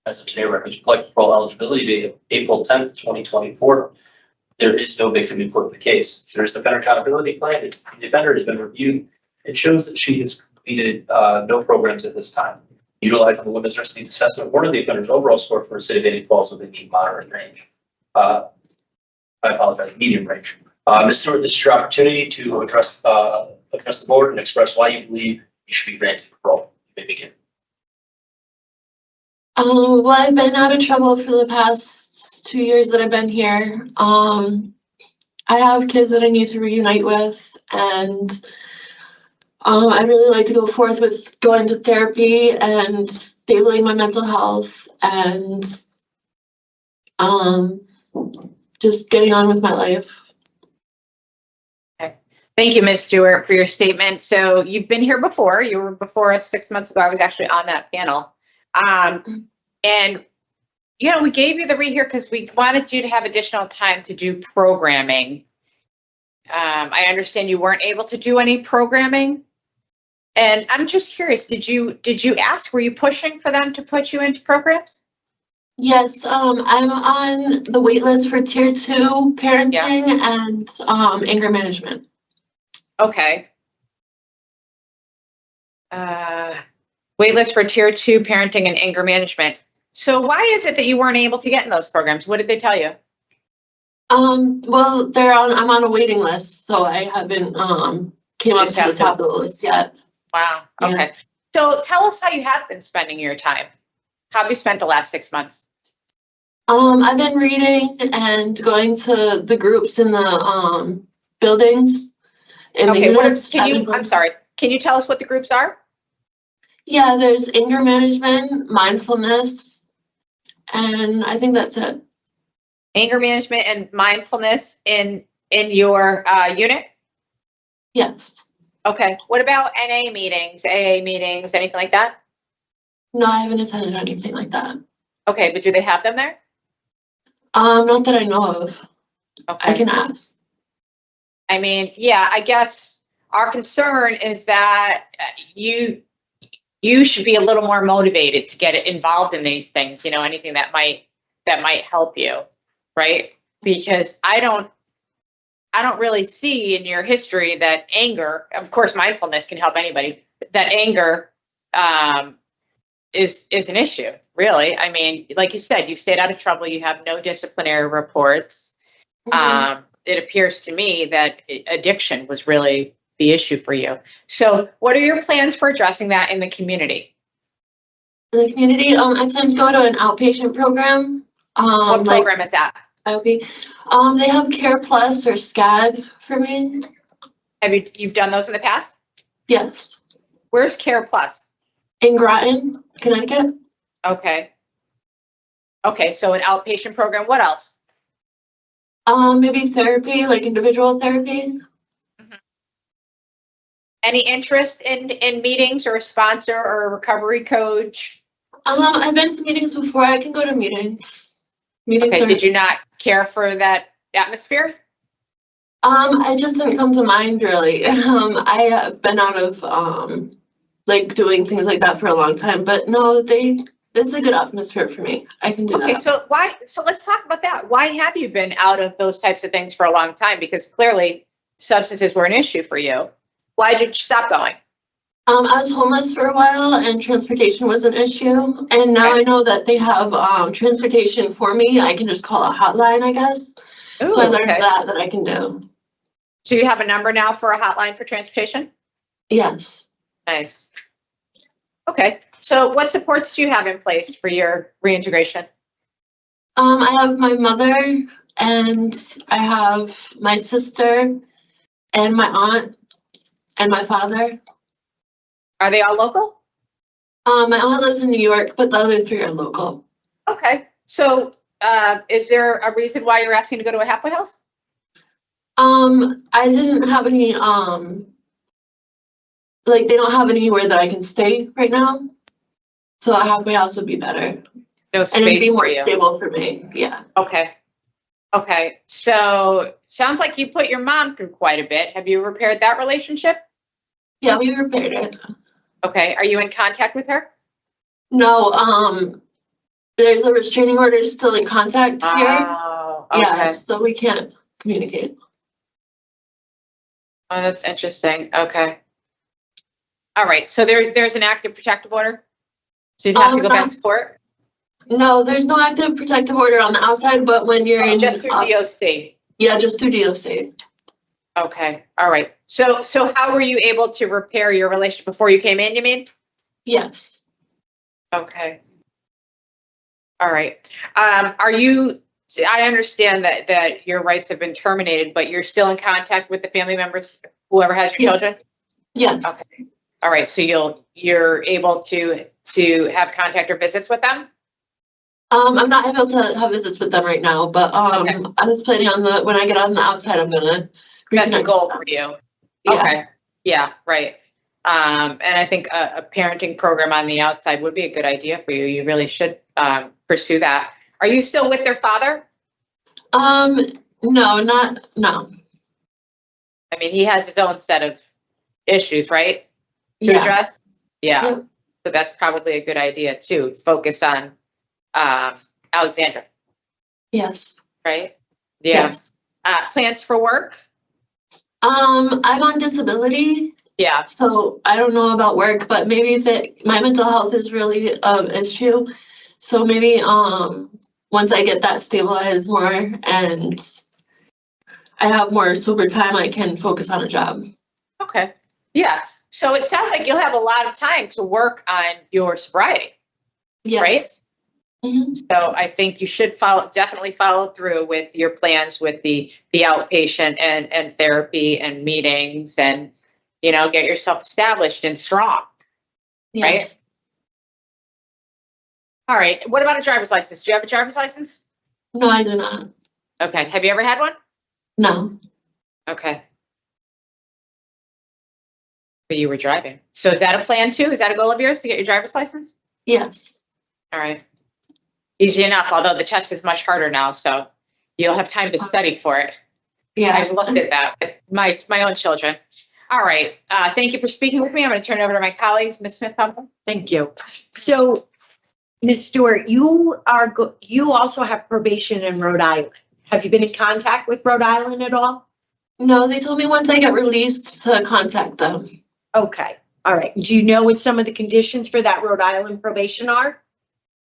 As of today, records reflect the parole eligibility date of April 10th, 2024. There is no victim in court of the case. There is an offender accountability plan. The offender has been reviewed. It shows that she has completed no programs at this time. Utilizing the women's risk needs assessment, one of the offender's overall score for recidivating falls within the moderate range. I apologize, medium range. Ms. Stewart, this is your opportunity to address the board and express why you believe you should be granted parole. You may begin. Well, I've been out of trouble for the past 2 years that I've been here. I have kids that I need to reunite with, and I'd really like to go forth with going to therapy and stabilizing my mental health and just getting on with my life. Thank you, Ms. Stewart, for your statement. So you've been here before. You were before us 6 months ago. I was actually on that panel. And, you know, we gave you the rehear because we wanted you to have additional time to do programming. I understand you weren't able to do any programming. And I'm just curious, did you ask, were you pushing for them to put you into programs? Yes, I'm on the wait list for tier 2 parenting and anger management. Okay. Waitlist for tier 2 parenting and anger management. So why is it that you weren't able to get in those programs? What did they tell you? Well, I'm on a waiting list, so I haven't came up Just to the have top of the list yet. Wow. Yeah. Okay. So tell us how you have been spending your time. How have you spent the last 6 months? I've been reading and going to the groups in the buildings. In the Okay, units. I'm sorry, can you tell us what the groups are? Yeah, there's anger management, mindfulness, and I think that's it. Anger management and mindfulness in your unit? Yes. Okay. What about NA meetings, AA meetings, anything like that? No, I haven't attended anything like that. Okay, but do they have them there? Not that I know of. Okay. I can ask. I mean, yeah, I guess our concern is that you should be a little more motivated to get involved in these things, you know, anything that might help you, right? Because I don't really see in your history that anger, of course, mindfulness can help anybody, that anger is an issue, really. I mean, like you said, you've stayed out of trouble, you have no disciplinary reports. Mhm. It appears to me that addiction was really the issue for you. So what are your plans for addressing that in the community? In the community, I plan to go to an outpatient program. What program is that? IOP. They have Care Plus or SCAD for me. Have you've done those in the past? Yes. Where's Care Plus? In Groton, Connecticut. Okay. Okay, so an outpatient program. What else? Maybe therapy, like individual therapy. Any interest in meetings or a sponsor or a recovery coach? I've been to meetings before. I can go to meetings. Okay, did you not care for that atmosphere? I just didn't come to mind really. I have been out of like doing things like that for a long time, but no, it's a good atmosphere for me. I can do that. Okay, so let's talk about that. Why have you been out of those types of things for a long time? Because clearly substances were an issue for you. Why did you stop going? I was homeless for a while and transportation was an issue. And now I know that they have transportation for me. I can just call a hotline, I guess. Ooh, so I learned okay. that I can do. So you have a number now for a hotline for transportation? Yes. Nice. Okay. So what supports do you have in place for your reintegration? I have my mother and I have my sister and my aunt and my father. Are they all local? My aunt lives in New York, but the other 3 are local. Okay. So is there a reason why you're asking to go to a halfway house? I didn't have any, like they don't have anywhere that I can stay right now. So a halfway house would be better. No space and it'd be more for you. stable for me. Yeah. Okay. Okay. So sounds like you put your mom through quite a bit. Have you repaired that relationship? Yeah, we repaired it. Okay. Are you in contact with her? No, there's a restraining order still in contact here. Oh, okay. Yeah, so we can't communicate. Oh, that's interesting. Okay. All right. So there's an active protective order. So you'd have to go back to court? No, there's no active protective order on the outside, but when you're in just through DOC. Yeah, just through DOC. Okay. All right. So how were you able to repair your relationship before you came in, you mean? Yes. Okay. All right. I understand that your rights have been terminated, but you're still in contact with the family members, whoever has your children? Yes. Okay. All right. So you're able to have contact or visits with them? I'm not able to have visits with them right now, but Okay. I was planning on when I get on the outside, I'm gonna That's a reconnect goal with them. for you. Yeah. Okay. Yeah, right. And I think a parenting program on the outside would be a good idea for you. You really should pursue that. Are you still with their father? No. I mean, he has his own set of issues, right? Yeah. address? Yeah, Yep. so that's probably a good idea too, focus on, Alexandra, Yes. right? Yeah, Yes. plans for work? I'm on disability, Yeah, so I don't know about work, but maybe my mental health is really an issue. So maybe once I get that stabilized more and I have more sober time, I can focus on a job. okay, yeah, so it sounds like you'll have a lot of time to work on your sobriety. Yes. Right? Mhm. So I think you should definitely follow through with your plans with the outpatient and therapy and meetings and, get yourself established and strong. Yes. All right. What about a driver's license? Do you have a driver's license? No, I do not. Okay. Have you ever had one? No. Okay. But you were driving. So is that a plan too? Is that a goal of yours to get your driver's license? Yes. All right. Easy enough, although the test is much harder now, so you'll have time to study for it. Yeah. I've looked at that with my own children. All right. Thank you for speaking with me. I'm going to turn it over to my colleagues. Ms. Smith-Thompson. Thank you. So, Ms. Stewart, you also have probation in Rhode Island. Have you been in contact with Rhode Island at all? No, they told me once I get released to contact them. Okay. All right. Do you know what some of the conditions for that Rhode Island probation are?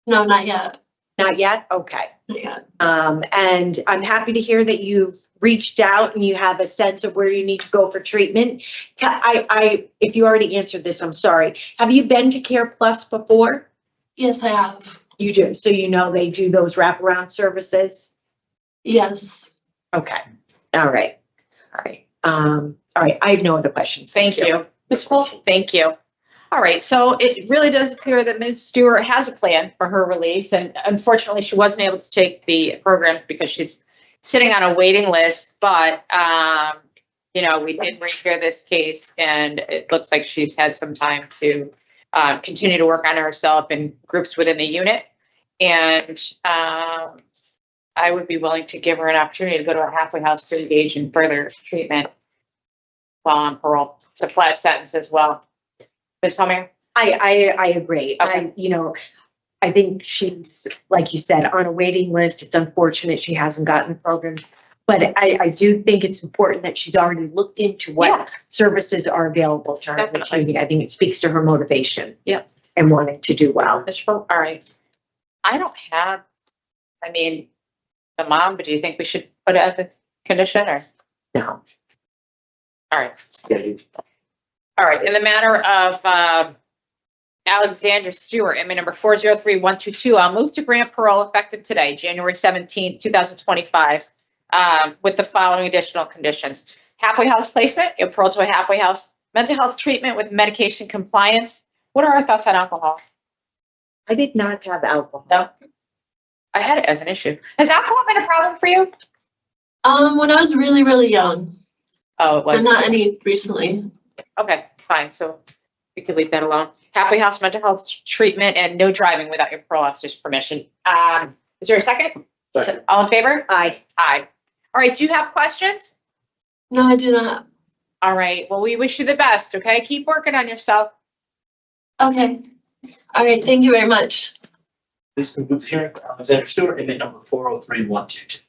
No, not yet. Not yet? Okay. Not yet. And I'm happy to hear that you've reached out and you have a sense of where you need to go for treatment. If you already answered this, I'm sorry. Have you been to Care Plus before? Yes, I have. You do. So you know they do those wraparound services? Yes. Okay. All right. All right. All right. I have no other questions. Thank you. Ms. Wolf, thank you. All right, so it really does appear that Ms. Stewart has a plan for her release, and unfortunately, she wasn't able to take the program because she's sitting on a waiting list. But we did rehear this case, and it looks like she's had some time to continue to work on herself in groups within the unit. And I would be willing to give her an opportunity to go to a halfway house to engage in further treatment while on parole. It's a flat sentence as well. Ms. Palmer? I agree. Okay. I think she's, like you said, on a waiting list. It's unfortunate she hasn't gotten the program. But I do think it's important that she's already looked into what services are available to her in the Definitely. community. I think it speaks to her motivation. Yeah. And wanting to do well. All right. I don't have, the mom, but do you think we should put it as a condition or? No. All right. All right. In the matter of Alexandra Stewart, inmate number 403122, I'll move to grant parole effective today, January 17th, 2025, with the following additional conditions. Halfway house placement, parole to a halfway house, mental health treatment with medication compliance. What are our thoughts on alcohol? I did not have alcohol. No. I had it as an issue. Has alcohol been a problem for you? When I was really, really young, Oh, it but was. not any recently. Okay, fine. So we could leave that alone. Halfway house mental health treatment and no driving without your parole officer's permission. Is there a second? Second. All in favor? Aye. Aye. All right. Do you have questions? No, I do not. All right. Well, we wish you the best. Okay. Keep working on yourself. Okay. All right. Thank you very much. This concludes the hearing for Alexandra Stewart, inmate number 403122.